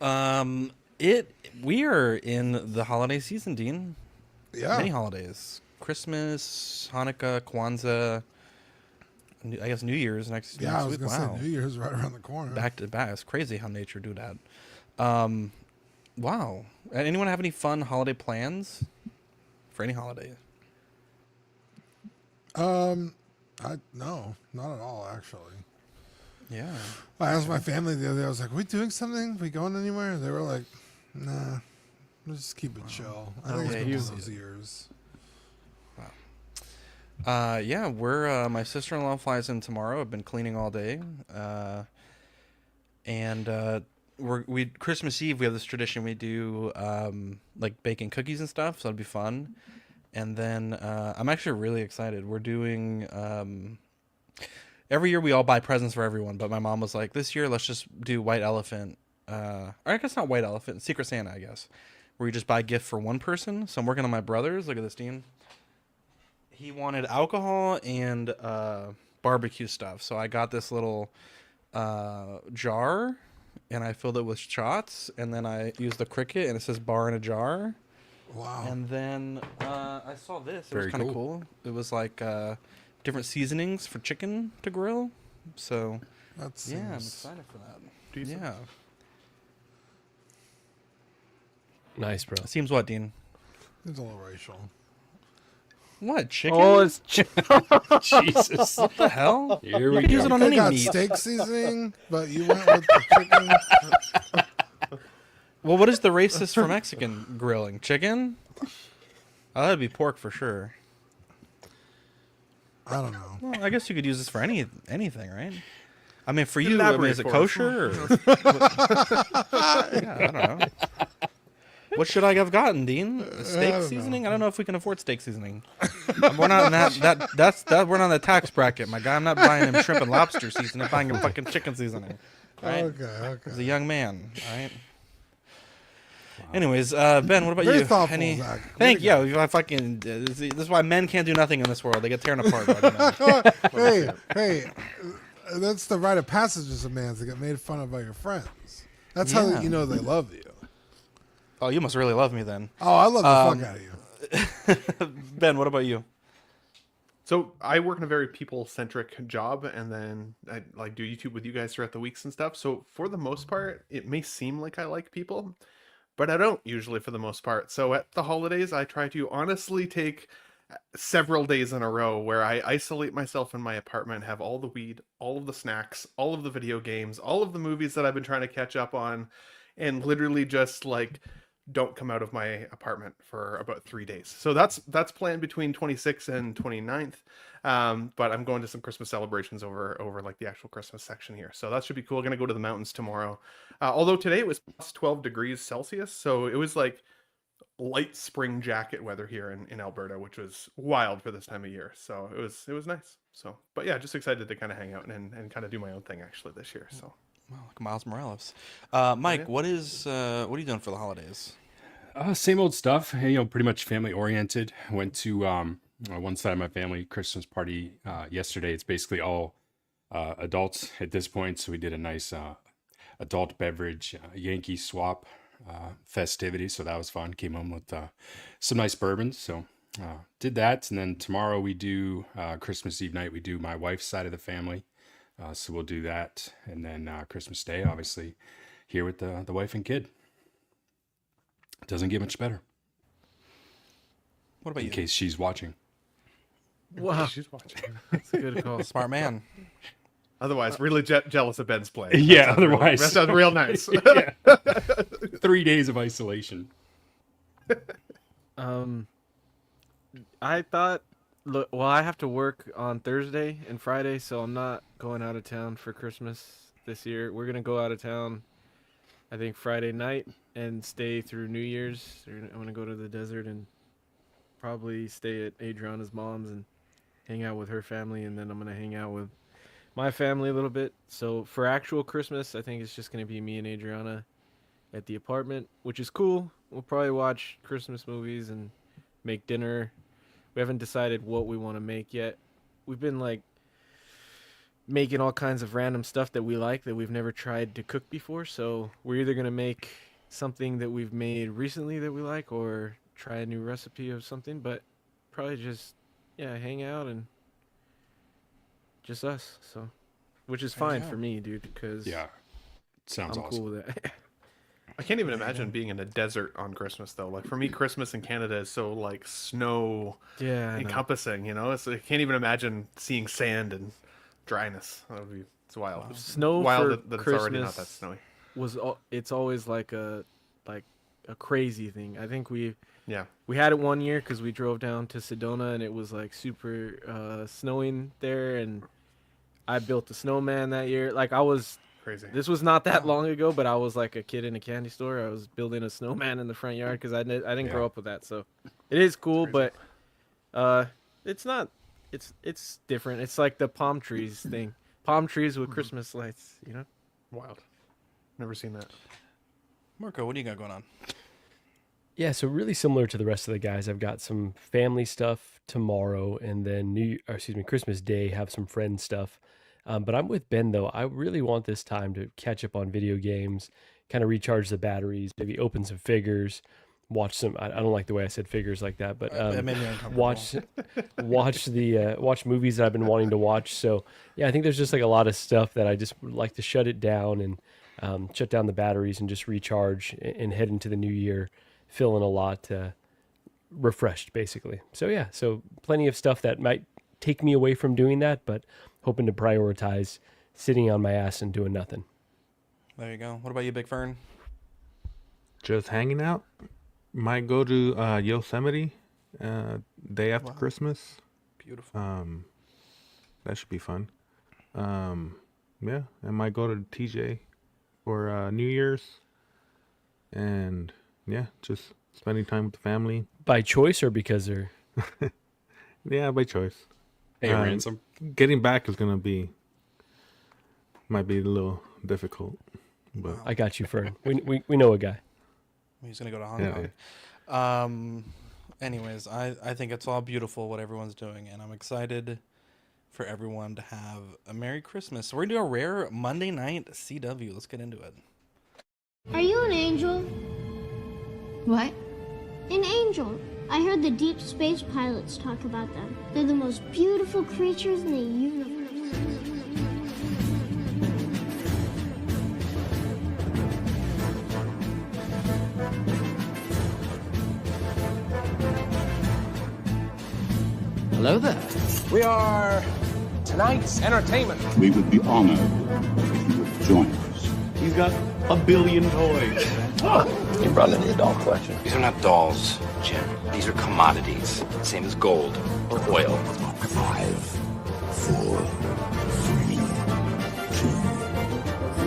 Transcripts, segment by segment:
Um, it we are in the holiday season, Dean. Yeah. Many holidays: Christmas, Hanukkah, Kwanzaa. I guess New Year's Yeah, I next was week. gonna say Wow, New Year's right around the corner. back to back. It's crazy how nature do that. Um, wow. Anyone have any fun holiday plans for any holiday? I no, not at all actually. Yeah. I asked my Okay. family the other day. I was like, "We doing something? We going anywhere?" They were like, "Nah, let's just keep it chill." I think it's Yeah, been you one see of those it. years. Wow. Yeah, we're my sister-in-law flies in tomorrow. I've been cleaning all day. And we Christmas Eve we have this tradition we do like baking cookies and stuff, so it'll be fun. And then I'm actually really excited. We're doing every year we all buy presents for everyone, but my mom was like, this year let's just do White Elephant. Or I guess not White Elephant, Secret Santa, I guess, where you just buy a gift for one person. So I'm working on my brothers. Look at this, Dean. He wanted alcohol and barbecue stuff, so I got this little jar, and I filled it with shots, and then I used the Cricut, and it says bar in a jar. Wow, And then I saw this. It was Very kind of cool. cool. It was like different seasonings for chicken to grill. So that yeah, I'm seems. excited for that. Decent. Yeah. Nice, bro. Seems what, Dean? It's a little racial. What chicken? Oh, it's Jesus. What the hell? Here You we can use go. it on They any got meat. steak seasoning, but you went with the chicken. Well, what is the racist for Mexican grilling? Chicken? Oh, that'd be pork for sure. I don't know. Well, I guess you could use this for anything, right? I mean, for you, Elaborate is it for us. kosher? Or, yeah, I don't know. What should I have gotten, Dean? Steak don't seasoning? I don't know if we can afford steak seasoning. We're not in that we're not in the tax bracket, my guy. I'm not buying him shrimp and lobster seasoning. I'm buying him fucking chicken seasoning. Right? Okay. He's a young man, all right? Anyways, Ben, what about Very you? thoughtful, Zach. Thank Very you. I fucking. This is why men can't do nothing in this world. They get torn apart by the men. Hey, that's the rite of passage as a man to get made fun of by your friends. That's how Yeah. you know they love you. Oh, you must really love me then. Oh, I love the fuck out of you. Ben, what about you? So I work in a very people-centric job, and then I like do YouTube with you guys throughout the weeks and stuff. So for the most part, it may seem like I like people, but I don't usually for the most part. So at the holidays, I try to honestly take several days in a row where I isolate myself in my apartment, have all the weed, all of the snacks, all of the video games, all of the movies that I've been trying to catch up on, and literally just like don't come out of my apartment for about 3 days. So that's planned between 26th and 29th. But I'm going to some Christmas celebrations over like the actual Christmas section here. So that should be cool. Going to go to the mountains tomorrow. Although today it was plus 12 degrees Celsius. So it was like light spring jacket weather here in Alberta, which was wild for this time of year. So it was nice. So, but yeah, just excited to kind of hang out and kind of do my own thing actually this year. So. Wow, like Miles Morales. Mike, yeah. what are you doing for the holidays? Same old stuff. Pretty much family oriented. Went to one side of my family Christmas party yesterday. It's basically all adults at this point, so we did a nice adult beverage Yankee swap festivity. So that was fun. Came home with some nice bourbons. So did that, and then tomorrow we do Christmas Eve night. We do my wife's side of the family. So we'll do that, and then Christmas Day, obviously, here with the wife and kid. Doesn't get much better. What about In you? case she's watching. wow. She's watching. That's a good call. Smart man. Otherwise, really jealous of Ben's play. Yeah, That sounds real- otherwise- that sounds real nice. Yeah. 3 days of isolation. I thought, look, well, I have to work on Thursday and Friday, so I'm not going out of town for Christmas this year. We're gonna go out of town, I think Friday night and stay through New Year's. I'm gonna go to the desert and probably stay at Adriana's mom's and hang out with her family, and then I'm gonna hang out with my family a little bit. So for actual Christmas, I think it's just gonna be me and Adriana at the apartment, which is cool. We'll probably watch Christmas movies and make dinner. We haven't decided what we want to make yet. We've been like making all kinds of random stuff that we like that we've never tried to cook before. So we're either gonna make something that we've made recently that we like, or try a new recipe of something. But probably just hang out and just us. So, which is fine for me, dude, because Yeah. Sounds I'm awesome. cool with that. I can't even imagine being in a desert on Christmas though. Like for me, Christmas in Canada is so like snow Yeah, I know. encompassing. You know, I can't even imagine seeing sand and dryness. It's wild. Snow Wild for that it's already not that Christmas snowy. it's always like a crazy thing. I think we Yeah, had it one year because we drove down to Sedona and it was like super snowing there, and I built a snowman that year. Like crazy. this was not that long ago, but I was like a kid in a candy store. I was building a snowman in the front yard because I didn't grow up with that. So it is cool, but it's not. It's different. It's like the palm trees thing. Palm trees with Christmas lights. You know. Wild. Never seen that. Marco, what do you got going on? Yeah, so really similar to the rest of the guys. I've got some family stuff tomorrow, and then Christmas Day, have some friend stuff. But I'm with Ben though. I really want this time to catch up on video games, kind of recharge the batteries, maybe open some figures, watch some. I don't like the way I said figures like that, but It made me uncomfortable. watch movies that I've been wanting to watch. So yeah, I think there's just like a lot of stuff that I just would like to shut it down and shut down the batteries and just recharge and head into the new year feeling a lot refreshed, basically. So yeah, so plenty of stuff that might take me away from doing that, but hoping to prioritize sitting on my ass and doing nothing. There you go. What about you, Big Fern? Just hanging out. Might go to Yosemite day after Christmas. Beautiful. That should be fun. Yeah, I might go to TJ for New Year's. And yeah, just spending time with the family. By choice or because they're... Yeah, by choice. Hey, Ransom. Getting back is might be a little difficult, but I got you, Fern. We know a guy. He's gonna go to Hong Yeah, Kong. Anyways, I think it's all beautiful what everyone's doing, and I'm excited for everyone to have a Merry Christmas. So we're gonna do a rare Monday night CW. Let's get into it. Are you an angel? What? An angel. I heard the deep space pilots talk about them. They're the most beautiful creatures in the universe. Hello there. We are tonight's entertainment. We would be honored if you would join us. He's got a billion toys. You brought in the doll collection. These are not dolls, Jim. These are commodities. Same as gold or oil. 5, 4, 3, 2,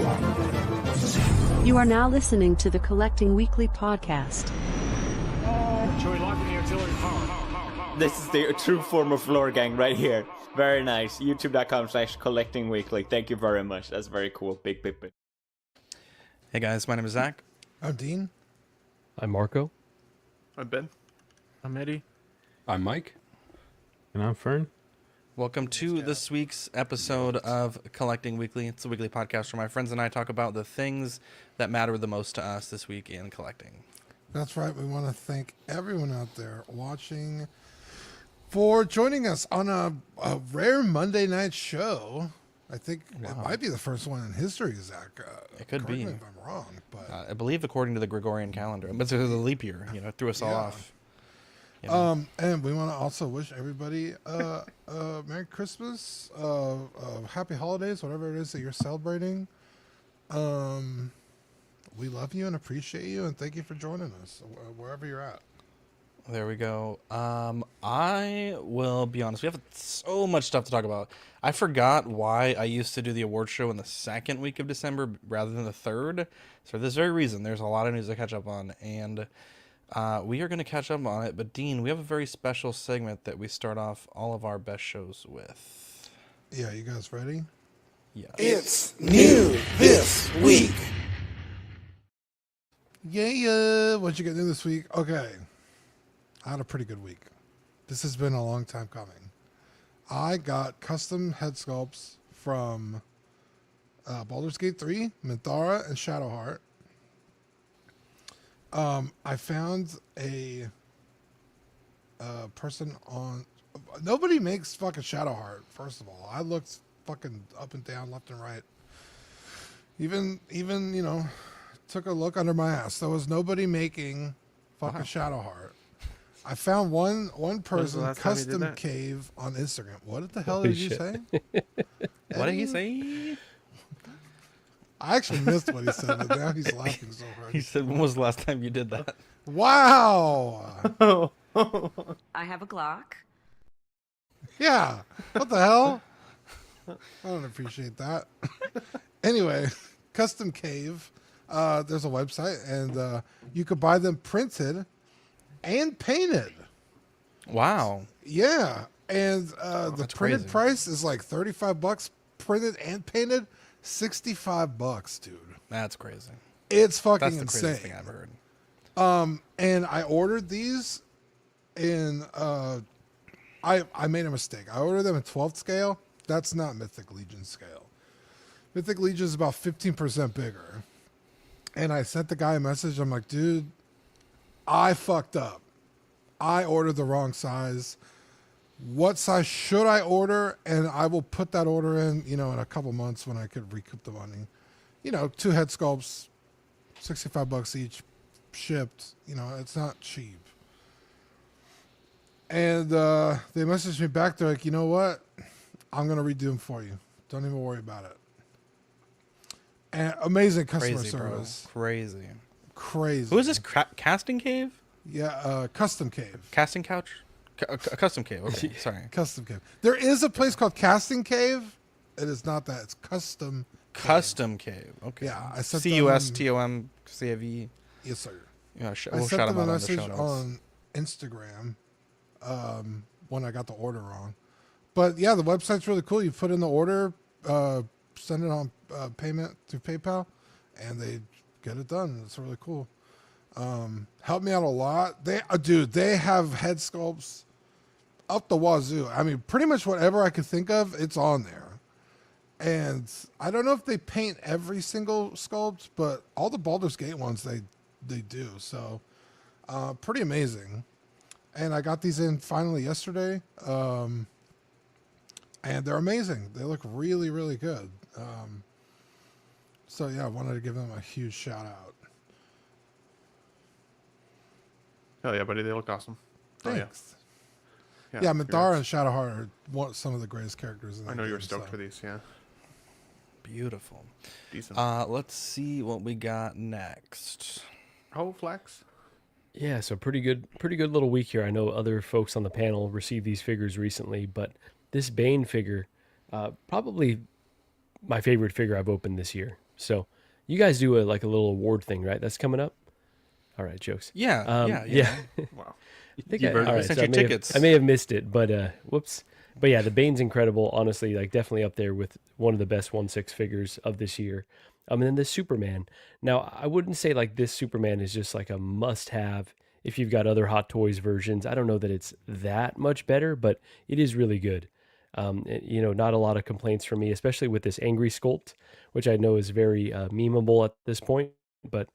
1, 0. You are now listening to the Collecting Weekly podcast. Should we lock in the artillery power? This is the true form of lore gang right here. Very nice. YouTube.com/collectingweekly. Thank you very much. That's very cool. Big. Hey guys, my name is Zach. I'm Dean. I'm Marco. I'm Ben. I'm Eddie. I'm Mike. And I'm Fern. Welcome to this week's episode of Collecting Weekly. It's a weekly podcast where my friends and I talk about the things that matter the most to us this week in collecting. That's right. We want to thank everyone out there watching for joining us on a rare Monday night show. I think it might be the first one in history, Zach. It could be. Correct me if I'm wrong, but I believe according to the Gregorian calendar, but it's the leap year, threw us all off. You know? And we want to also wish everybody Merry Christmas, Happy Holidays, whatever it is that you're celebrating. We love you and appreciate you, and thank you for joining us wherever you're at. There we go. I will be honest. We have so much stuff to talk about. I forgot why I used to do the award show in the second week of December rather than the third. So for this very reason, there's a lot of news to catch up on, and we are going to catch up on it. But Dean, we have a very special segment that we start off all of our best shows with. Yeah, you guys ready? Yeah. It's new this week. Yeah. What you gonna do this week? Okay. I had a pretty good week. This has been a long time coming. I got custom head sculpts from Baldur's Gate 3, Minthara, and Shadowheart. I found a person on. Nobody makes fucking Shadowheart. First of all, I looked fucking up and down, left and right. Even took a look under my ass. There was nobody making fucking Shadowheart. I found one person, Custom Cave, on Instagram. What the hell did you say? What did he say? I actually missed what he said, but now he's laughing so hard. He said, when was the last time you did that? Wow. I have a Glock. Yeah. What the hell? I don't appreciate that. Anyway, Custom Cave. There's a website, and you could buy them printed and painted. Wow. Yeah. And the printed price is like $35 printed and painted. $65, dude. That's crazy. It's fucking That's the insane. craziest thing I've heard. And I ordered these in I made a mistake. I ordered them in 12th scale. That's not Mythic Legion scale. Mythic Legion is about 15% bigger. And I sent the guy a message. I'm like, dude, I fucked up. I ordered the wrong size. What size should I order? And I will put that order in, in a couple months when I could recoup the money. 2 head sculpts, $65 each, shipped. It's not cheap. And they messaged me back. They're like, you know what? I'm going to redo them for you. Don't even worry about it. And amazing customer service. Bro. Crazy. Who is this? Casting Cave? Yeah, Custom Cave. Casting Couch? Custom Cave. Okay, sorry. Custom Cave. There is a place called Casting Cave. It is not that. It's Custom Cave. Custom Cave. Okay. Yeah, I sent CUSTOMCAV. Yes, sir. Yeah, I we'll sent shout them them a out on the show message notes. on Instagram when I got the order wrong. But yeah, the website's really cool. You put in the order, send it on payment through PayPal, and they get it done. It's really cool. Helped me out a lot. They have head sculpts up the wazoo. I mean, pretty much whatever I could think of, it's on there. And I don't know if they paint every single sculpt, but all the Baldur's Gate ones they do. So pretty amazing. And I got these in finally yesterday. And they're amazing. They look really, really good. So yeah, I wanted to give them a huge shout out. Hell yeah, buddy. They look awesome. Thanks. Oh, yeah, Minthara and Shadowheart are some of the greatest characters in the I know game, you were stoked for these, yeah. Beautiful. Decent. Let's see what we got next. Oh, Flex. Yeah, so pretty good little week here. I know other folks on the panel received these figures recently, but this Bane figure, probably my favorite figure I've opened this year. So you guys do a little award thing, right? That's coming up. All right, jokes. Yeah. Wow. Tickets. I may have missed it, but whoops. But yeah, the Bane's incredible. Honestly, definitely up there with one of the best 1/6 figures of this year. And then the Superman. Now, I wouldn't say this Superman is just a must-have if you've got other Hot Toys versions. I don't know that it's that much better, but it is really good. Not a lot of complaints from me, especially with this angry sculpt, which I know is very memeable at this point. But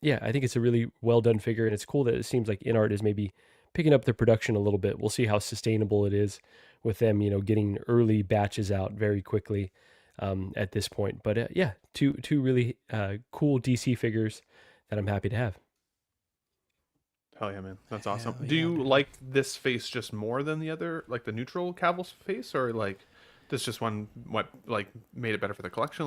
yeah, I think it's a really well done figure, and it's cool that it seems like InArt is maybe picking up the production a little bit. We'll see how sustainable it is with them, getting early batches out very quickly at this point. But yeah, two really cool DC figures that I'm happy to have. Hell yeah, man. That's awesome. Do you like this face just more than the other, the neutral Cavill face, or this just one made it better for the collection?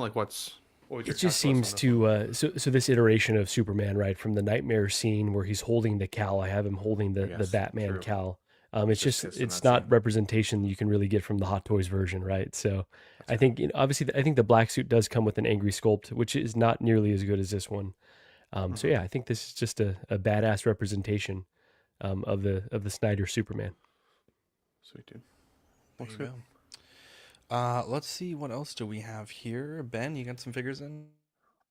It just seems to so this iteration of Superman, right, from the Nightmare scene where he's holding the cowl. I have him holding the Batman cowl. It's not representation you can really get from the Hot Toys version, right? So I think obviously I think the black suit does come with an angry sculpt, which is not nearly as good as this one. So yeah, I think this is just a badass representation of the Snyder Superman. Sweet, dude. Looks good. Let's see, what else do we have here? Ben, you got some figures in?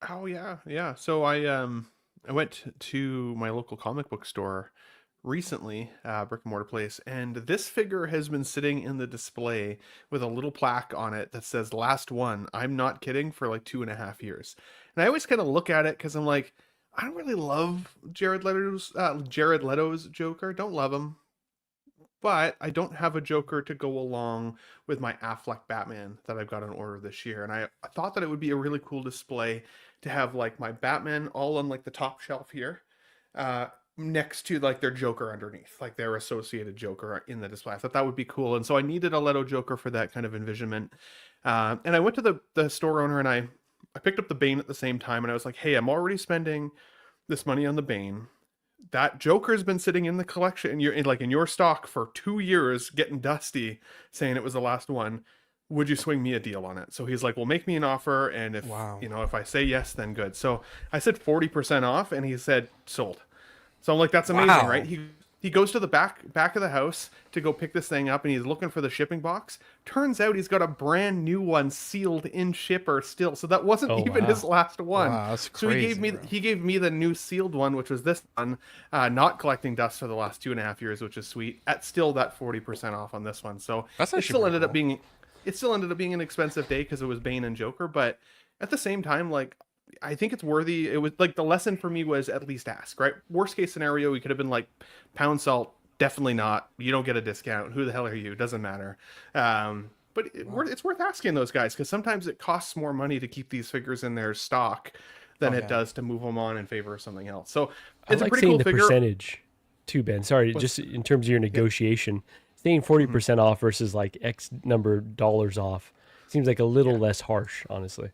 Oh yeah. So I went to my local comic book store recently, brick and mortar place, and this figure has been sitting in the display with a little plaque on it that says "Last One." I'm not kidding, for like 2.5 years. And I always kind of look at it because I'm like, I don't really love Jared Leto's Joker. Don't love him. But I don't have a Joker to go along with my Affleck Batman that I've got on order this year. And I thought that it would be a really cool display to have like my Batman all on like the top shelf here, next to like their Joker underneath, like their associated Joker in the display. I thought that would be cool. And so I needed a Leto Joker for that kind of envisionment. And I went to the store owner and I picked up the Bane at the same time. And I was like, hey, I'm already spending this money on the Bane. That Joker's been sitting in the collection in your stock for 2 years, getting dusty, saying it was the last one. Would you swing me a deal on it? So he's like, well, make me an offer, and if if I say yes, then good. So I said 40% off, and he said sold. So I'm like, that's amazing, right? He goes to the back of the house to go pick this thing up, and he's looking for the shipping box. Turns out he's got a brand new one sealed in shipper still. So that wasn't even his last one. Wow, that's so crazy, he gave me the new sealed one, which was this one, not collecting dust for the last 2.5 years, which is sweet. At still that 40% off on this one. So That's it still ended up being an expensive day because it was Bane and Joker, but at the same time, like, I think it's worthy. It was like the lesson for me was at least ask, right? Worst case scenario, we could have been like, pound salt, definitely not. You don't get a discount. Who the hell are you? Doesn't matter. But it's worth asking those guys because sometimes it costs more money to keep these figures in their stock than it does to move them on in favor of something else. So it's I like a pretty seeing cool the figure. percentage too, Ben. Sorry, just in terms of your negotiation, staying 40% off versus like X number of dollars off seems like a little less harsh, honestly.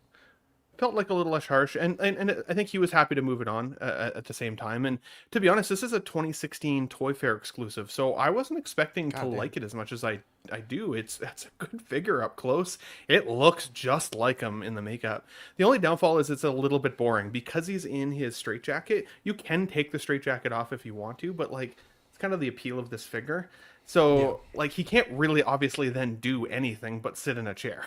Felt like a little less harsh, and I think he was happy to move it on at the same time. And to be honest, this is a 2016 Toy Fair exclusive, so I wasn't expecting to like it as much as I do. It's a good figure up close. It looks just like him in the makeup. The only downfall is it's a little bit boring because he's in his straitjacket. You can take the straitjacket off if you want to, but like it's kind of the appeal of this figure. So, like, he can't really obviously then do anything but sit in a chair,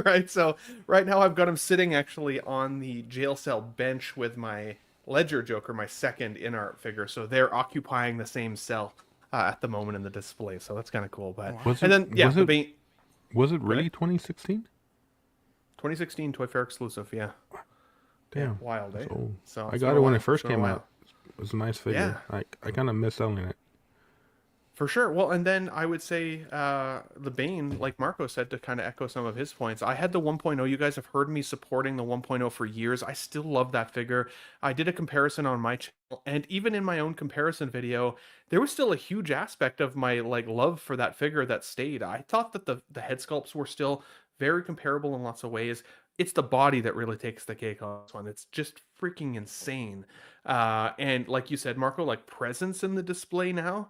right? So, right now I've got him sitting actually on the jail cell bench with my Ledger Joker, my second InArt figure. So, they're occupying the same cell at the moment in the display. So, that's kind of cool. But Was it really 2016? 2016 Toy Fair exclusive, yeah. Damn. Yeah, wild, eh? So I got it when it first came out. It was a nice figure. Yeah. I kind of miss selling it. For sure. Well, and then I would say the Bane, like Marco said, to kind of echo some of his points. I had the 1.0. You guys have heard me supporting the 1.0 for years. I still love that figure. I did a comparison on my channel, and even in my own comparison video, there was still a huge aspect of my like love for that figure that stayed. I thought that the head sculpts were still very comparable in lots of ways. It's the body that really takes the cake on this one. It's just freaking insane. And like you said, Marco, like presence in the display now.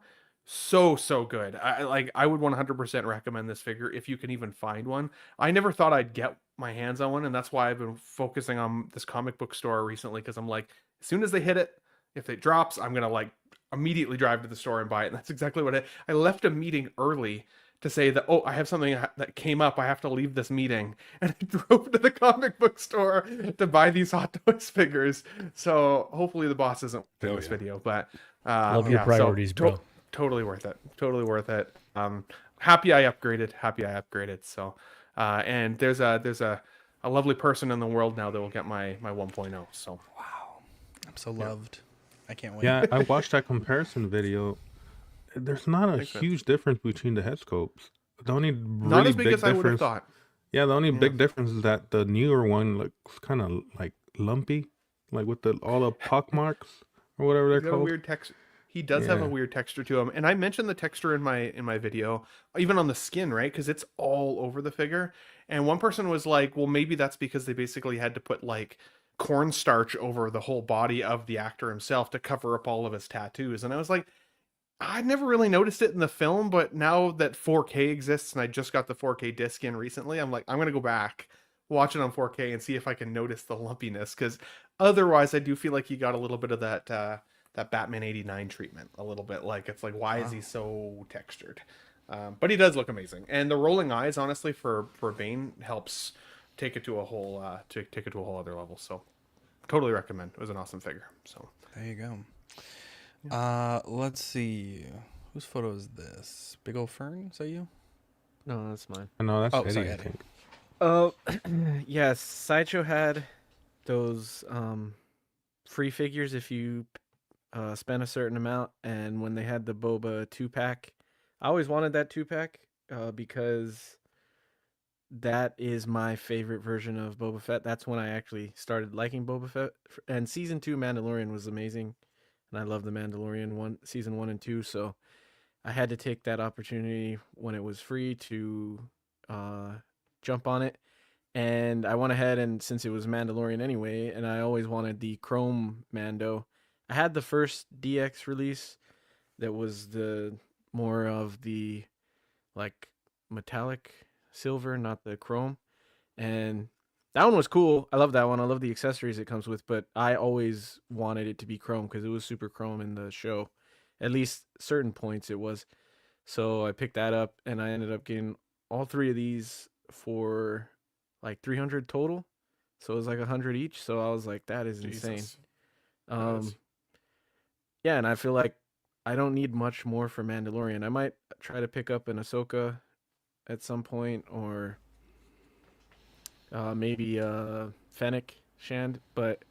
So good. I would 100% recommend this figure if you can even find one. I never thought I'd get my hands on one, and that's why I've been focusing on this comic book store recently, because I'm like, as soon as they hit it, if it drops, I'm gonna like immediately drive to the store and buy it. And that's exactly what I left a meeting early to say that, oh, I have something that came up, I have to leave this meeting, and I drove to the comic book store to buy these Hot Toys figures. So hopefully the boss isn't watching this video, but love your priorities, bro. Totally worth it. Totally worth it. Happy I upgraded. So, and there's a lovely person in the world now that will get my 1.0. So, wow, I'm so loved. I can't wait. Yeah, I watched that comparison video. There's not a huge difference between the head sculpts. The only really not as big as difference, I would have thought. Yeah, the only big difference is that the newer one looks kind of like lumpy, like with all the pock marks or whatever they're called. A weird texture. He does have a weird texture to him, and I mentioned the texture in my video, even on the skin, right? Because it's all over the figure. And one person was like, "Well, maybe that's because they basically had to put like cornstarch over the whole body of the actor himself to cover up all of his tattoos." And I was like, I'd never really noticed it in the film, but now that 4K exists, and I just got the 4K disc in recently, I'm like, I'm gonna go back, watch it on 4K, and see if I can notice the lumpiness. Because otherwise, I do feel like you got a little bit of that. That Batman 89 treatment a little bit. Like, it's like, why is he so textured? But he does look amazing. And the rolling eyes, honestly, for Bane helps take it to a whole other level. So totally recommend. It was an awesome figure. So there you go. Let's see. Whose photo is this? Big old Fern? Is that you? No, that's mine. No, that's Eddie, sorry, I Eddie. think. Oh, yes. Sideshow had those free figures if you spent a certain amount, and when they had the Boba 2-pack, I always wanted that 2-pack because that is my favorite version of Boba Fett. That's when I actually started liking Boba Fett, and season 2 Mandalorian was amazing, and I love the Mandalorian season 1 and 2, so I had to take that opportunity when it was free to jump on it. And I went ahead, and since it was Mandalorian anyway, and I always wanted the Chrome Mando, I had the first DX release that was the more of the like metallic silver, not the chrome. And that one was cool. I love that one. I love the accessories it comes with, but I always wanted it to be chrome because it was super chrome in the show. At least certain points it was. So I picked that up, and I ended up getting all 3 of these for like 300 total. So it was like 100 each. So I was like, that is insane. Yeah, and I feel like I don't need much more for Mandalorian. I might try to pick up an Ahsoka at some point, or maybe Fennec Shand, but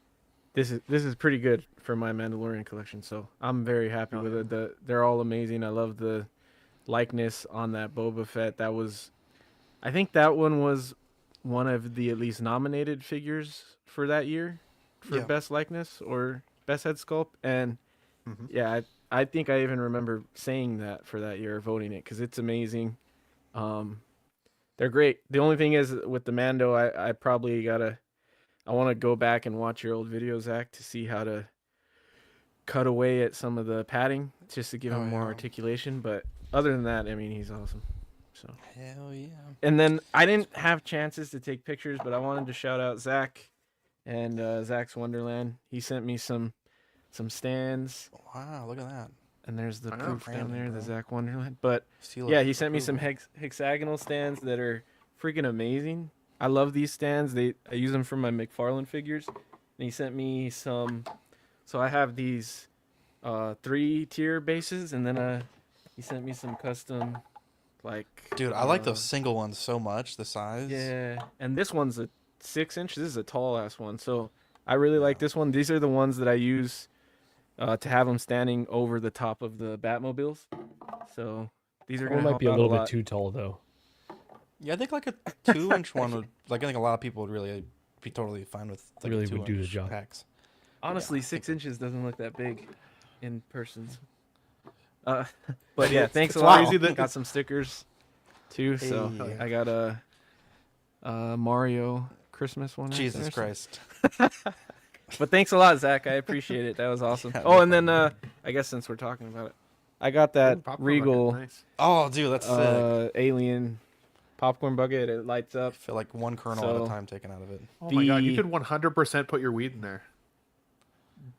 this is pretty good for my Mandalorian collection. So I'm very happy with it. They're all amazing. I love the likeness on that Boba Fett. I think that one was one of the at least nominated figures for that year for best likeness or best head sculpt. And yeah, I think I even remember saying that for that year, voting it, because it's amazing. They're great. The only thing is with the Mando, I probably I want to go back and watch your old video, Zach, to see how to cut away at some of the padding just to give him more articulation. But other than that, I mean, he's awesome. So hell yeah. And then I didn't have chances to take pictures, but I wanted to shout out Zach and Zach's Wonderland. He sent me some stands. Wow, look at that. And there's the proof down Brandon, there, bro. the Zach Wonderland. But Seal yeah, of he sent me some approval. hexagonal stands that are freaking amazing. I love these stands. I use them for my McFarlane figures. And he sent me some. So I have these 3-tier bases, and then he sent me some custom, like. Dude, I like those single ones so much. The size. Yeah, and this one's a 6-inch. This is a tall ass one. So I really like this one. These are the ones that I use to have them standing over the top of the Batmobiles. So these are One going to might be a little bit too tall, though. Yeah, I think like a 2-inch one would. Like, I think a lot of people would really be totally fine with. Like, Really a would do the 2-inch job. Packs. Honestly, 6 inches doesn't look that big in person. But yeah, thanks a lot. Got some stickers too. So Hey. I got a Mario Christmas one. right Jesus there, so- Christ. But thanks a lot, Zach. I appreciate it. That was awesome. Yeah, Oh, and then I guess since we're talking about it, I got that popcorn Regal bucket, nice. Oh, dude, that's sick. alien popcorn bucket. It lights up. I feel like one kernel at So- a time taken out of it. Oh my god, you The- could 100% put your weed in there.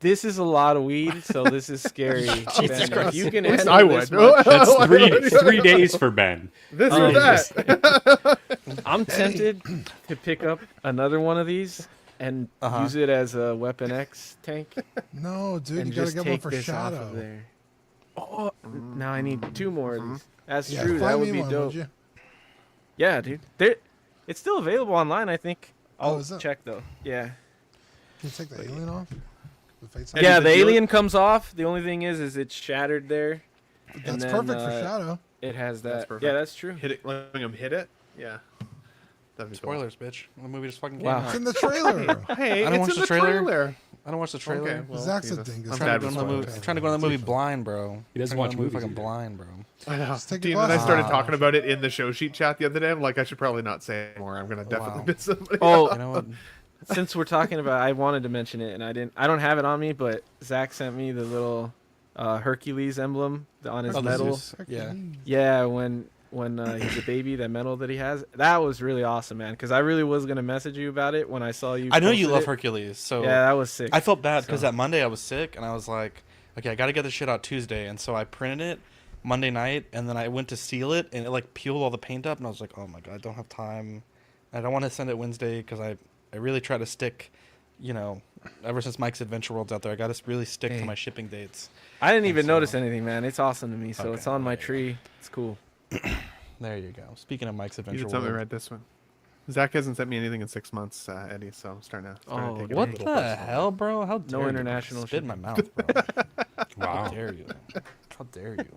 This is a lot of weed, so this is scary. Jesus Ben, Christ. if you can At least handle I this would. much- That's three days for Ben. This or yes. that. I'm tempted to pick up another one of these and use it as a Weapon X tank. No, dude, and you gotta just get one take for this off Shadow. of there. Oh, now I need 2 more of these. That's Yeah, true. That find would me be one, dope. would you? Yeah, dude. It's still available online, I think. I'll is it? check though. Yeah. Can you take the alien off? The face Yeah, off? the alien comes off. The only thing is it's shattered there. That's and then, perfect for Shadow. It has that. perfect. Yeah, that's true. Hit it, letting him hit it. Yeah. That'd be cool. Spoilers, bitch. The movie just fucking came Wow. out. It's in the trailer. Hey, I don't it's watch in the the trailer. I don't watch the trailer. Okay, well, Zach's a Jesus. dingus. I'm Trying bad to go with in the movie. spoilers. Trying to go in the movie blind, bro. He doesn't Trying to watch go in the movie movies fucking either. blind, bro. I know. Just take Dean your and I glasses started off. talking about it in the show sheet chat the other day. I'm like, I should probably not say it more. I'm gonna definitely Wow. miss somebody. Oh, You know what? since we're talking about, I wanted to mention it, and I don't have it on me, but Zach sent me the little Hercules emblem on his Oh, the medal. Zeus. Yeah. Yeah, when he's a baby, that medal that he has, that was really awesome, man. Because I really was gonna message you about it when I saw you. I know you posted love it. Hercules, so Yeah, that was sick. I felt bad because So- that Monday I was sick, and I was like, okay, I got to get this shit out Tuesday, and so I printed it Monday night, and then I went to seal it, and it like peeled all the paint up, and I was like, oh my god, I don't have time. I don't want to send it Wednesday because I really try to stick, you know, ever since Mike's Adventure World's out there, I got to really stick to my shipping dates. I didn't even so- notice anything, man. It's awesome to me. So Okay, it's on my there you tree. It's cool. There you go. Speaking of Mike's You Adventure did something World. right this one. Zach hasn't sent me anything in 6 months, Eddie, so I'm starting to take it a What little the personal. hell, bro? How dare No you international spit in my shipping. mouth, bro? Wow. How dare you? How dare you?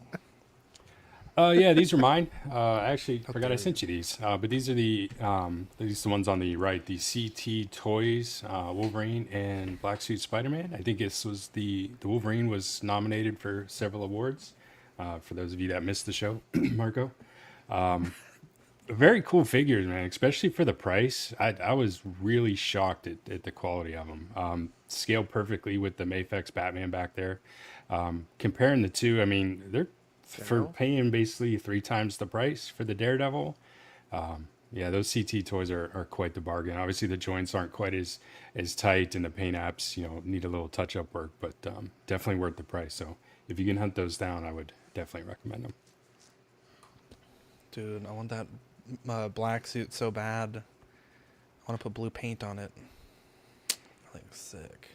Yeah, these are mine. Actually, How forgot I dare sent you these. But these are the ones on the right, the CT Toys Wolverine and Black Suit Spider-Man. I think this was the Wolverine was nominated for several awards. For those of you that missed the show, Marco. Very cool figures, man, especially for the price. I was really shocked at the quality of them. Scaled perfectly with the Mafex Batman back there. Comparing the two, I mean, they're for paying basically 3 times the price for the Daredevil. Yeah, those CT toys are quite the bargain. Obviously, the joints aren't quite as tight, and the paint apps, need a little touch-up work, but definitely worth the price. So if you can hunt those down, I would definitely recommend them. Dude, I want that black suit so bad. I want to put blue paint on it. I think it's sick.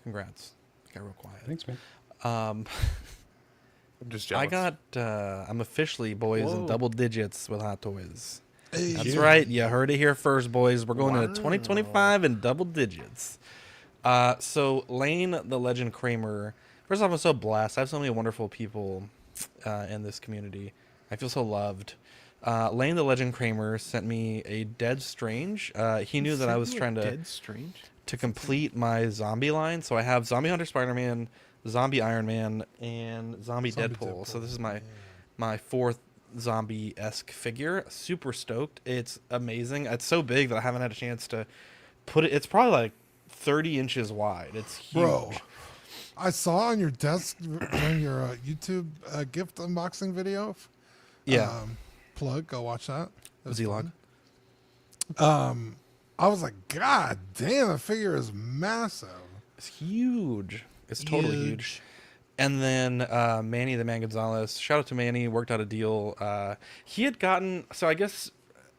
Congrats. Got real quiet. Thanks, man. I'm just jealous. I got, I'm officially, boys, in Whoa. double digits with Hot Toys. Hey, That's right. You heard it here first, boys. We're going into 2025 in double digits. So Lane, the Legend Kramer. First off, I'm so blessed. I have so many wonderful people in this community. I feel so loved. Lane, the Legend Kramer, sent me a Dead Strange. He knew that I was trying Dead Strange? to complete my zombie line. So I have Zombie Hunter Spider-Man, Zombie Iron Man, and Zombie Deadpool. So this is my fourth zombie-esque figure. Super stoked. It's amazing. It's so big that I haven't had a chance to put it. It's probably like 30 inches wide. It's huge. Bro, I saw on your desk during your YouTube gift unboxing video. Yeah. Plug, go watch that. It was Z-Log. fun. I was like, God damn, the figure is massive. It's huge. It's totally huge. And then Manny the Man Gonzalez. Shout out to Manny. Worked out a deal. He had gotten. So I guess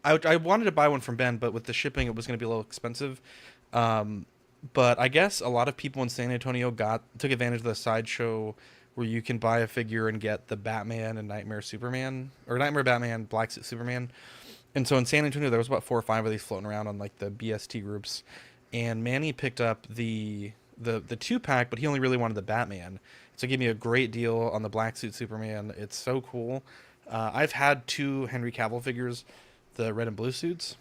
I wanted to buy one from Ben, but with the shipping, it was going to be a little expensive. But I guess a lot of people in San Antonio took advantage of the sideshow where you can buy a figure and get the Batman and Nightmare Superman, or Nightmare Batman, Black Suit Superman. And so in San Antonio, there was about 4 or 5 of these floating around on like the BST groups. And Manny picked up the 2-pack, but he only really wanted the Batman. So he gave me a great deal on the Black Suit Superman. It's so cool. I've had 2 Henry Cavill figures, the red and blue suits,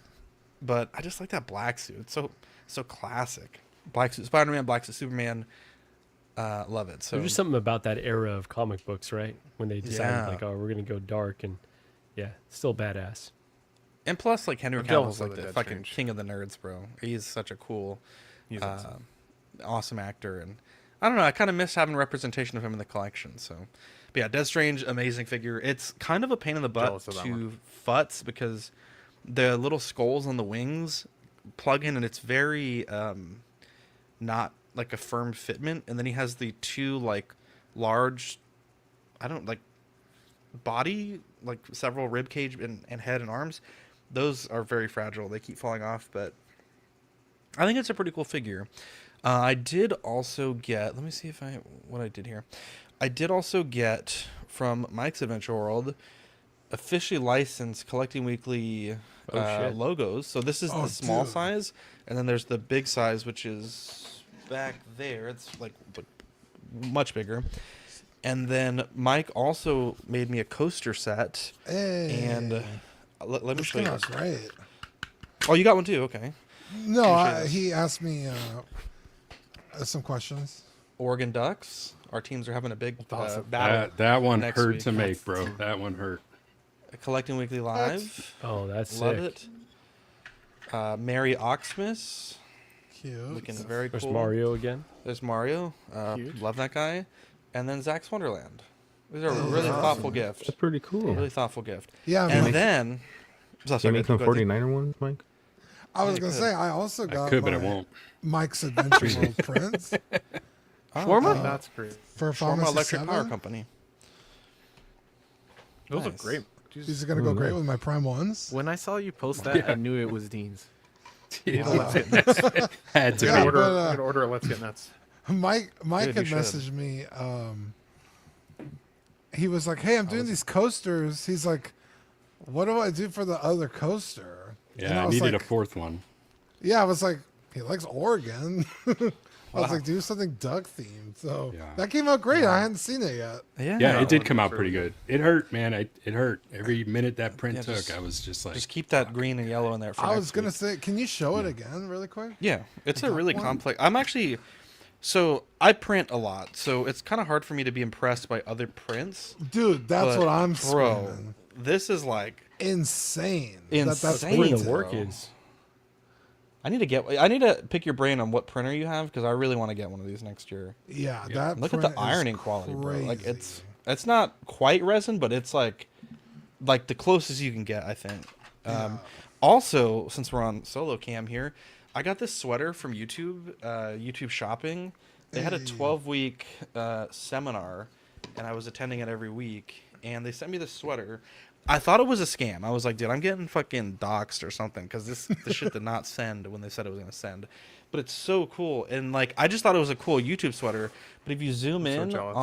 but I just like that black suit. It's so classic. Black Suit Spider-Man, Black Suit Superman. Love it. So There's just something about that era of comic books, right? When they decided, Yeah. like, oh, we're going to go dark, and yeah, still badass. And plus, like, Henry I'm jealous Cavill's of like the the Dead fucking Strange. king of the nerds, bro. He's such a cool, He's awesome. awesome actor. And I don't know, I kind of miss having representation of him in the collection. So, but yeah, Dead Strange, amazing figure. It's kind of a pain in the butt Jealous of that to one. futz because the little skulls on the wings plug in, and it's very not like a firm fitment. And then he has the 2 like large, body, like several rib cage and head and arms. Those are very fragile. They keep falling off, but I think it's a pretty cool figure. I did also get, let me see what I did here. I did also get from Mike's Adventure World officially licensed Collecting Weekly shit. logos. So this is the small size, and then there's the big size, which is back there. It's like much bigger. And then Mike also made me a coaster set. Hey. And let me This show you. came out great. Oh, you got one too? Okay. No, he asked me some questions. Oregon Ducks. Our teams are having a big battle. That one next hurt week. to make, bro. That one hurt. Collecting Weekly Live. Oh, that's Love sick. it. Mary Oxmas. Cute. Looking very There's cool. Mario again. There's Mario. Cute. Love that guy. And then Zach's Wonderland. These are a really thoughtful gift. That's pretty cool. Really thoughtful gift. Yeah, And Mike. then... Can you make some 49er ones, Mike? I was Yeah, going to could. say, I also got could, but I my won't. Mike's Adventure World prints Shawarma? That's great. for Shawarma Pharmacy Electric 7. Power Company. Those look Nice. great. These are going to go great with my Prime 1s. When I saw you post that, I knew it was Dean's. You know, Let's Get Nuts. Had to I'm be. gonna order a Let's Get Nuts. Mike Dude, had you should. messaged me. He was like, "Hey, I'm doing these coasters." He's like, "What do I do for the other coaster?" And Yeah, I was needed like, a fourth one. Yeah, I was like, he likes Oregon. I was like, do something duck themed. So that came out great. I hadn't seen it yet. Yeah, it did come out pretty good. It hurt, man. It hurt. Every minute that print took, I was just like... Just keep that green and yellow in there for I next was going to week. say, can you show it again really quick? Yeah, it's The a really duck one? complex... I'm actually... So, I print a lot, so it's kind of hard for me to be impressed by other prints. Dude, that's but, what I'm bro, spending. this is like... Insane. Insane. That's where the printed. work is. I need to pick your brain on what printer you have, because I really want to get one of these next year. Yeah, that Look at print the is ironing quality, bro. Like, crazy. it's not quite resin, but it's like the closest you can get, I think. Also, since we're on solo cam here, I got this sweater from YouTube Shopping. They had a 12-week seminar, and I was attending it every week, and they sent me this sweater. I thought it was a scam. I was like, dude, I'm getting fucking doxxed or something, because this shit did not send when they said it was going to send. But it's so cool, and like I just thought it was a cool YouTube sweater. But if you zoom in jealous.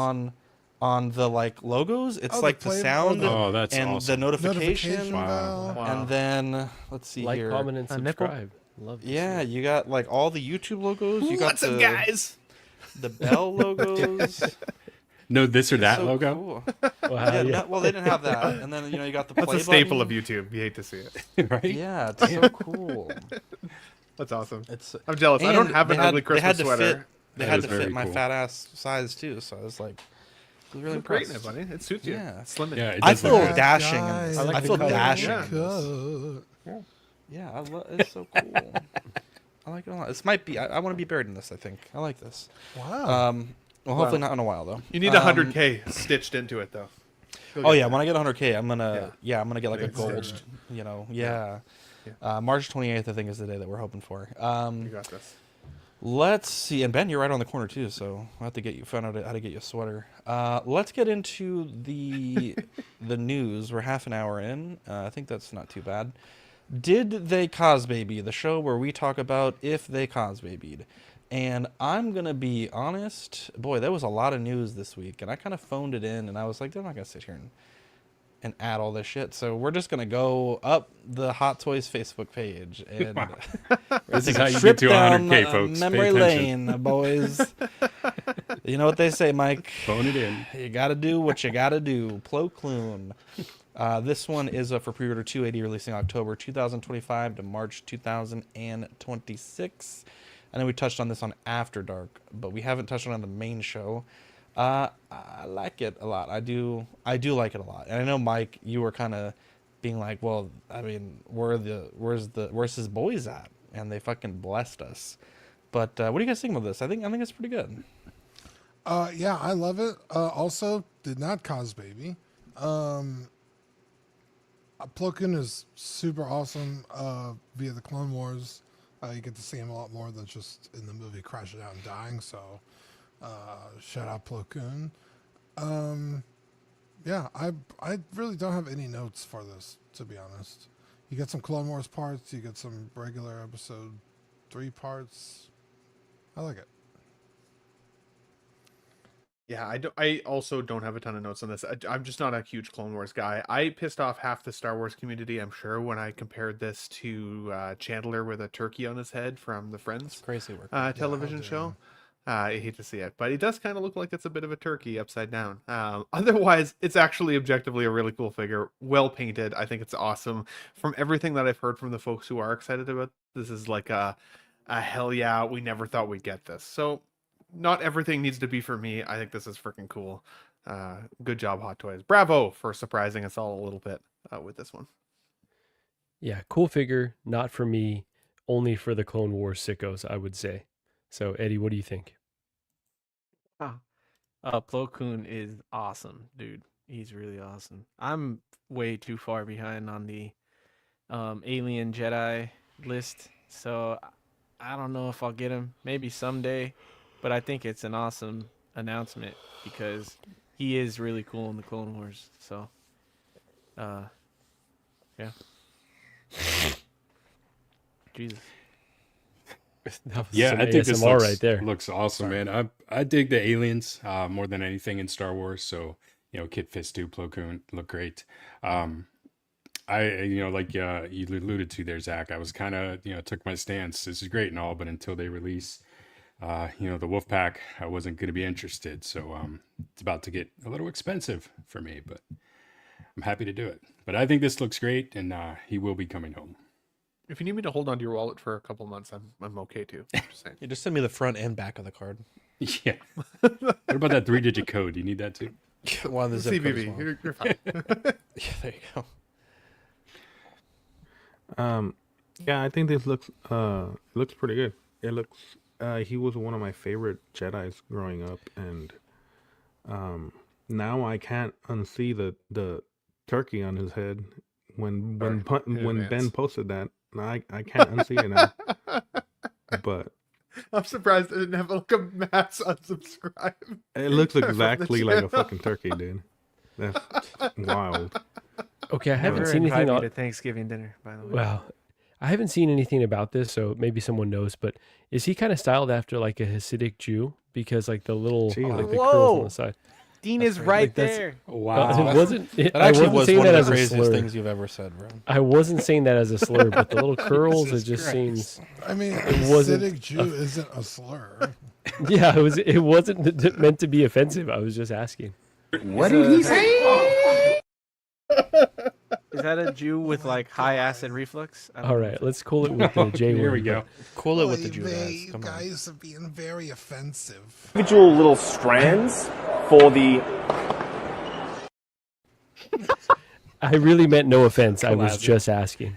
on the like logos, it's like the sound that's and awesome. the notification, Wow. and then let's see Like, here. comment, and A nipple? subscribe. Love to see Yeah, it. you got like all the YouTube logos. You got What's up, guys? the bell logos. No this or that So logo? cool. Wow, Yeah, yeah. no, well, they didn't have that, and then you got the play That's a staple button. of YouTube. You hate to see it. Right? Yeah, it's so cool. That's awesome. It's I'm jealous. I don't and have an they had- ugly they had Christmas to sweater. Fit, they That had is to fit very my cool. fat ass size too, so I was like, I was really Look great in impressed. it, buddy. It suits you. Yeah. Slim. Yeah, it I does feel look good. dashing in this. I like I the feel color. dashing. Yeah. in this. Good. Yeah, it's so cool. I like it a lot. This might be. I want to be buried in this. I think I like this. Wow. Well, hopefully not in a while though. You need 100K stitched into it though. You'll Oh get yeah, there. when I get 100K, I'm gonna I'm gonna get like a Big gold. stitch. You know, March 28th, I think, is the day that we're hoping for. You got this. Let's see, and Ben, you're right on the corner too, so I will have to get you find out how to get you a sweater. Let's get into the news. We're half an hour in. I think that's not too bad. Did they cosbaby? The show where we talk about if they cosbabied. And I'm gonna be honest, boy, there was a lot of news this week, and I kind of phoned it in, and I was like, they're not gonna sit here and add all this shit. So we're just gonna go up the Hot Toys Facebook page and This is take how a you trip get to down 100K, folks. Pay memory attention. lane, boys. You know what they say, Mike? Phone it in. You gotta do what you gotta do. Plo Koon. This one is for pre-order 280, releasing October 2025 to March 2026. I know we touched on this on After Dark, but we haven't touched on the main show. I like it a lot. I do like it a lot. And I know, Mike, you were kind of being like, well, I mean, where's his boys at? And they fucking blessed us. But what do you guys think of this? I think it's pretty good. Yeah, I love it. Also, did not cosbaby. Plo Koon is super awesome via the Clone Wars. You get to see him a lot more than just in the movie crashing out and dying. So, shout out Plo Koon. Yeah, I really don't have any notes for this, to be honest. You get some Clone Wars parts. You get some regular episode 3 parts. I like it. Yeah, I also don't have a ton of notes on this. I'm just not a huge Clone Wars guy. I pissed off half the Star Wars community, I'm sure, when I compared this to Chandler with a turkey on his head from the Friends Crazy work. television show. I hate to see it, but it does kind of look like it's a bit of a turkey upside down. Otherwise, it's actually objectively a really cool figure. Well painted. I think it's awesome. From everything that I've heard from the folks who are excited about this is like a hell yeah, we never thought we'd get this. So not everything needs to be for me. I think this is freaking cool. Good job, Hot Toys. Bravo for surprising us all a little bit with this one. Yeah, cool figure. Not for me. Only for the Clone Wars sickos, I would say. So, Eddie, what do you think? Plo Koon is awesome, dude. He's really awesome. I'm way too far behind on the Alien Jedi list, so I don't know if I'll get him. Maybe someday, but I think it's an awesome announcement because he is really cool in the Clone Wars. So, yeah. Jesus. Yeah, some I think this ASMR right there. looks awesome, man. I dig the aliens more than anything in Star Wars. So Kit Fisto, Plo Koon look great. Like you alluded to there, Zach. I was kind of took my stance. This is great and all, but until they release, the Wolfpack, I wasn't going to be interested. So it's about to get a little expensive for me, but I'm happy to do it. But I think this looks great, and he will be coming home. If you need me to hold onto your wallet for a couple months, I'm okay too. Just saying. You just send me the front and back of the card. Yeah. What about that 3-digit code? Do you need that too? One of the zip codes as CVV, well. you're fine. Yeah, there you go. Yeah, I think this looks pretty good. It looks he was one of my favorite Jedis growing up, and now I can't unsee the turkey on his head when Ben posted that. I can't unsee it now. But I'm surprised I didn't have like a mass unsubscribe. it looks from the exactly like a channel. fucking turkey, dude. That's wild. Okay, I haven't Never seen invite anything me on. to Thanksgiving dinner, by the way. Well, I haven't seen anything about this, so maybe someone knows. But is he kind of styled after like a Hasidic Jew? Because like the little Jesus. like the curls on the side. Dean is right Like, that's- there. It wasn't. That I actually wasn't was saying one that of as the a craziest slur. things you've ever said, bro. I wasn't saying that as a slur, but the little curls, it Jesus just Christ. seems. I mean, It wasn't Hasidic Jew isn't a slur. Yeah, it wasn't meant to be offensive. I was just asking. What did he say? Is that a Jew with like high acid reflux? I don't All know. right, let's cool it with the J word. Here we go. Cool it with the Oy Jew vey, guys. you Come on. guys are being very offensive. Individual little strands for the. I really meant no offense. I was Classic. just asking.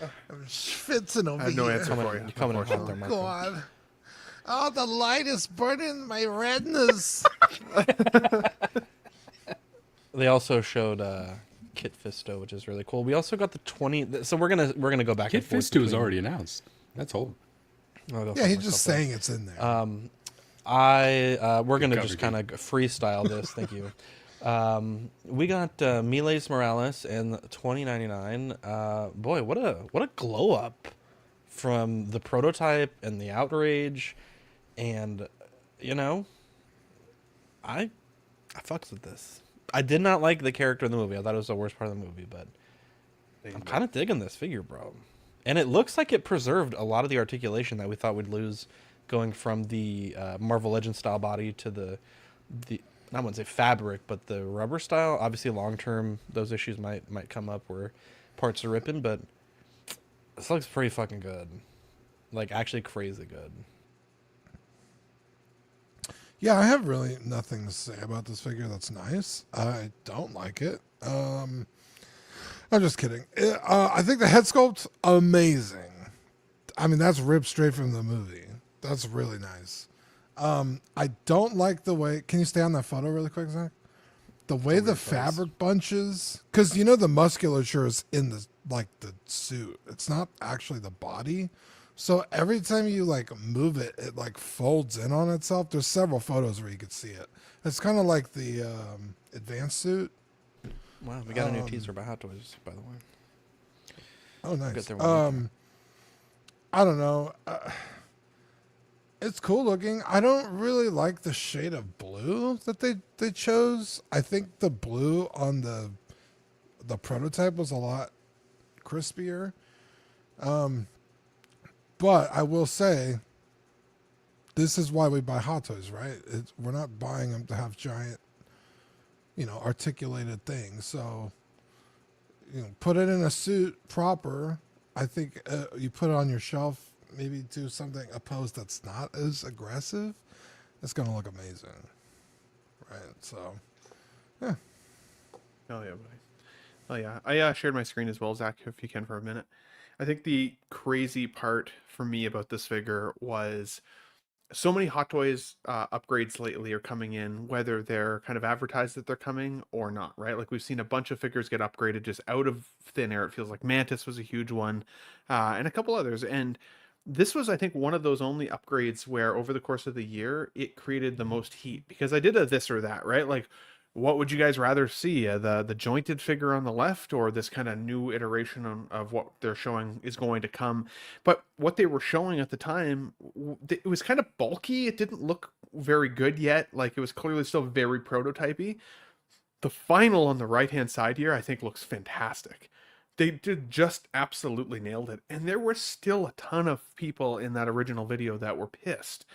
I'm schwitzing over I have no here. answer for you. You're coming in hot unfortunately. there, Marco. God. Oh, the light is burning my retinas. They also showed Kit Fisto, which is really cool. We also got the 20. So we're gonna go back. Kit and forth Fisto is between- already announced. That's old. I'll go Yeah, for he's myself just then. saying it's in there. We're gonna Good just cover, kind of freestyle this. Thank you. We got Miles Morales in 2099. Boy, what a glow up from the prototype and the outrage, and I fucks with this. I did not like the character in the movie. I thought it was the worst part of the movie, but I'm kind of digging this figure, bro. And it looks like it preserved a lot of the articulation that we thought we'd lose going from the Marvel Legends style body to the I wouldn't say fabric, but the rubber style. Obviously, long term, those issues might come up where parts are ripping, but this looks pretty fucking good. Like, actually crazy good. Yeah, I have really nothing to say about this figure that's nice. I don't like it. I'm just kidding. I think the head sculpt's amazing. I mean, that's ripped straight from the movie. That's really nice. I don't like the way... Can you stay on that photo really quick, Zach? The way the fabric bunches... Because, the musculature is in the suit. It's not actually the body. So every time you move it, it folds in on itself. There's several photos where you could see it. It's kind of like the advanced suit. Wow, we got a new teaser about Hot Toys, by the way. Oh, Get nice. there when we get there. I don't know. It's cool looking. I don't really like the shade of blue that they chose. I think the blue on the prototype was a lot crispier. But I will say, this is why we buy Hot Toys, right? We're not buying them to have giant, articulated things. So, put it in a suit proper. I think you put it on your shelf, maybe do something opposed that's not as aggressive. It's going to look amazing. Right? So, yeah. Oh yeah, buddy. Oh yeah, I shared my screen as well, Zach, if you can for a minute. I think the crazy part for me about this figure was so many Hot Toys upgrades lately are coming in, whether they're kind of advertised that they're coming or not, right? Like we've seen a bunch of figures get upgraded just out of thin air. It feels like Mantis was a huge one, and a couple others. And this was, I think, one of those only upgrades where over the course of the year, it created the most heat because I did a this or that, right? Like, what would you guys rather see? The jointed figure on the left, or this kind of new iteration of what they're showing is going to come? But what they were showing at the time, it was kind of bulky. It didn't look very good yet. Like, it was clearly still very prototypey. The final on the right-hand side here, I think, looks fantastic. They did just absolutely nailed it. And there were still a ton of people in that original video that were pissed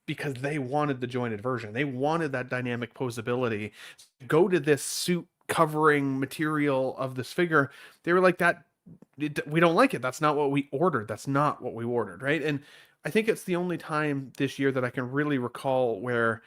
because they wanted the jointed version. They wanted that dynamic posability. Go to this suit covering material of this figure. They were like, we don't like it. That's not what we ordered. That's not what we ordered, right? And I think it's the only time this year that I can really recall where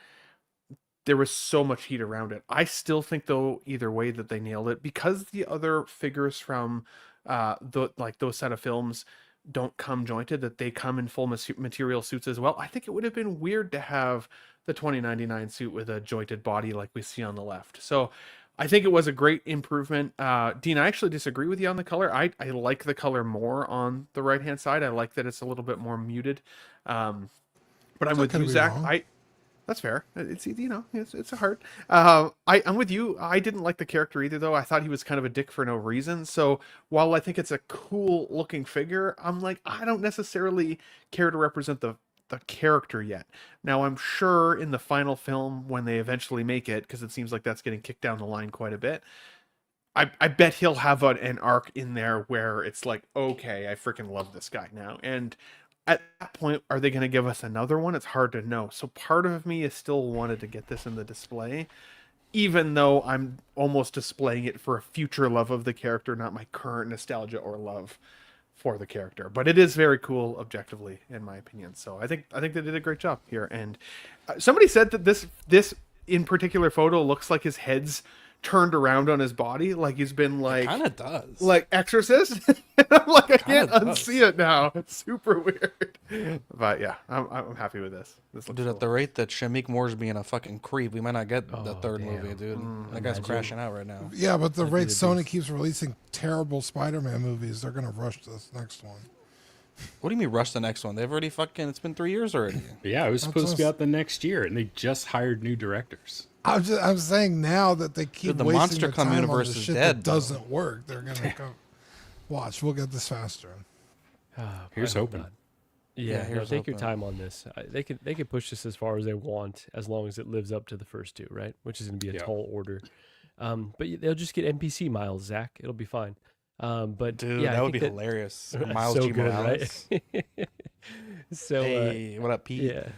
there was so much heat around it. I still think, though, either way, that they nailed it, because the other figures from those set of films don't come jointed, that they come in full material suits as well. I think it would have been weird to have the 2099 suit with a jointed body like we see on the left. So I think it was a great improvement. Dean, I actually disagree with you on the color. I like the color more on the right hand side. I like that it's a little bit more muted. But I'm with you, Zach. That's fair. It's, it's a hard. I'm with you. I didn't like the character either, though. I thought he was kind of a dick for no reason. So while I think it's a cool looking figure, I'm like, I don't necessarily care to represent the character yet. Now, I'm sure in the final film, when they eventually make it, because it seems like that's getting kicked down the line quite a bit, I bet he'll have an arc in there where it's like, okay, I freaking love this guy now. And at that point, are they going to give us another one? It's hard to know. So part of me is still wanted to get this in the display, even though I'm almost displaying it for a future love of the character, not my current nostalgia or love for the character. But it is very cool objectively, in my opinion. So I think they did a great job here. And somebody said that this in particular photo looks like his head's turned around on his body, like he's been like, kind of does, like Exorcist. And I'm like, I can't unsee it now. It's super weird. But yeah, I'm happy with this. This looks dude, cool. at the rate that Shamik Moore's being a fucking creep, we might not get the third movie, dude. That guy's crashing out right now. Yeah, but the rate Sony keeps releasing terrible Spider-Man movies, they're gonna rush this next one. What do you mean rush the next one? They've already it's been 3 years already. Yeah, it was supposed to be out the next year, and they just hired new directors. I'm saying now that they keep Dude, the wasting Monster their Come time universe on the is shit dead, that doesn't work. They're gonna go. Watch, we'll get this faster. Here's hoping. Yeah, here's take your hoping. time on this. They could push this as far as they want, as long as it lives up to the first two, right? Which is going to be a tall order. But they'll just get NPC miles, Zach. It'll be fine. But dude, yeah, that would be hilarious. Miles so G. good, Morales. right? So hey, what up, Pete? Yeah.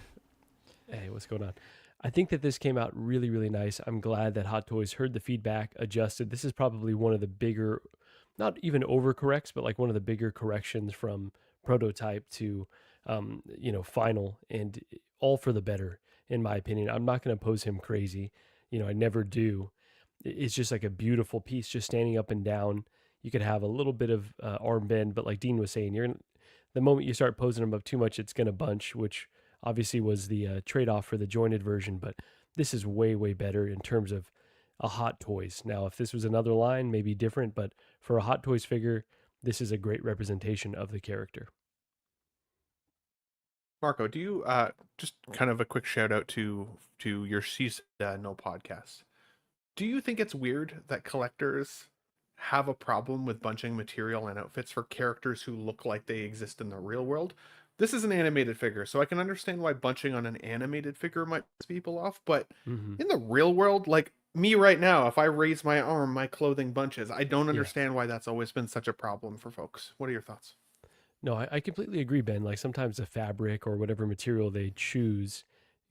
Hey, what's going on? I think that this came out really, really nice. I'm glad that Hot Toys heard the feedback, adjusted. This is probably one of the bigger, not even overcorrects, but like one of the bigger corrections from prototype to, final, and all for the better, in my opinion. I'm not going to pose him crazy. I never do. It's just like a beautiful piece, just standing up and down. You could have a little bit of arm bend, but like Dean was saying, the moment you start posing him up too much, it's going to bunch, which obviously was the trade-off for the jointed version, but this is way, way better in terms of a Hot Toys. Now, if this was another line, maybe different, but for a Hot Toys figure, this is a great representation of the character. Marco, do you just kind of a quick shout out to your Season No podcast? Do you think it's weird that collectors have a problem with bunching material and outfits for characters who look like they exist in the real world? This is an animated figure, so I can understand why bunching on an animated figure might piss people off, but in the real world, like me right now, if I raise my arm, my clothing bunches. I don't understand why that's always been such a problem for folks. What are your thoughts? No, I completely agree, Ben. Like sometimes the fabric or whatever material they choose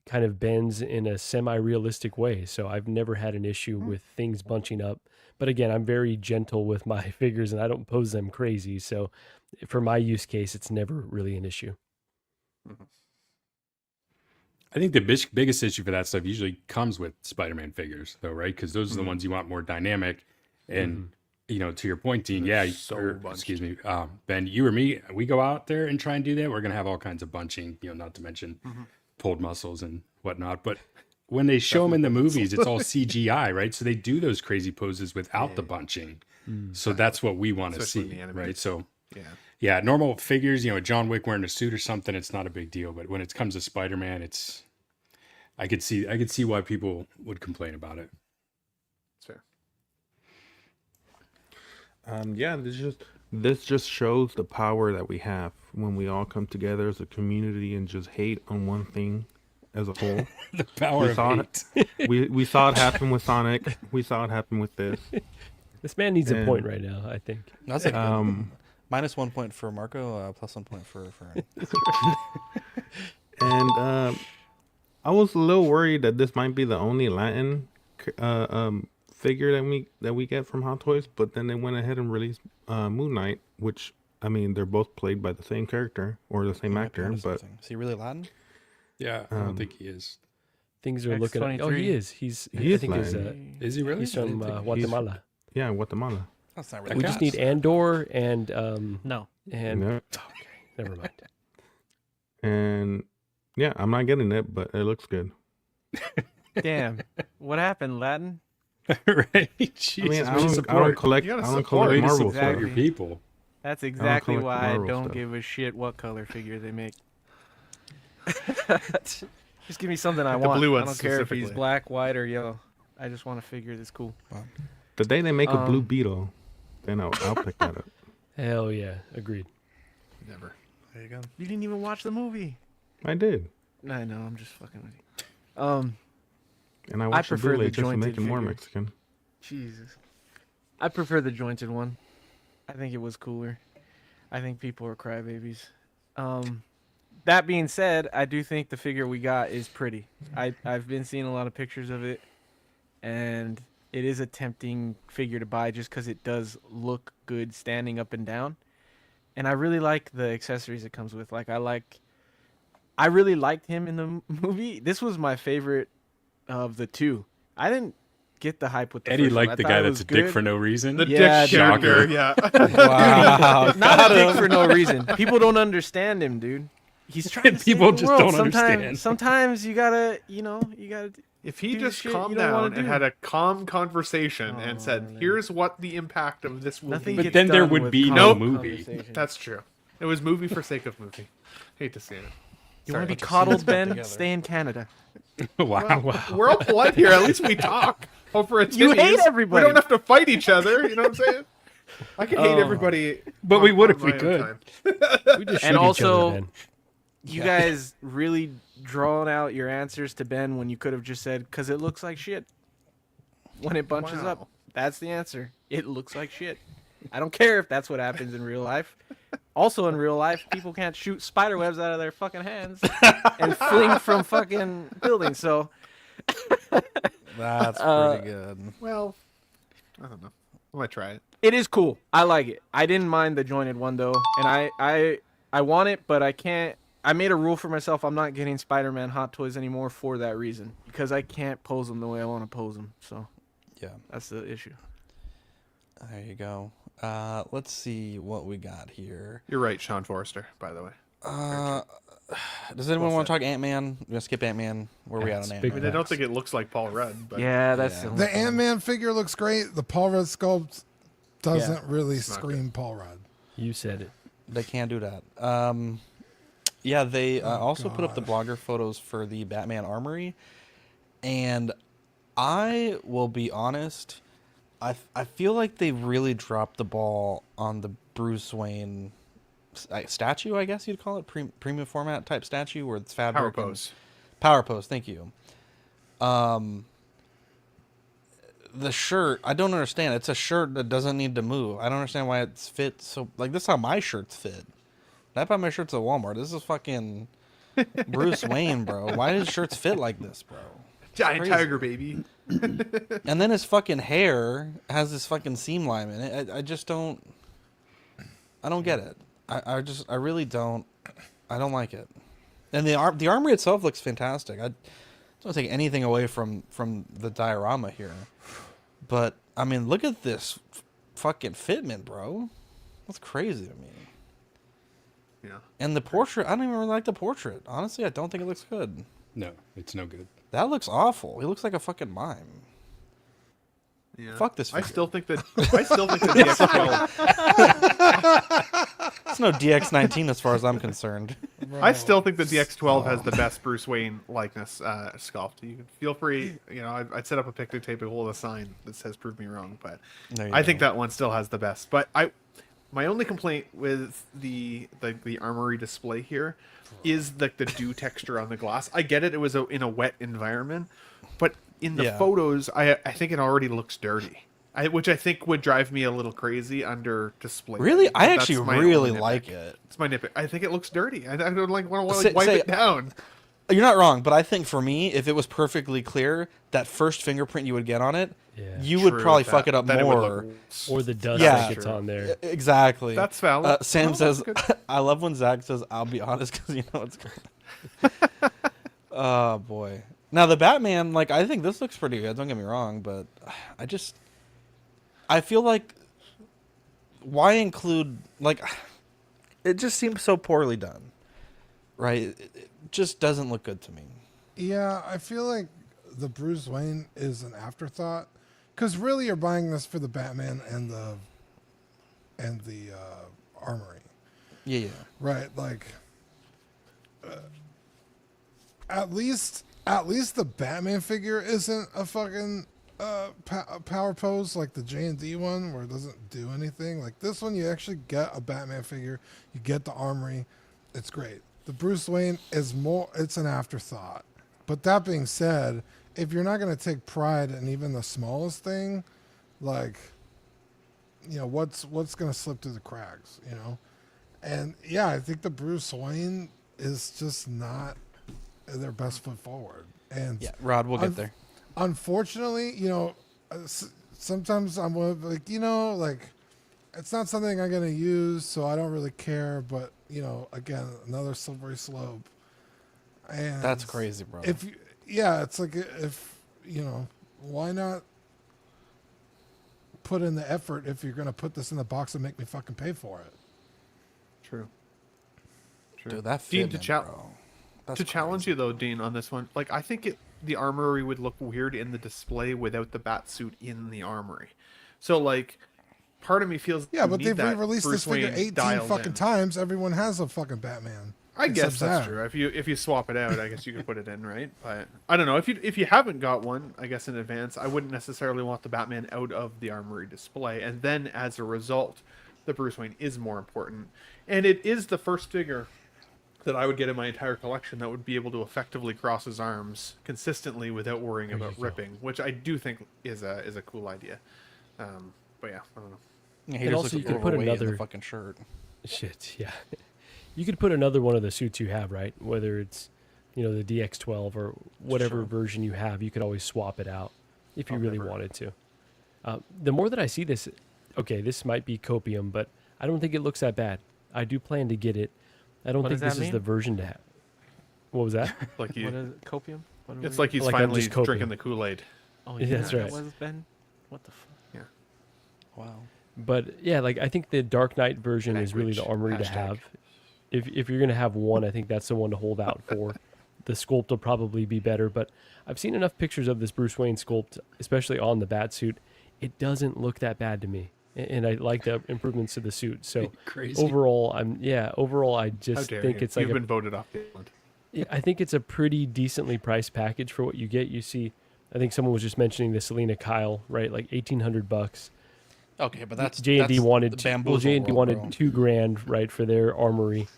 kind of bends in a semi-realistic way. So I've never had an issue with things bunching up. But again, I'm very gentle with my figures and I don't pose them crazy. So for my use case, it's never really an issue. I think the biggest issue for that stuff usually comes with Spider-Man figures, though, right? Because those are the ones you want more dynamic. And, to your point, Dean, excuse me, Ben, you or me, we go out there and try and do that. We're going to have all kinds of bunching, not to mention pulled muscles and whatnot. But when they show them in the movies, it's all CGI, right? So they do those crazy poses without the bunching. So that's what we want to see, right? So, yeah, normal figures, John Wick wearing a suit or something, it's not a big deal. But when it comes to Spider-Man, I could see why people would complain about it. Yeah, this just shows the power that we have when we all come together as a community and just hate on one thing as a whole. The power of hate. We saw it happen with Sonic. We saw it happen with this. This man needs a point right now, I think. That's like minus 1 point for Marco, plus 1 point for Fern. And I was a little worried that this might be the only Latin figure that we get from Hot Toys, but then they went ahead and released Moon Knight, which I mean they're both played by the same character or the same actor. But is he really Latin? Yeah, I don't think he is. Things are looking. Oh, he is. He is Latin. Is he really? He's from Guatemala. Yeah, Guatemala. That's not really. We just need Andor and no. And no. Okay, never mind. And yeah, I'm not getting it, but it looks good. Damn, what happened, Latin? Right? Jesus, I mean, I don't collect Marvel stuff. Your people. That's exactly why I Marvel don't stuff. give a shit what color figure they make. Just give me something I The want. blue I ones don't care if he's specifically. black, white, or yellow. I just want a figure that's cool. Wow. The day they make a Blue Beetle, then I'll pick that up. Hell yeah, agreed. Never. There you go. You didn't even watch the movie. I did. I know. I'm just fucking with you. And I watched the prefer the bootleg just to make jointed it more figure. Mexican. Jesus. I prefer the jointed one. I think it was cooler. I think people are crybabies. That being said, I do think the figure we got is pretty. I've been seeing a lot of pictures of it, and it is a tempting figure to buy just because it does look good standing up and down. And I really like the accessories it comes with. I really liked him in the movie. This was my favorite of the two. I didn't get the hype with the Eddie first one. liked I the thought guy it that's was a dick good. for no reason. The Yeah, dick character, yeah. Wow. Not a dick for no reason. People don't understand him, dude. He's trying to People save the just world. don't sometimes, understand. Sometimes you gotta, If he do just shit calmed you don't wanna down and do. had a calm conversation and said, "Here's what the impact of this will Nothing be," gets then there done would with be calm no movie. conversation. That's true. It was movie for sake of movie. Hate to see it. You Sorry. want to be bunch of coddled, scenes put Ben? together. Stay in Canada. Wow. We're all polite here. At least we talk over a You hate titties. everybody. We don't have to fight each other. You know what I'm saying? I can hate everybody. But we would if we my own could. time. We just And shoot each also, other, Ben. You guys really drawn out your answers to Ben when you could have just said, "Cause it looks like shit." When it bunches Wow. up, that's the answer. It looks like shit. I don't care if that's what happens in real life. Also in real life, people can't shoot spider webs out of their fucking hands and fling from fucking buildings. So That's pretty good. Well, I don't know. I might try it. it is cool. I like it. I didn't mind the jointed one though, and I want it, but I can't. I made a rule for myself. I'm not getting Spider-Man Hot Toys anymore for that reason, because I can't pose them the way I want to pose them. So Yeah. that's the issue. There you go. Let's see what we got here. You're right, Sean Forrester. By the way, Does anyone want to talk Ant-Man? We're gonna skip Ant-Man. Where are we at on it's I Ant-Man? mean, I don't think it looks like Paul Rudd, but Yeah, that's Yeah. the only The thing. Ant-Man figure looks great. The Paul Rudd sculpt doesn't Yeah, really not scream Paul Rudd. You said it. They can't do that. Yeah, they also put up the blogger photos for the Batman Armory, and I will be honest, I feel like they really dropped the ball on the Bruce Wayne statue, I guess you'd call it, premium format type statue where it's fabric. Power pose. Power pose, thank you. The shirt, I don't understand. It's a shirt that doesn't need to move. I don't understand why it's fit so. Like, this is how my shirts fit. I buy my shirts at Walmart. This is fucking Bruce Wayne, bro. Why does shirts fit like this, bro? Giant Crazy. tiger baby. And then his fucking hair has this fucking seam line in it. I just don't. I don't get it. I really don't. I don't like it. And the armory itself looks fantastic. I don't take anything away from the diorama here, but I mean, look at this fucking fitment, bro. That's crazy to me. Yeah. And the portrait, I don't even really like the portrait. Honestly, I don't think it looks good. No, it's no good. That looks awful. He looks like a fucking mime. Yeah. Fuck this I figure. still think that the DX12. no DX19 as far as I'm concerned. I still think the DX12 has the best Bruce Wayne likeness sculpt. You can feel free, you know, I'd set up a picnic table with a sign that says "Prove me wrong," but I think that one still has the best. But my only complaint with the Armory display here is the dew texture on the glass. I get it; it was in a wet environment, but in the photos, I think it already looks dirty. Which I think would drive me a little crazy under display. Really? But I that's actually my really only like nitpick. it. It's my nitpick. I think it looks dirty. I don't want to wipe it down. You're not wrong, but I think for me, if it was perfectly clear, that first fingerprint you would get on it, you would probably fuck it up more. Or the dust that gets on there. Exactly. That's valid. Sam says, I love when Zach says, I'll be honest, because you know it's good. Oh, boy. Now, the Batman, like, I think this looks pretty good. Don't get me wrong, but I feel like, why include, like, it just seems so poorly done, right? It just doesn't look good to me. Yeah, I feel like the Bruce Wayne is an afterthought, because really you're buying this for the Batman and the Armory. Yeah. Right, like, at least the Batman figure isn't a fucking power pose like the J&D one where it doesn't do anything. Like this one, you actually get a Batman figure, you get the Armory, it's great. The Bruce Wayne is it's an afterthought. But that being said, if you're not going to take pride in even the smallest thing, like, you know, what's going to slip through the cracks, you know? And yeah, I think the Bruce Wayne is just not their best foot forward. And yeah, Rod, we'll get there. Unfortunately, you know, sometimes I'm like, you know, like, it's not something I'm going to use, so I don't really care. But, you know, again, another slippery slope. And that's crazy, bro. It's like, if, you know, why not put in the effort if you're going to put this in the box and make me fucking pay for it? True. Dude, that Dean, fitment, to challenge you though, Dean, on this one, like I think the Armory would look weird in the display without the Batsuit in the Armory. So like, part of me feels but they've re-released this figure 18 fucking times. Everyone has a fucking Batman. I guess that's true. If you swap it out, I guess you can put it in, right? But I don't know. If you haven't got one, I guess in advance, I wouldn't necessarily want the Batman out of the Armory display, and then as a result, the Bruce Wayne is more important, and it is the first figure that I would get in my entire collection that would be able to effectively cross his arms consistently without worrying about ripping, which I do think is a cool idea. But yeah, I don't know. Yeah, he also you could put another in the fucking shirt. Shit, yeah. You could put another one of the suits you have, right? Whether it's, you know, the DX12 or whatever version you have, you could always swap it out if you really wanted to. The more that I see this, okay, this might be copium, but I don't think it looks that bad. I do plan to get it. I don't think this is the version to have. What was that? Like you, what is it, copium? It's like he's finally drinking the Kool-Aid. Oh, yeah, that's right. That was Ben. What the fuck? Yeah. Wow. But yeah, like I think the Dark Knight version is really the Armory to have. If you're gonna have one, I think that's the one to hold out for. The sculpt will probably be better, but I've seen enough pictures of this Bruce Wayne sculpt, especially on the Batsuit. It doesn't look that bad to me, and I like the improvements to the suit. So overall, I just think it's like you've been voted off the island. Yeah, I think it's a pretty decently priced package for what you get. You see, I think someone was just mentioning the Selena Kyle, right? Like $1,800. Okay, but that's J&D wanted J&D wanted $2,000, right, for their Armory.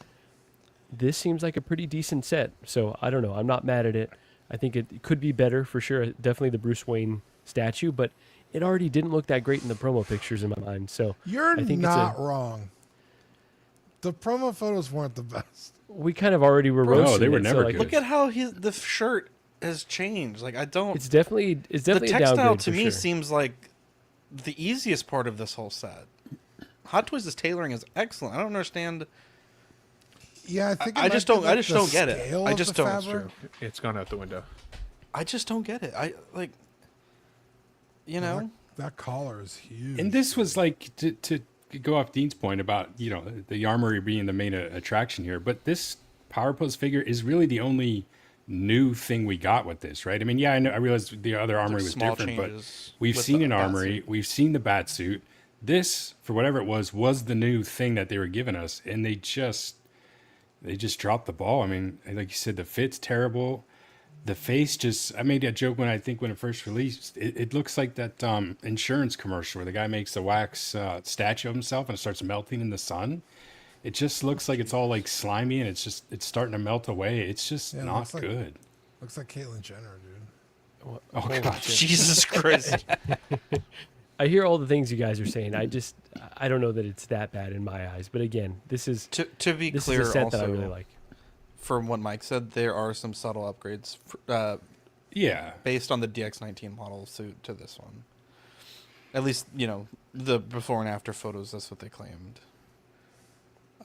This seems like a pretty decent set, so I don't know. I'm not mad at it. I think it could be better for sure. Definitely the Bruce Wayne statue, but it already didn't look that great in the promo pictures in my mind. So I think not wrong. The promo photos weren't the best. We kind of already were roasting. No, they were it, never so like, good. Look at how the shirt has changed. Like I don't. It's definitely the a textile downgrade to for me sure. seems like the easiest part of this whole set. Hot Toys' tailoring is excellent. I don't understand. Yeah, I think I just don't get it. I just don't. That's true. It's gone out the window. I just don't get it. I like. You know, that collar is huge. And this was like to go off Dean's point about, you know, the Armory being the main attraction here, but this Power Pose figure is really the only new thing we got with this, right? I mean, yeah, I realized the other Armory was different, but we've seen an Armory, we've seen the Batsuit. This, for whatever it was the new thing that they were giving us, and they just dropped the ball. I mean, like you said, the fit's terrible. The face just, I made that joke when it first released. It looks like that insurance commercial where the guy makes a wax statue of himself and it starts melting in the sun. It just looks like it's all like slimy and it's starting to melt away. It's just not good. Looks like Caitlyn Jenner, dude. Oh God, Jesus Christ. I hear all the things you guys are saying. I don't know that it's that bad in my eyes. But again, this is to be this clear. is a set Also, that I really like. From what Mike said, there are some subtle upgrades. Based on the DX19 model suit to this one. At least, the before and after photos. That's what they claimed.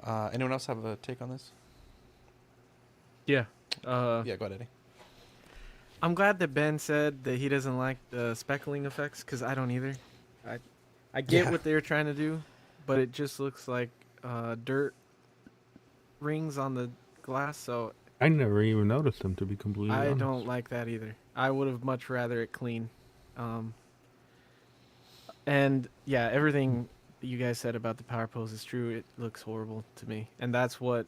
Anyone else have a take on this? Yeah. Yeah, go ahead, Eddie. I'm glad that Ben said that he doesn't like the speckling effects, because I don't either. I get what they're trying to do, but it just looks like dirt rings on the glass, so I never even noticed them, to be completely honest. I don't like that either. I would have much rather it clean. And yeah, everything that you guys said about the power pose is true. It looks horrible to me, and that's what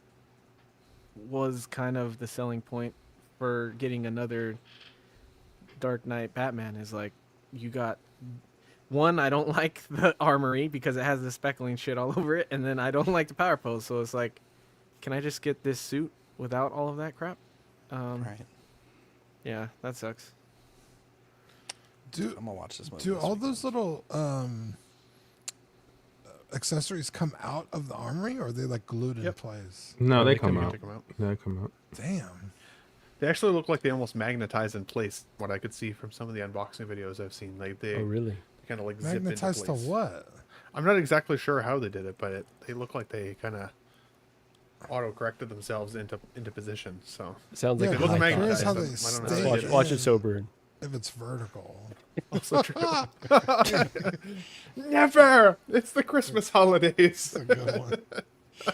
was kind of the selling point for getting another Dark Knight Batman. Is like, you got one, I don't like the Armory because it has the speckling shit all over it, and then I don't like the power pose, so it's like, can I just get this suit without all of that crap? Right. Yeah, that sucks. I'm gonna watch this movie. Do all those little accessories come out of the Armory, or are they like glued in place? No, they come out. Take 'em out. They come out. Damn. They actually look like they almost magnetize in place. What I could see from some of the unboxing videos I've seen, like they really kind of like zip into Magnetized place. to what? I'm not exactly sure how they did it, but they look like they kind of auto-corrected themselves into position. So sounds like it a looks high magnetized. how I they don't know how stay they did it. Watch it sober. If it's vertical. Also true. Never. It's the Christmas holidays. That's a good one.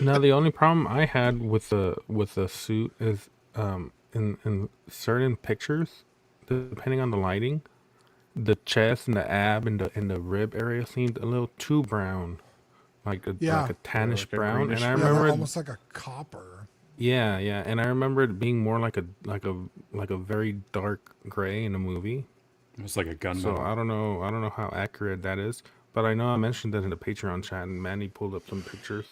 Now the only problem I had with the suit is in certain pictures, depending on the lighting, the chest and the ab and the rib area seemed a little too brown, like a tannish like a brown. greenish And I Yeah, remember almost like a copper. yeah, and I remember it being more like a very dark gray in the movie. It was like a gunmetal. So I don't know how accurate that is, but I know I mentioned that in the Patreon chat, and Manny pulled up some pictures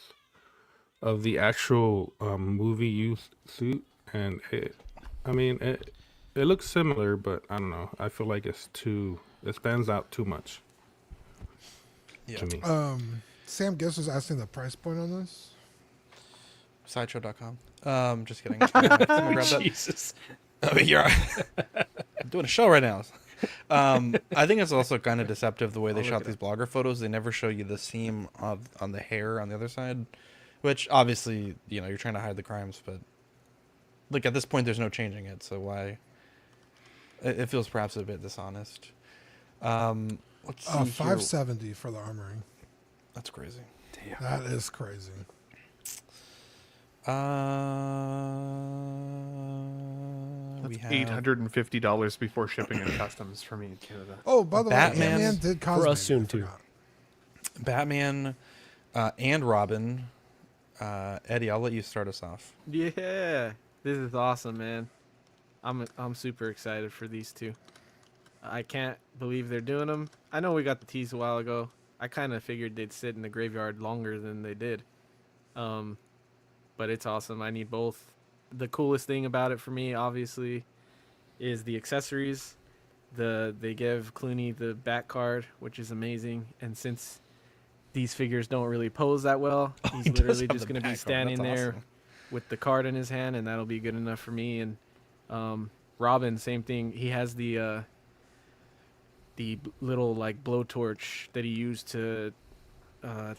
of the actual movie used suit, and it looks similar, but I don't know. I feel like it stands out too much to me. Sam Gibbs was asking the price point on this. Sideshow.com. Just kidding. Grab that. Jesus. I mean, I'm doing a show right now. I think it's also kind of deceptive the way they shot these blogger photos. They never show you the seam on the hair on the other side, which obviously, you're trying to hide the crimes, but like at this point, there's no changing it. So why? It feels perhaps a bit dishonest. Let's see. $570 for the Armory. That's crazy. Damn. That is crazy. We have $850 before shipping and customs for me in Canada. Oh, by the Batman- way, Ant-Man did cosplay. For us soon, too. Batman and Robin. Eddie, I'll let you start us off. Yeah, this is awesome, man. I'm super excited for these two. I can't believe they're doing them. I know we got the tease a while ago. I kind of figured they'd sit in the graveyard longer than they did. But it's awesome. I need both. The coolest thing about it for me, obviously, is the accessories. They give Clooney the back card, which is amazing. And since these figures don't really pose that well, he's literally just going to be standing there with the card in his hand, and that'll be good enough for me. And Robin, same thing. He has the little like blowtorch that he used to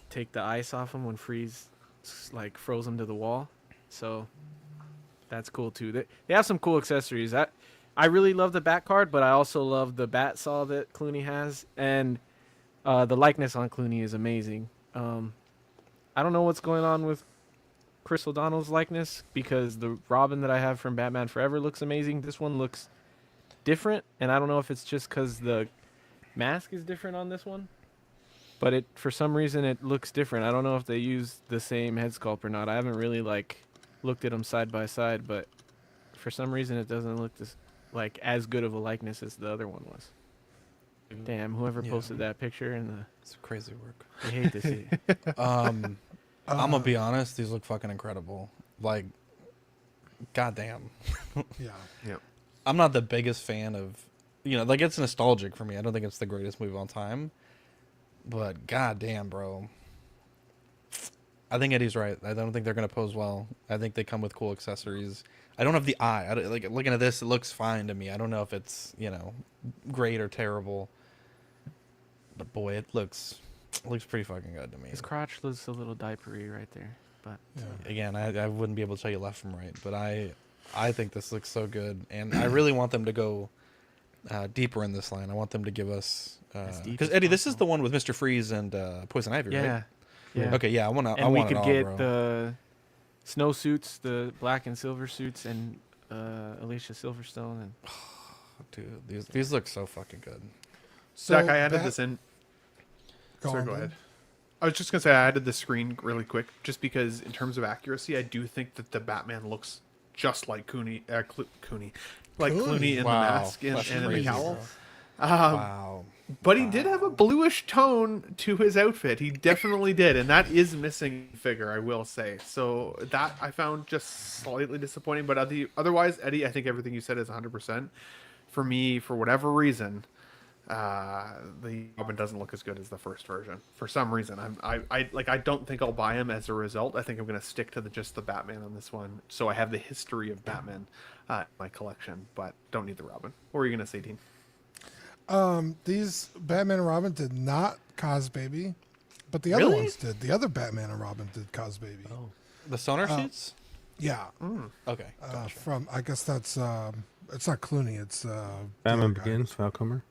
take the ice off him when Freeze like froze him to the wall. So that's cool too. They have some cool accessories. I really love the bat card, but I also love the bat saw that Clooney has, and the likeness on Clooney is amazing. I don't know what's going on with Chris O'Donnell's likeness, because the Robin that I have from Batman Forever looks amazing. This one looks different, and I don't know if it's just because the mask is different on this one. but for some reason it looks different. I don't know if they use the same head sculpt or not. I haven't really looked at them side by side, but for some reason it doesn't look as good of a likeness as the other one was. Damn, whoever posted that picture it's crazy work. I hate to see it. I'm gonna be honest, these look fucking incredible. Like, goddamn. Yeah. I'm not the biggest fan of, it's nostalgic for me. I don't think it's the greatest movie of all time, but goddamn, bro. I think Eddie's right. I don't think they're gonna pose well. I think they come with cool accessories. I don't have the eye. Looking at this, it looks fine to me. I don't know if it's great or terrible, but boy, it looks pretty fucking good to me. His crotch looks a little diapery right there, but Again, I wouldn't be able to tell you left from right, but I think this looks so good, and I really want them to go deeper in this line. I want them to give us because Eddie, this is the one with Mr. Freeze and Poison Ivy, right? Yeah. Okay, yeah, I want And we it could all, get bro. the snow suits, the black and silver suits, and Alicia Silverstone. And dude, these look so fucking good. So Zach, I added this in. Sorry, go ahead. I was just gonna say I added the screen really quick, just because in terms of accuracy, I do think that the Batman looks just like Clooney in the mask and in the cowl. Wow. But he did have a bluish tone to his outfit. He definitely did, and that is missing figure, I will say. So that I found just slightly disappointing. But otherwise, Eddie, I think everything you said is 100%. For me, for whatever reason, the Robin doesn't look as good as the first version. For some reason, I don't think I'll buy him as a result. I think I'm going to stick to just the Batman on this one. So I have the history of Batman in my collection, but don't need the Robin. What were you going to say, Dean? These Batman and Robin did not cause baby, but the other ones did. The other Batman and Robin did cause baby. Oh, the sonar suits? Yeah. Okay. Gotcha. From I guess that's it's not Clooney. It's Batman Begins, Val Kilmer.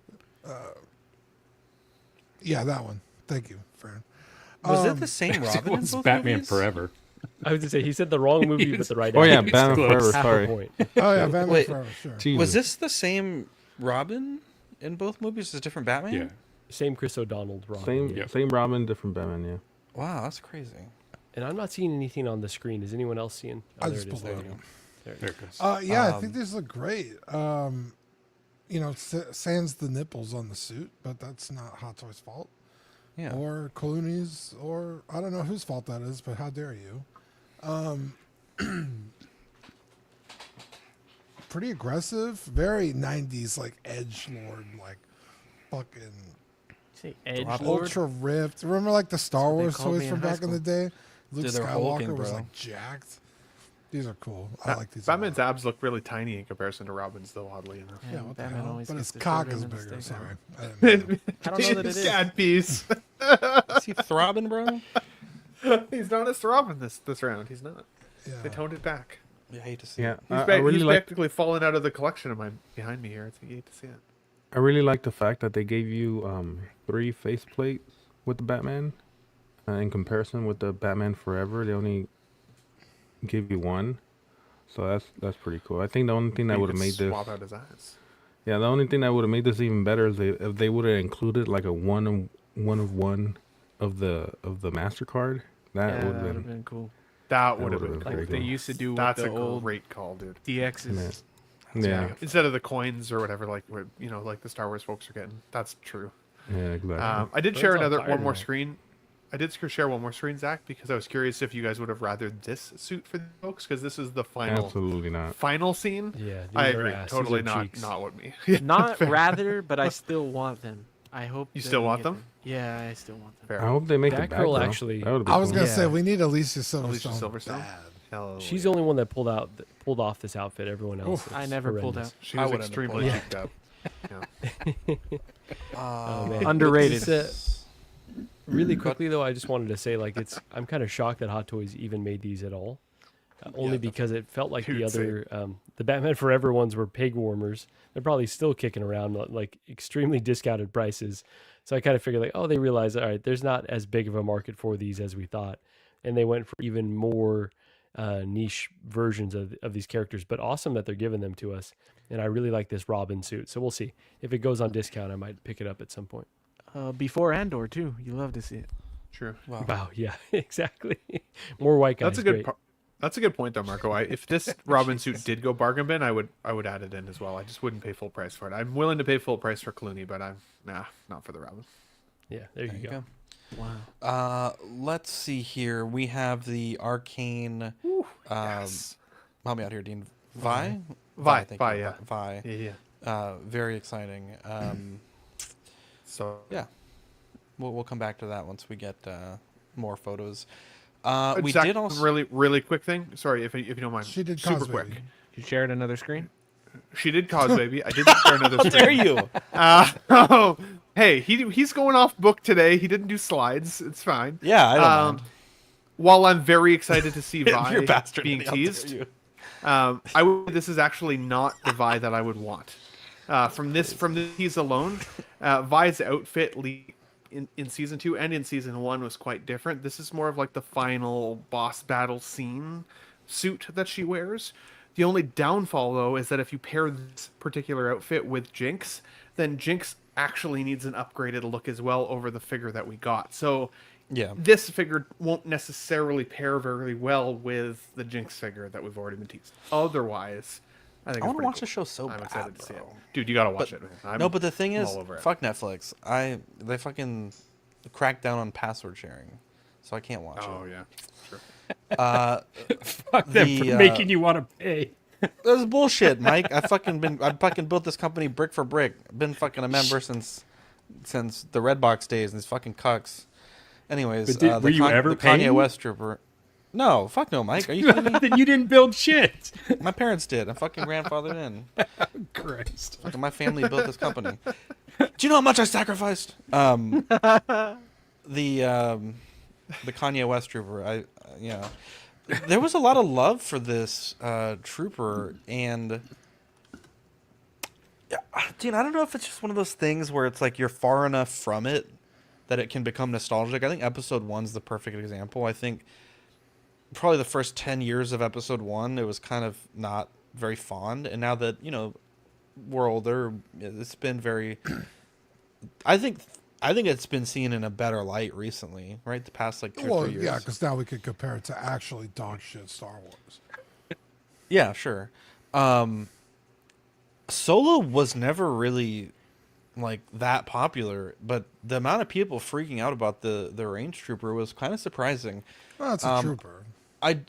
Yeah, that one. Thank you, Fran. Was it the same Robin in both Batman movies? Forever. I was to say he said the wrong movie, but the right. Oh yeah, actor. Batman Close. Forever. Half a Sorry. point. Oh yeah, Batman Wait, Forever. Sure. Jesus. Was this the same Robin in both movies? Is it different Batman? Yeah. Same Chris O'Donnell Robin. Same Robin, different Batman. Yeah. Wow, that's crazy. And I'm not seeing anything on the screen. Is anyone else seeing? Oh, I there just it is. pulled There it you up. go. There it goes. Yeah, I think these look great. Sans the nipples on the suit, but that's not Hot Toys' fault. Yeah. Or Clooney's, or I don't know whose fault that is, but how dare you? Pretty aggressive, very 90s, like edgelord, like fucking say edge ultra ripped. Remember like the Star what they Wars called me toys in from high back in the day? Luke Dude, they're hulking, Skywalker was bro. like jacked. These are cool. I like these. a Batman's lot. abs look really tiny in comparison to Robin's, though, oddly enough. Yeah, what the Batman hell? always But gets his the cock short is end of the bigger. stick. Sorry, I didn't know. I don't know that it is. Sad piece. Is he throbbing, bro? He's not as Robin this round. He's not. Yeah. They toned it back. Yeah, I hate to see Yeah. it. He's practically fallen out of the collection of mine behind me here. You hate to see it. I really like the fact that they gave you 3 faceplates with the Batman. In comparison with the Batman Forever, they only give you 1. So that's pretty cool. I think the only thing that You would have could made this, swap out his eyes. yeah, the only thing that would have made this even better is if they would have included like a one of one of the Mastercard. That Yeah, would that would have have been. been cool. That would have been Like great. they used to do with That's the a old great call, dude. DXs. Yeah. Instead of the coins or whatever, like like the Star Wars folks are getting. That's true. Yeah, exactly. I did Birds share on fire one more tonight. screen. I did share one more screen, Zach, because I was curious if you guys would have rathered this suit for the folks, because this is the final Absolutely not. final scene. Yeah, I these are agree. ass. These Totally are not cheeks. what me. Not Fair. rather, but I still want them. I hope You that still we want get them? Yeah, I still want them. Fair. I hope they make That it back. girl though. actually- That would've been I was cool. gonna Yeah. say we need Alicia Alicia Silverstone. Silverstone. bad. Hell She's yeah. the only one that pulled off this outfit. Everyone else, I is never pulled horrendous. out. She I was wouldn't have extremely pulled cheeked up. Yeah. Oh, man. Underrated. This, really quickly though, I just wanted to say like I'm kind of shocked that Hot Toys even made these at all. Only because it felt like the Dude, other the Batman Forever ones were pig warmers. They're probably still kicking around like extremely discounted prices. So I kind of figured like, oh, they realized, all right, there's not as big of a market for these as we thought, and they went for even more niche versions of these characters. But awesome that they're giving them to us, and I really like this Robin suit. So we'll see if it goes on discount. I might pick it up at some point. Before Andor too. You love to see it. True. Wow. Yeah. Exactly. More white guys. That's a good. Great. That's a good point, though, Marco. If this Robin suit did go bargain bin, I would add it in as well. I just wouldn't pay full price for it. I'm willing to pay full price for Clooney, but not for the Robin. Yeah, there you go. Wow. Let's see here. We have the Arcane. Yes. Help me out here, Dean. Vi. Vi, thank Vi, you. yeah. Vi. Yeah. Very exciting. So yeah, we'll come back to that once we get more photos. We Zach, did also really quick thing. Sorry if you don't mind. She did super Cause quick. Baby. You shared another screen. She did Cause Baby. I did share another How screen. dare you? Oh, hey, he's going off book today. He didn't do slides. It's fine. Yeah, I don't mind. While I'm very excited to see Vi You're a bastard, being Eddie, how dare teased, you. this is actually not the Vi that I would want. From the tease alone, Vi's outfit in season 2 and in season 1 was quite different. This is more of like the final boss battle scene suit that she wears. The only downfall, though, is that if you pair this particular outfit with Jinx, then Jinx actually needs an upgraded look as well over the figure that we got. So yeah, this figure won't necessarily pair very well with the Jinx figure that we've already been teased. Otherwise, I think I want to watch the show so I'm bad, excited to see it. bro. Dude, you gotta watch But- it, man. No, but the thing I'm is, all over it. fuck Netflix. They fucking cracked down on password sharing, so I can't watch it. Oh yeah, sure. Fuck them for making you want to pay. That's bullshit, Mike. I fucking built this company brick for brick. I've been fucking a member since the Redbox days, and these fucking cucks. Anyways, But were you ever the paying? Kanye West trooper? No, fuck no, Mike. Are you kidding me? Then you didn't build shit. My parents did. I'm fucking grandfathered in. Christ. Fucking my family built this company. Do you know how much I sacrificed? The Kanye West trooper. There was a lot of love for this trooper, and dude, I don't know if it's just one of those things where it's like you're far enough from it that it can become nostalgic. I think episode 1's the perfect example. I think probably the first 10 years of episode 1, it was kind of not very fond, and now that we're older, it's been very I think it's been seen in a better light recently, right? The past like 2 or 3 years. Yeah, because now we could compare it to actually dog shit Star Wars. Yeah, sure. Solo was never really like that popular, but the amount of people freaking out about the range trooper was kind of surprising. Well, that's a trooper.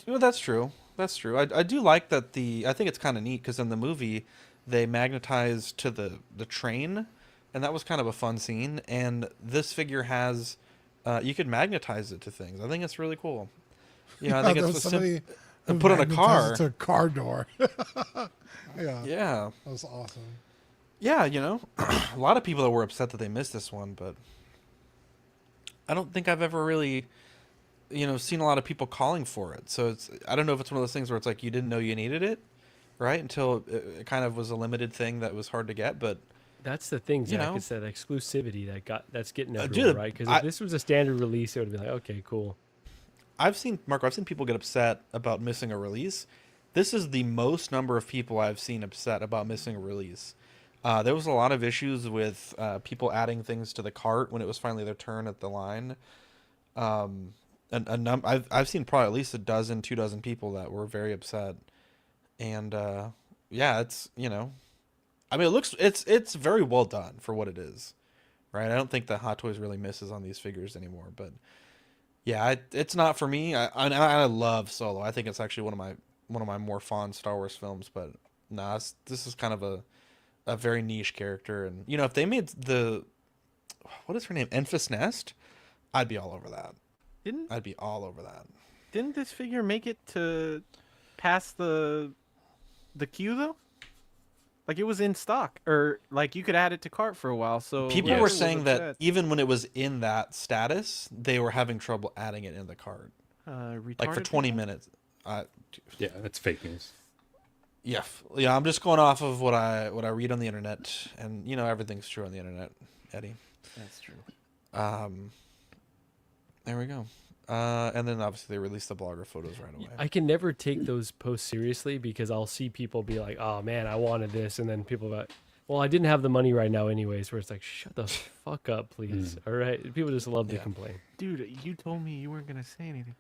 That's true. That's true. I do like that. I think it's kind of neat because in the movie they magnetized to the train, and that was kind of a fun scene. And this figure has you could magnetize it to things. I think it's really cool. I think it's somebody and put on a car. It's a car door. Yeah. That was awesome. Yeah, a lot of people that were upset that they missed this one, but I don't think I've ever really, seen a lot of people calling for it. So I don't know if it's one of those things where it's like you didn't know you needed it, right? Until it kind of was a limited thing that was hard to get, but that's the thing, Zach. It's that exclusivity that's getting everywhere, dude, right? Because if this was a standard release, it would be like, okay, cool. I've seen people get upset about missing a release. This is the most number of people I've seen upset about missing a release. There was a lot of issues with people adding things to the cart when it was finally their turn at the line. I've seen probably at least 2 dozen people that were very upset. And it's it's very well done for what it is, right? I don't think that Hot Toys really misses on these figures anymore, but yeah, it's not for me. I love Solo. I think it's actually one of my more fond Star Wars films, but this is kind of a very niche character. And if they made what is her name, Enfys Nest, I'd be all over that. I'd be all over that. Didn't this figure make it to past the queue though? Like it was in stock, or like you could add it to cart for a while. So people were saying that even when it was in that status, they were having trouble adding it in the cart. Like for 20 minutes. Yeah, that's fake news. Yeah. I'm just going off of what I read on the internet, and everything's true on the internet, Eddie. That's true. There we go. And then obviously they released the blogger photos right away. I can never take those posts seriously because I'll see people be like, "Oh man, I wanted this," and then people Well, I didn't have the money right now, anyways. Where it's like, shut the fuck up, please. All right, people just love to complain. Dude, you told me you weren't gonna say anything.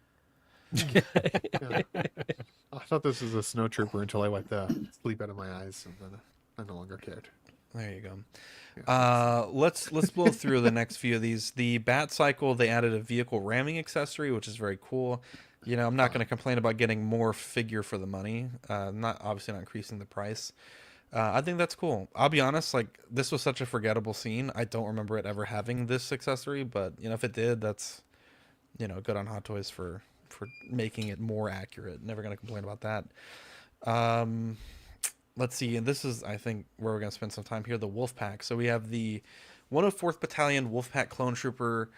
I thought this was a snow trooper until I wiped the sleep out of my eyes, and then I no longer cared. There you go. Let's blow through the next few of these. The Bat Cycle, they added a vehicle ramming accessory, which is very cool. You know, I'm not going to complain about getting more figure for the money. Obviously not increasing the price. I think that's cool. I'll be honest, like, this was such a forgettable scene. I don't remember it ever having this accessory, but you know, if it did, that's, you know, good on Hot Toys for making it more accurate. Never going to complain about that. Let's see, and this is, I think, where we're going to spend some time here, the Wolfpack. So we have the 104th Battalion Wolfpack Clone Trooper,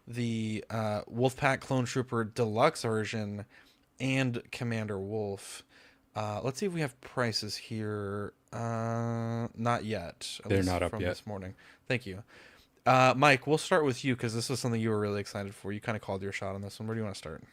the Wolfpack Clone Trooper Deluxe version, and Commander Wolffe. Let's see if we have prices here. Not yet. They're not up from yet. This morning. Thank you. Mike, we'll start with you because this was something you were really excited for. You kind of called your shot on this one. Where do you want to start?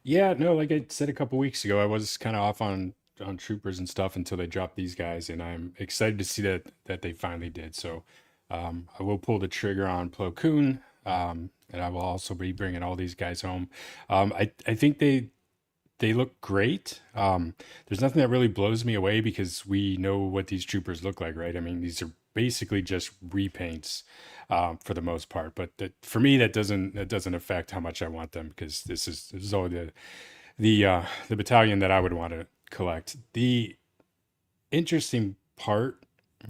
Yeah, no, like I said a couple weeks ago, I was kind of off on troopers and stuff until they dropped these guys, and I'm excited to see that they finally did. So I will pull the trigger on Plo Koon, and I will also be bringing all these guys home. I think they look great. There's nothing that really blows me away because we know what these troopers look like, right? I mean, these are basically just repaints for the most part. But for me, that doesn't affect how much I want them, because this is all the battalion that I would want to collect. The interesting part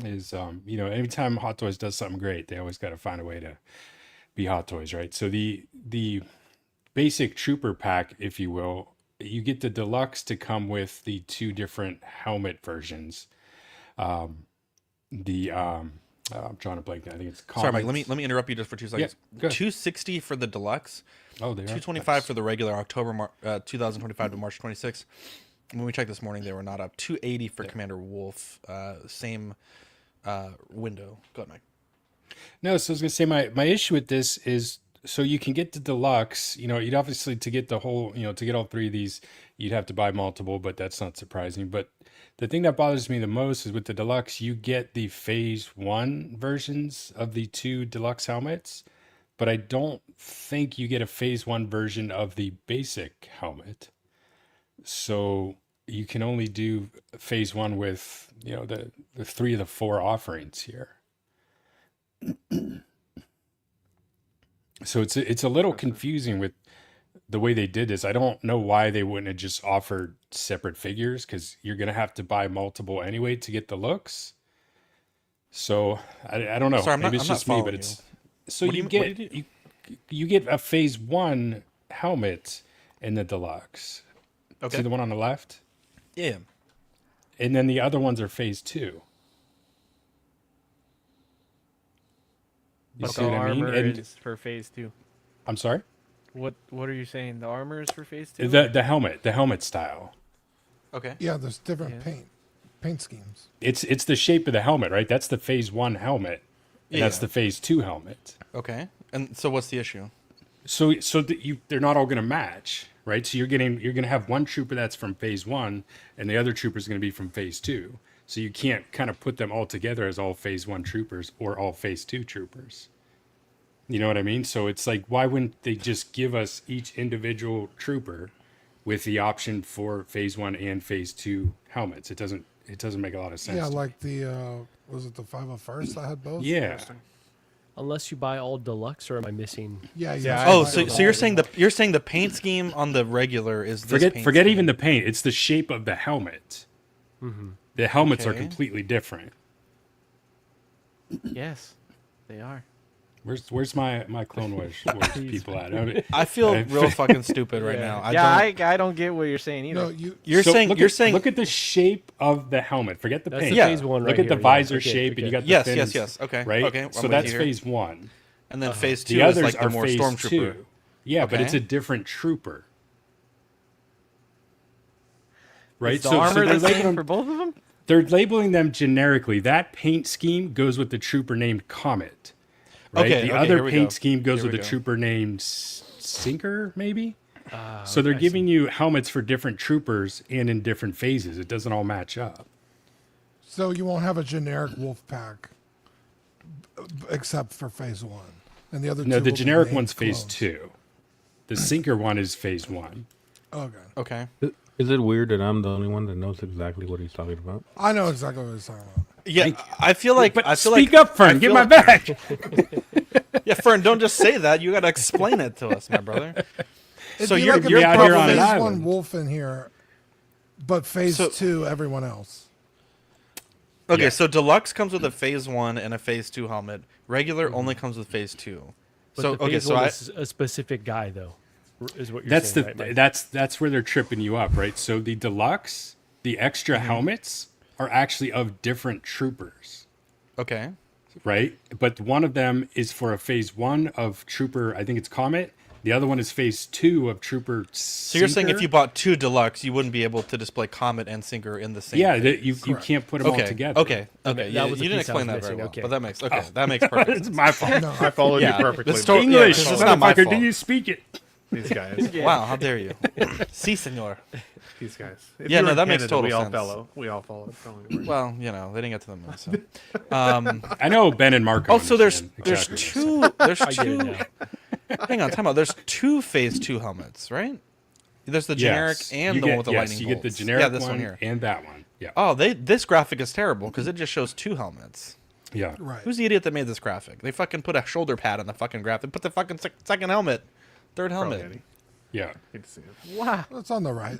is, you know, every time Hot Toys does something great, they always got to find a way to be Hot Toys, right? So the basic trooper pack, if you will, you get the deluxe to come with the two different helmet versions. I'm trying to blank. I think it's Sorry, Mike. Let me interrupt you just for 2 seconds. Yeah, good. $260 for the deluxe. Oh, they are. $225 for the regular October 2025 to March 26th. When we checked this morning, they were not up. $280 for Commander Wolffe. Same window. Go ahead, Mike. No, so I was gonna say my issue with this is, so you can get the deluxe. You know, you'd obviously, to get the whole, you know, to get all three of these, you'd have to buy multiple, but that's not surprising. But the thing that bothers me the most is with the deluxe, you get the phase 1 versions of the two deluxe helmets, but I don't think you get a phase 1 version of the basic helmet. So you can only do phase 1 with, you know, the 3 of the 4 offerings here. So it's a little confusing with the way they did this. I don't know why they wouldn't have just offered separate figures, because you're going to have to buy multiple anyway to get the looks. So I don't know. Sorry, Maybe it's just me, but you. it's so you get a phase 1 helmet in the deluxe. Okay. See the one on the left? Yeah. And then the other ones are phase 2. You But see the what I mean? armor And is for phase 2. I'm sorry? What are you saying? The armor is for phase 2? The helmet style. Okay. Yeah, there's different paint schemes. It's the shape of the helmet, right? That's the phase 1 helmet. And that's the phase 2 helmet. Okay. And so what's the issue? So they're not all going to match, right? So you're going to have one trooper that's from phase 1 and the other trooper is going to be from phase 2. So you can't kind of put them all together as all phase 1 troopers or all phase 2 troopers. You know what I mean? So it's like, why wouldn't they just give us each individual trooper with the option for phase 1 and phase 2 helmets? It doesn't make a lot of sense. Yeah, to like the was it the 501st that had both? Yeah. Unless you buy all deluxe, or am I missing? Yeah. Oh, so you're saying the paint scheme on the regular is this paint forget scheme. even the paint. It's the shape of the helmet. Mm-hmm. The helmets are Okay. completely different. Yes, they are. Where's my Clone Wars people at? I feel real fucking stupid right now. I don't get what you're saying either. No, You're saying look at the shape of the helmet. Forget the That's paint. the phase 1 Look right at the here, visor yeah. Okay, shape, okay. and you got the Yes, fins, yes. Okay, right? okay, I'm So with that's you here. phase 1. and then phase 2 The is others like the are more phase stormtrooper. 2. Yeah, but Okay. it's a different trooper. Right? Is the armor the same for both of them? They're labeling them generically. That paint scheme goes with the trooper named Comet. Right? Okay, the okay, other here we paint go. scheme goes Here with we a go. trooper named Sinker, maybe? So they're giving you helmets for different troopers and in different phases. It doesn't all match up. So you won't have a generic Wolfpack except for phase 1. And the other two No, will the be generic named one's phase clones. 2. The sinker one is phase 1. Okay. Okay. Is it weird that I'm the only one that knows exactly what he's talking about? I know exactly what he's talking about. Yeah, I feel like. But I feel speak like, up, Fern. I Get feel my like- back. Yeah, Fern, don't just say that. You got to explain it to us, my brother. It'd So be you're like if you're you out put here on an phase 1 island. Wolf in here, but phase So- 2 everyone else. Okay, Yeah. so deluxe comes with a phase 1 and a phase 2 helmet. Regular only comes with phase 2. But So the okay, phase so one I is a specific guy though, is what you're That's saying, the right, Mike? that's where they're tripping you up, right? So the deluxe, the extra helmets are actually of different troopers, okay. right? But one of them is for a phase 1 of trooper, I think it's Comet. The other one is phase 2 of trooper. So you're saying if you bought 2 deluxe, you wouldn't be able to display Comet and Sinker in the same. yeah, phase? you can't put them Okay. all together. Okay. Okay, Okay. that Yeah, was the you didn't piece I was explain that very missing, well, okay. but that makes that makes perfect It's sense. my fault. No. I followed Yeah, you perfectly. this but to- English, this is not my motherfucker. fault. Do you speak it? These guys. Wow, how dare you? Si, senor. These guys. If Yeah, you were no, in that makes Canada, total we all sense. follow. We all follow. Don't worry. Well, you know, they didn't get to the moon. So. I know Ben and Marco. Oh, so there's understand exactly. two there's I get it two. Hang on, time out. There's 2 phase 2 helmets, right? There's the generic Yes. and You the one get- with the yes, lightning you bolts. get the generic yeah, this one one here. and that one. Yeah. Oh, this graphic is terrible because it just shows 2 helmets. Yeah. Right. Who's the idiot that made this graphic? They fucking put a shoulder pad on the fucking graphic. Put the fucking second helmet, third Probably helmet. Eddie. Yeah. Hate to see it. Wow. That's on the right.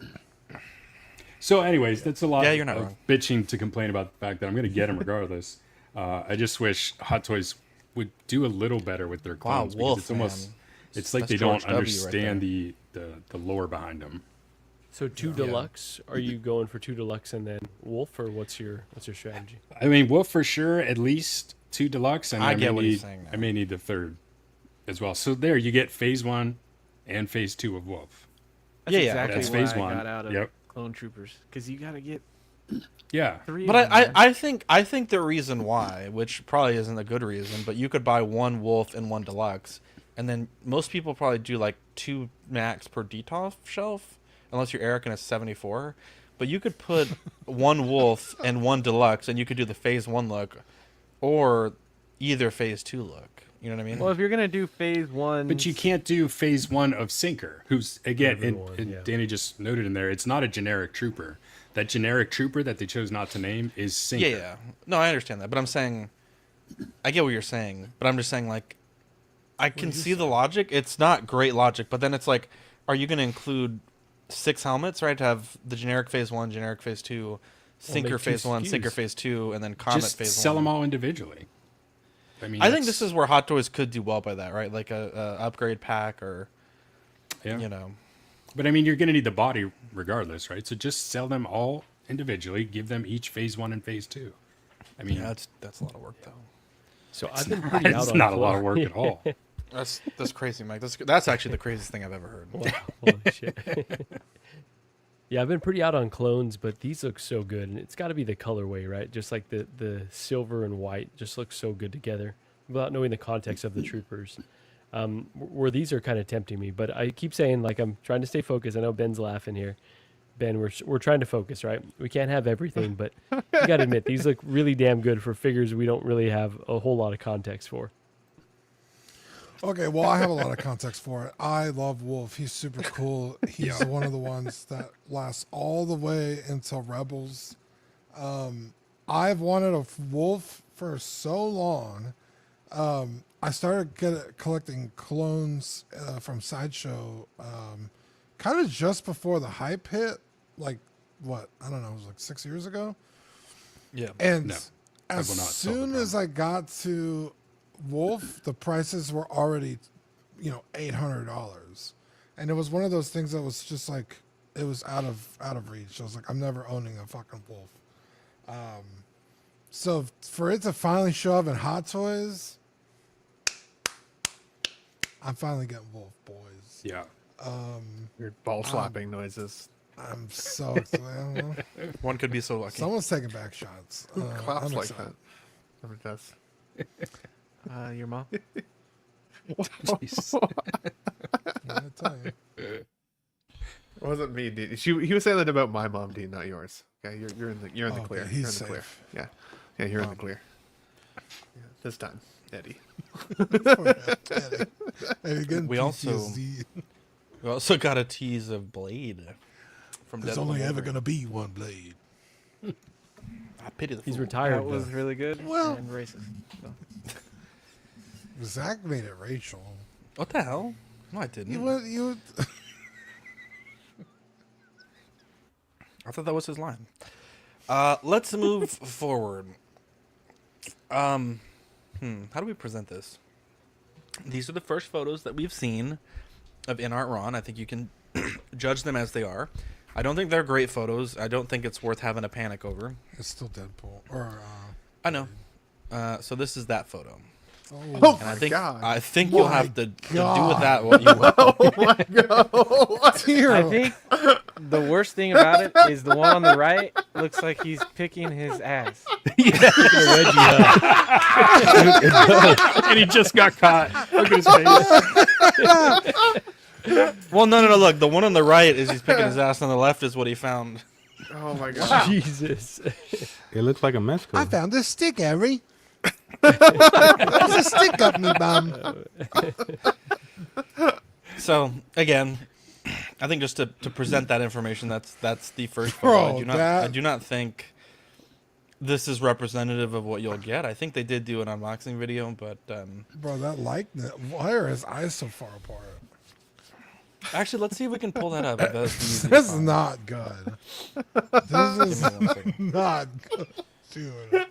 So, anyways, that's a lot Yeah, you're not of wrong. bitching to complain about the fact that I'm going to get them regardless. I just wish Hot Toys would do a little better with their Wow, clones because Wolf, it's almost man. it's like That's they George don't W. right understand the lore behind them. So 2 deluxe? Are you going for 2 deluxe and then Wolf, or what's your strategy? I mean, Wolf for sure, at least 2 deluxe, and I I, get may what need, he's saying now. I may need the third as well. So there, you get phase 1 and phase 2 of Wolf. That's Yeah, yeah, exactly that's why phase I 1. got out of Yep. Clone Troopers, because you got to get Yeah. 3 But of them, man. I think the reason why, which probably isn't a good reason, but you could buy 1 Wolf and 1 deluxe, and then most people probably do like 2 max per DTOF shelf, unless you're Eric and it's 74. But you could put 1 Wolf and 1 deluxe, and you could do the phase 1 look, or either phase 2 look. You know what I mean? Well, if you're gonna do phase 1, But you can't do phase 1 of Sinker, who's, again, Everyone, and yeah. Danny just noted in there, it's not a generic trooper. That generic trooper that they chose not to name is Sinker. Yeah. No, I understand that, but I'm saying, I get what you're saying, but I'm just saying, like, I can see the logic. It's not great logic, but then it's like, are you going to include 6 helmets, right? To have the generic phase 1, generic phase 2, Sinker make 2 phase 1, Sinker SKUs. phase 2, and then Comet Just phase 1. sell them all individually. I mean, I think that's- this is where Hot Toys could do well by that, right? Like a upgrade pack, or Yeah. you know. But I mean, you're going to need the body regardless, right? So just sell them all individually. Give them each phase 1 and phase 2. I mean, Yeah, that's a lot of work though. So I've been pretty out it's on not a lot of clone- work at all. That's crazy, Mike. That's actually the craziest thing I've ever heard. Wow, holy shit. Yeah, I've been pretty out on clones, but these look so good, and it's got to be the colorway, right? Just like the silver and white just looks so good together, without knowing the context of the troopers. Where these are kind of tempting me, but I keep saying, like, I'm trying to stay focused. I know Ben's laughing here. Ben, we're trying to focus, right? We can't have everything, but you got to admit these look really damn good for figures we don't really have a whole lot of context for. Okay, well, I have a lot of context for it. I love Wolf. He's super cool. He's one of the ones that lasts all the way until Rebels. I've wanted a Wolf for so long. I started collecting clones from Sideshow kind of just before the hype hit. Like, what? I don't know. It was like 6 years ago. Yeah. And No, I as will not sell the soon as I got to Wolf, the prices were already, $800, and it was one of those things that was just like, it was out of reach. I was like, I'm never owning a fucking Wolf. So for it to finally show up in Hot Toys, I'm finally getting Wolf, boys. Yeah. Weird ball slapping noises. I'm so excited. One could be so lucky. Someone's taking back shots. Who claps I'm like excited. that? Never does. Your mom. I tell you. It wasn't me, Dean. He was saying that about my mom, Dean, not yours. Yeah, you're in the clear. He's You're in the safe. clear. Yeah, you're in the clear. Yeah, this time, Eddie. And again, We also got a tease of Blade from There's Deadpool only ever Wolverine. gonna be one Blade. I pity the He's fool. retired. That was really good Well- and racist. So. Zach made it Rachel. What the hell? No, I didn't. You I thought that was his line. Let's move forward. How do we present this? These are the first photos that we've seen of InArt Ron. I think you can judge them as they are. I don't think they're great photos. I don't think it's worth having a panic over. It's still Deadpool. Or I know. So this is that photo. Oh And my I think you'll have to do with that what you will. Oh my god! I think the worst thing about it is the one on the right looks like he's picking his ass. And he just got caught. Look at his face. Well, no. Look, the one on the right is he's picking his ass. On the left is what he found. Oh my god! Jesus. It looks like a mess. I found this stick, Harry. There's a stick up me bum. So again, I think just to present that information, that's the first photo. Bro, I do not think this is representative of what you'll get. I think they did do an unboxing video, but Bro, that likeness. Why are his eyes so far apart? actually, let's see if we can pull that up. If that's the easiest This is part. not good. This is Give me 1 second. not good, dude.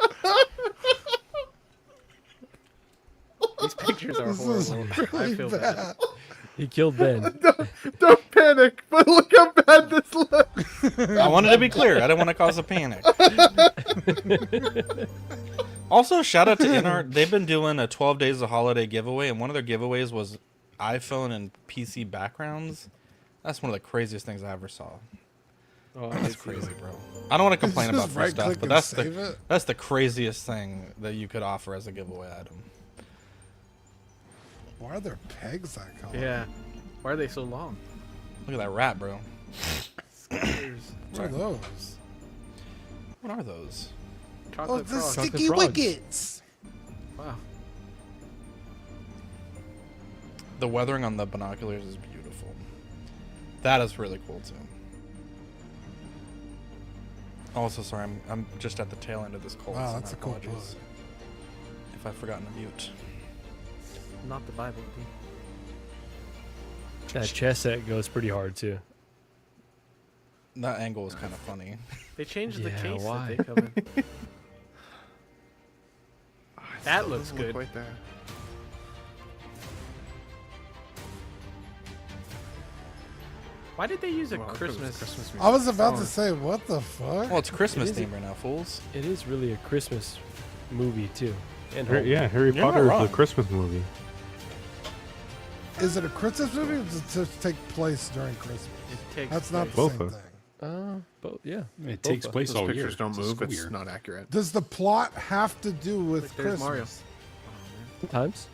These pictures are This is horrible. I really feel bad. bad. He killed Ben. Don't panic, but look how bad this looks. I wanted to be clear. I didn't want to cause a panic. Also, shout out to InArt. They've been doing a 12 Days of Holiday giveaway, and one of their giveaways was iPhone and PC backgrounds. That's one of the craziest things I ever saw. Oh, That's crazy, bro. I don't want to complain Just about free right-click stuff, but and that's the craziest thing that you could offer as a giveaway item. Why are there pegs that color? Yeah. Why are they so long? Look at that rat, bro. Scares. What are those? What are those? Oh, Chocolate the frogs. sticky frogs. wickets. Wow. The weathering on the binoculars is beautiful. That is really cool too. Also, sorry, I'm just at the tail end of this cold. Wow, so that's my a cool apologies if I've forgotten to mute. Not the Bible. That chest set goes pretty hard too. That angle was kind of funny. They changed the Yeah, case why? that they come in. That looks Doesn't good. Look quite there. Why did they use a Well, 'cause Christmas? it's Christmas music. I was about Oh. to say, what the fuck? Well, it's Christmas It is a- theme right now, fools. It is really a Christmas movie too. And Yeah, Harry You're not Potter is wrong. a Christmas movie. Is it a Christmas movie or does it just take place during Christmas? It takes That's not the Both same of- thing. But yeah, It takes Both. place Those all year. pictures don't It's a move. school It's year. not accurate. Does the plot have to do with Look, there's Christmas? Mario. sometimes.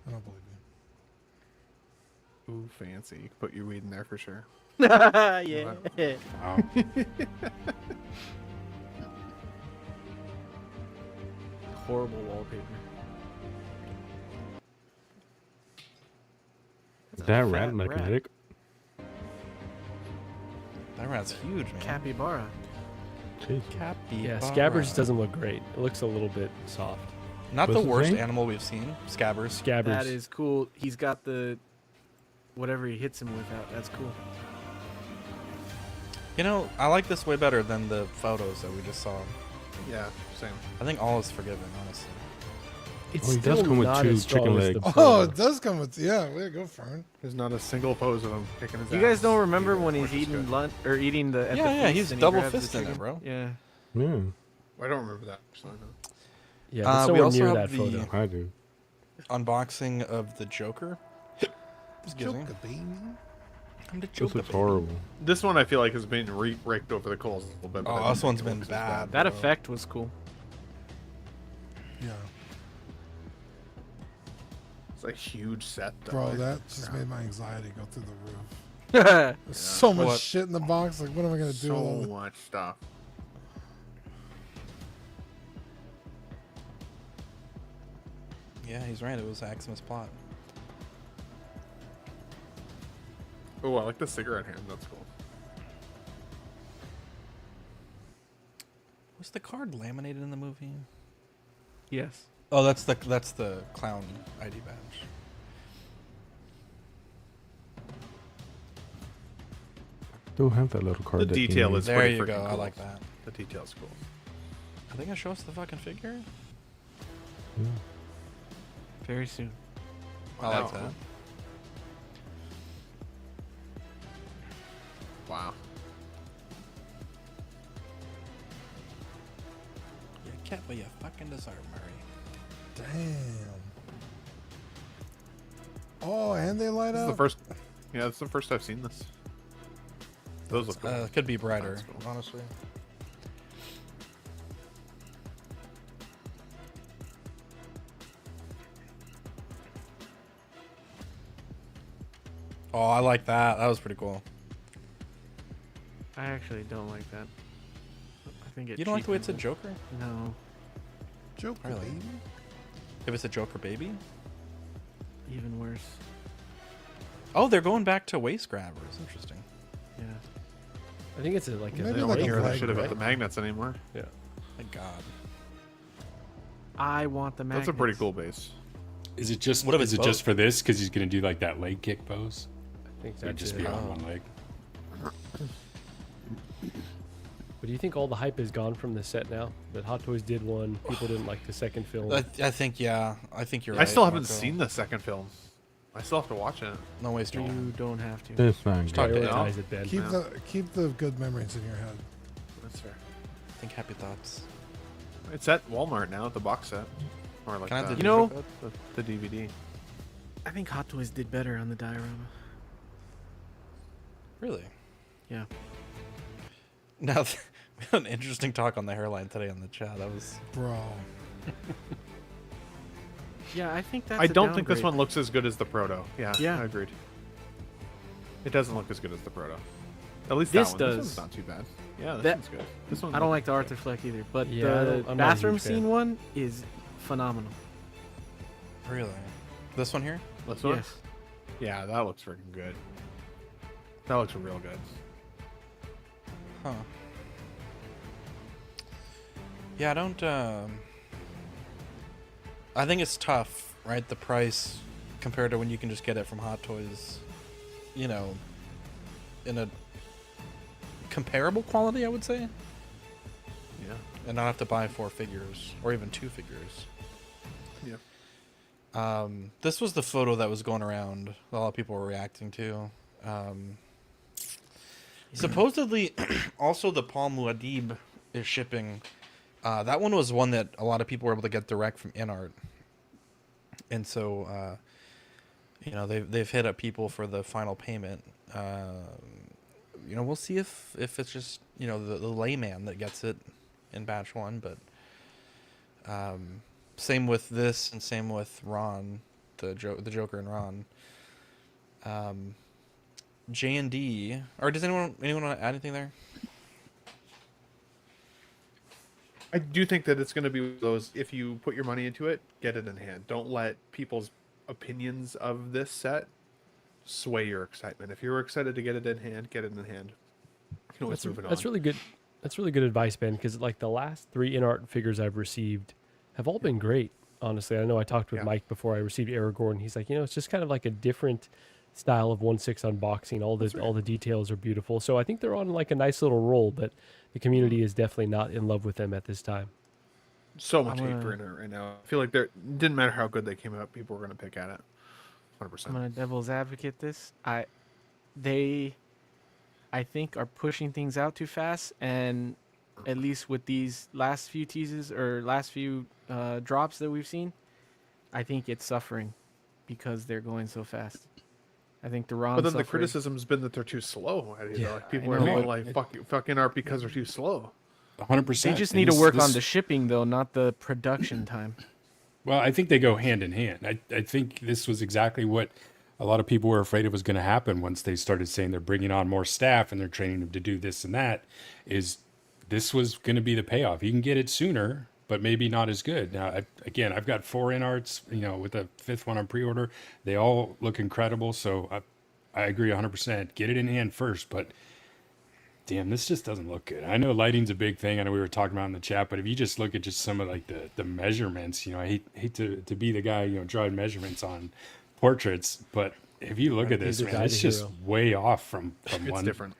I don't believe you. Ooh, fancy. You can put your weed in there for sure. Yeah. Wow. Horrible wallpaper. Is That's a that fat rat magnetic? That rat's huge, man. Capybara. Jeez. Capybara. Yeah, Scabbers just doesn't look great. It looks a little bit soft. Not What's the his worst name? animal we've seen. Scabbers. Scabbers. That is cool. He's got the whatever he hits him with out. That's cool. You know, I like this way better than the photos that we just saw. Yeah, same. I think all is forgiven, honestly. It's Oh, he does still come with not two as strong chicken as legs. the Oh, Pro. it does come with way to go, Fern. There's not a single pose of him kicking his You ass. guys don't remember either, when he's which is eating good. lunch or eating the? at the Yeah, feast he's and he double grabs the fisting it, chicken? bro. Yeah. Yeah, I don't remember that. Actually, no. Yeah, that's we nowhere also near have that the- photo. I do. Unboxing of the Joker. Excuse me. Joker, baby. I'm the This Joker. looks horrible. This one I feel like has been raked over the coals a little bit. but I Oh, don't this one's think it been looks as bad. That bro. effect was cool. Yeah. It's a huge set, though. Bro, Like, that just crap. made my anxiety go through the roof. There's so much What? shit in the box. Like, what am I gonna do? with all So this? much stuff. Yeah, he's right. It was Maximus plot. Oh, I like the cigarette hand. That's cool. Was the card laminated in the movie? Yes. Oh, that's the clown ID badge. Still have that little card. The that you detail made. is There pretty you freaking go. I cool. like that. The detail's cool. Are they gonna show us the fucking figure? Yeah. Very soon. I like that. Wow. You get what you fucking deserve, Murray. Damn. Oh, and they light This is up. the first. Yeah, this is the first I've seen this. Those look cool. It could be brighter, That's cool. honestly. Oh, I like that. That was pretty cool. I actually don't like that. I think it. You don't like the way it's a cheapens it. Joker? No. Joker, Really? baby. If it's a Joker baby? Even worse. Oh, they're going back to waist grabbers. Interesting. Yeah. I think it's like Maybe I a don't like a hear that leg, shit about right? the magnets anymore. yeah. Thank God. I want the magnets. That's a pretty cool base. Is it just What if is it's it just both? for this because he's gonna do like that leg kick pose? I think Or that's just it. be on Oh. one leg? But do you think all the hype is gone from the set now? That Hot Toys did one, people didn't like the second film. I think, yeah. I think you're right. I still haven't Marco. seen the second film. I still have to watch it. No waste. You don't have to. It's not talk good. to Prioritize it, Ben. Keep the good memories in your head. That's fair. Think happy thoughts. It's at Walmart now, the box set. Or like Can I have the, the You know- digital code? the DVD. I think Hot Toys did better on the diorama. Really? Yeah. Now, we had an interesting talk on the hairline today on the chat. That was. Bro. Yeah, I think that's. I a don't think this downgrade. one looks as good as the Proto. Yeah, Yeah. I agreed. It doesn't look as good as the Proto. At least This that one. does. This one's not too bad. Yeah, this That- one's good. This one. I don't like the Arthur Fleck either, but Yeah, I the don't- I'm not a bathroom huge fan. scene one is phenomenal. Really? This one here? This one? Yes. Yeah, that looks freaking good. That looks real good. Huh. Yeah, I don't. I think it's tough, right? The price compared to when you can just get it from Hot Toys, you know, in a comparable quality, I would say, Yeah. and not have to buy 4 figures or even 2 figures. Yeah. This was the photo that was going around. A lot of people were reacting to. Supposedly, also the Paul Muad'Dib is shipping. That one was one that a lot of people were able to get direct from InArt, and so you know they've hit up people for the final payment. You know, we'll see if it's just the layman that gets it in batch 1, but same with this and same with Ron, the Joker and Ron. J&D, or does anyone want to add anything there? I do think that it's going to be those, if you put your money into it, get it in hand. Don't let people's opinions of this set sway your excitement. If you're excited to get it in hand, get it in hand. You can always move it on. That's really good. That's really good advice, Ben, because like the last 3 InArt figures I've received have all been great. Honestly, I know I talked with Mike before I received Aragorn. He's like, it's just kind of like a different style of 1/6 unboxing. All the details are beautiful. So I think they're on like a nice little roll, but the community is definitely not in love with them at this time. So much hate for it right now. I feel like it didn't matter how good they came out, people were going to pick at it. 100%. I'm gonna devil's advocate this. I think are pushing things out too fast, and at least with these last few teases or last few drops that we've seen, I think it's suffering because they're going so fast. I think the Ron. But then the suffering. criticism's been that they're too slow. Yeah, Like, people I are know, being but like, fucking art because they're too slow. 100%. They just need to work on the shipping though, not the production time. Well, I think they go hand in hand. I think this was exactly what a lot of people were afraid it was going to happen once they started saying they're bringing on more staff and they're training them to do this and that, is this was going to be the payoff. You can get it sooner, but maybe not as good. Now, I've got 4 InArts, with the 5th one on pre-order. They all look incredible, so I agree 100%. Get it in hand first, but damn, this just doesn't look good. I know lighting's a big thing. I know we were talking about in the chat, but if you just look at just some of like the measurements, I hate to be the guy, drawing measurements on portraits, but if you look at this, man, it's just way off from It's one. different.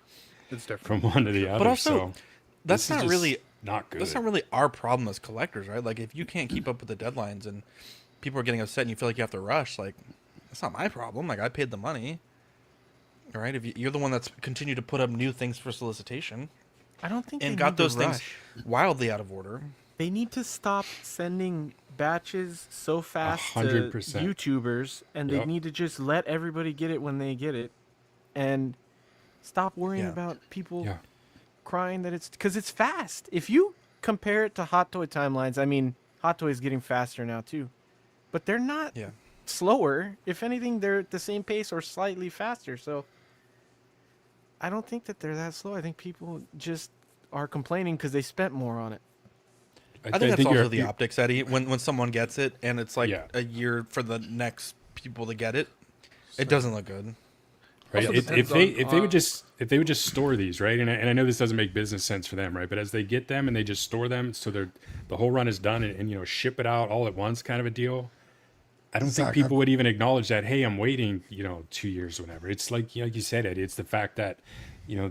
It's different. From one to the other. But also, so that's not really not good. That's not really our problem as collectors, right? Like, if you can't keep up with the deadlines and people are getting upset and you feel like you have to rush, like, that's not my problem. Like, I paid the money. All right, if you're the one that's continued to put up new things for solicitation, I don't think and they got need to those things rush. wildly out of order. They need to stop sending batches so fast 100%. to YouTubers, and they Yep. need to just let everybody get it when they get it, and stop worrying Yeah. about people Yeah. crying that because it's fast. If you compare it to Hot Toy timelines, I mean, Hot Toy is getting faster now too, but they're not Yeah. slower. If anything, they're at the same pace or slightly faster. So I don't think that they're that slow. I think people just are complaining because they spent more on it. I think that's also you're- the optics, Eddie. When someone gets it and it's like Yeah. a year for the next people to get it, it doesn't look good. Right. Also If depends they would just store these, right? And I know this doesn't make business sense for them, right? But as they get them and they just store them, so the whole run is done, and ship it out all at once, kind of a deal. I don't think people would even acknowledge that. Hey, I'm waiting, 2 years, or whatever. It's like you said, Eddie. It's the fact that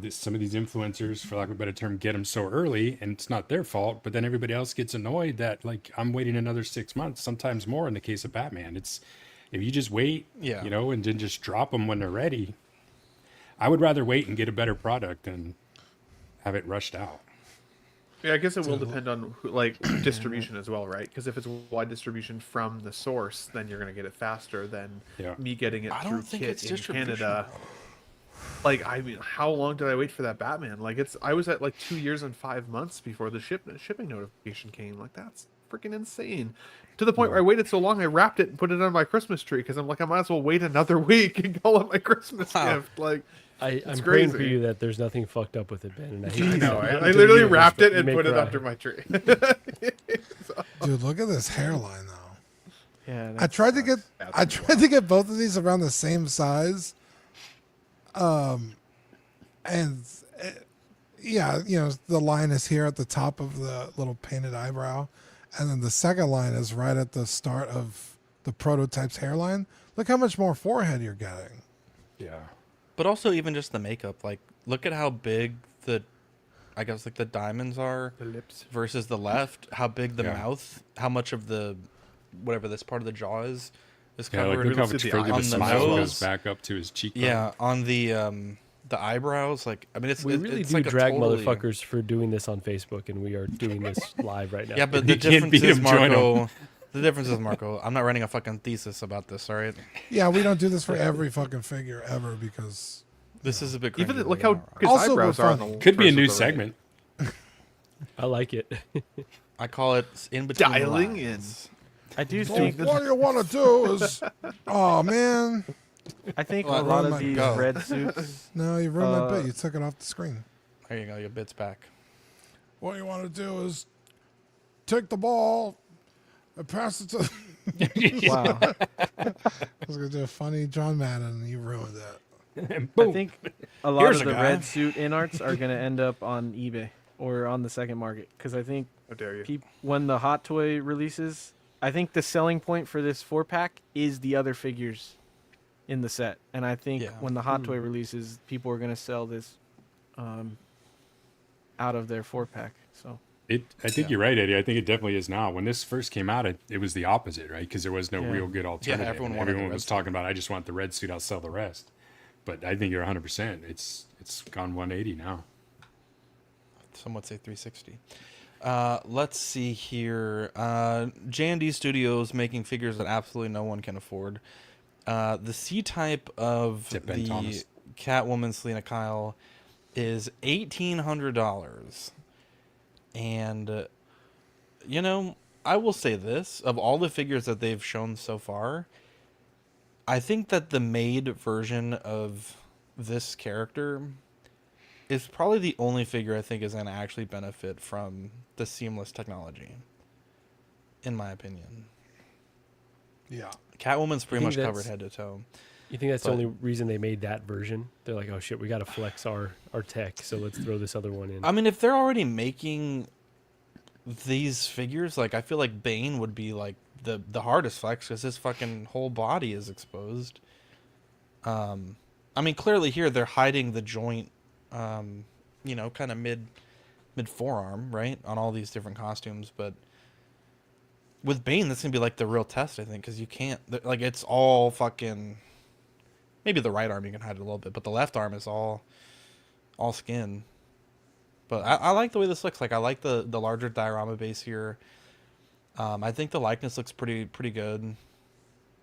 some of these influencers, for lack of a better term, get them so early, and it's not their fault. But then everybody else gets annoyed that I'm waiting another 6 months, sometimes more. In the case of Batman, it's if you just wait, and then just drop them when they're ready. I would rather wait and get a better product than have it rushed out. Yeah, I guess it will depend on distribution as well, right? Because if it's wide distribution from the source, then you're going to get it faster than me getting it I through don't think Kit it's in distribution, Canada. I mean, how long did I wait for that Batman? I was at 2 years and 5 months before the shipping notification came. That's freaking insane. To the point where I waited so long, I wrapped it and put it on my Christmas tree because I'm I might as well wait another week and call it my Christmas gift. I'm it's praying for crazy. you that there's nothing fucked up with it, Ben. And I, hate I to know. say it. I literally You wrapped it you and may put it cry. under my tree. Dude, look at this hairline though. Yeah, I tried to get both of these around the same size. And the line is here at the top of the little painted eyebrow, and then the second line is right at the start of the prototype's hairline. Look how much more forehead you're getting. Yeah. But also even just the makeup. Look at how big the diamonds are. The lips. Versus the left. How big the Yeah. mouth. How much of the, whatever this part of the jaw is Yeah, covered. look how much further on the the smile nose. goes back up to his cheekbone. Yeah, on the eyebrows. We really it's do a drag totally- motherfuckers for doing this on Facebook, and we are doing this live right now. Yeah, but You the can't difference beat is, 'em, join 'em. Marco. The difference is, Marco, I'm not writing a fucking thesis about this, all right? Yeah, we don't do this for every fucking figure ever because This is a bit Even cringy, look but how yeah. his Also, eyebrows we're are on funny. the Could be a versus new the right. segment. I like it. I call it in between the Dialing in. lines. I do so think what you want to do is, oh man, I think Well, a lot ruined of my these go. red suits. no, you ruined my bit. You took it off the screen. There you go, your bit's back. What you want to do is take the ball and pass it to. Wow. I was gonna do a funny John Madden, and you ruined that. I think a lot Here's of a the guy. red suit InArts are going to end up on eBay or on the second market because I think How dare you? when the Hot Toy releases, I think the selling point for this 4-pack is the other figures in the set. And I think Yeah. when the Hot Toy releases, people are going to sell this out of their 4-pack. So I think you're right, Eddie. I think it definitely is now. When this first came out, it was the opposite, right? Because there was no Yeah. real good alternative. everyone And wanted the everyone red was suit. talking about, I just want the red suit, I'll sell the rest. But I think you're 100%. It's gone 180 now. Some would say 360. Let's see here. J&D Studios making figures that absolutely no one can afford. The C-type of Is it Ben the Thomas? Catwoman Selena Kyle is $1,800. And, I will say this. Of all the figures that they've shown so far, I think that the made version of this character is probably the only figure I think is going to actually benefit from the seamless technology, in my opinion. Yeah. Catwoman's pretty You much think covered that's- head to toe. You think that's the only reason they made that version? They're like, oh shit, we got to flex our tech, so let's throw this other one in. I mean, if they're already making these figures, like I feel like Bane would be like the hardest flex because his fucking whole body is exposed. I mean, clearly here they're hiding the joint, you know, kind of mid forearm, right, on all these different costumes. But with Bane, that's gonna be like the real test, I think, because you can't like it's all fucking. Maybe the right arm you can hide it a little bit, but the left arm is all skin. But I like the way this looks. Like I like the larger diorama base here. I think the likeness looks pretty good.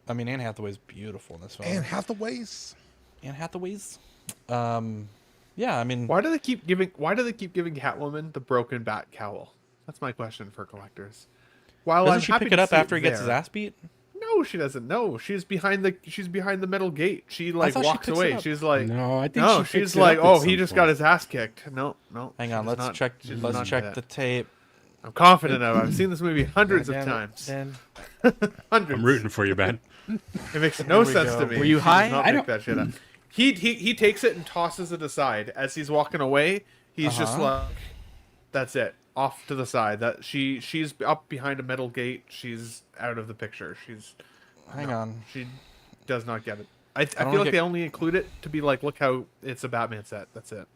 I mean, Anne Hathaway's beautiful in this film. Anne Hathaway's. Yeah, I mean, why do they keep giving Catwoman the broken bat cowl? That's my question for collectors. While doesn't I'm she happy pick to it up see after he gets his there- ass beat? No, she doesn't. No, she's behind the metal gate. She like thought she walks picks away. it up. She's like, No, I think no, she picks she's it like, up at oh, some he just point. got his ass kicked. No. Hang on, she does let's not- check. she does Let's not do check that. the tape. I'm confident of it. I've seen this movie hundreds of God damn it, times. Dan. Hundreds. I'm rooting for you, Ben. It makes no Here we sense go. to me. Were you She does high? not I pick don't- that shit up. He takes it and tosses it aside as he's walking away. He's just like, that's it, off to the side. That she's up behind a metal gate. She's out of the picture. Hang on. She does not get it. I don't feel like get- they only include it to be like, look how it's a Batman set. That's it.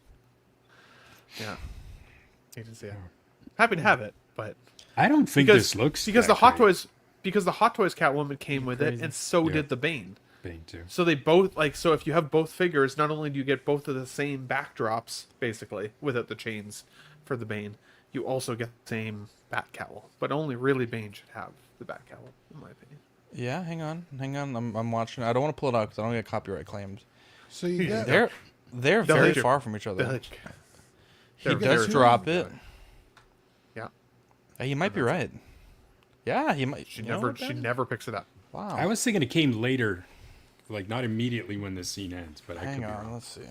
Yeah. You can see it. Happy to have it, but I don't think because this looks because that the Hot great. Toys because the Hot Toys Catwoman came with it, crazy. and so Yeah. did the Bane. Bane too. So they both so if you have both figures, not only do you get both of the same backdrops basically without the chains for the Bane, you also get the same bat cowl. But only really Bane should have the bat cowl, in my opinion. Yeah, hang on. I'm watching. I don't want to pull it up because I don't get copyright claimed. So you get They're They'll very hit you. far from each other. They're He very does good. drop it. Yeah. Hey, you might be right. Yeah, he might. She you know never what, she Ben? never picks it up. Wow. I was thinking it came later, like not immediately when the scene ends, but I could Hang be on. wrong. Let's see.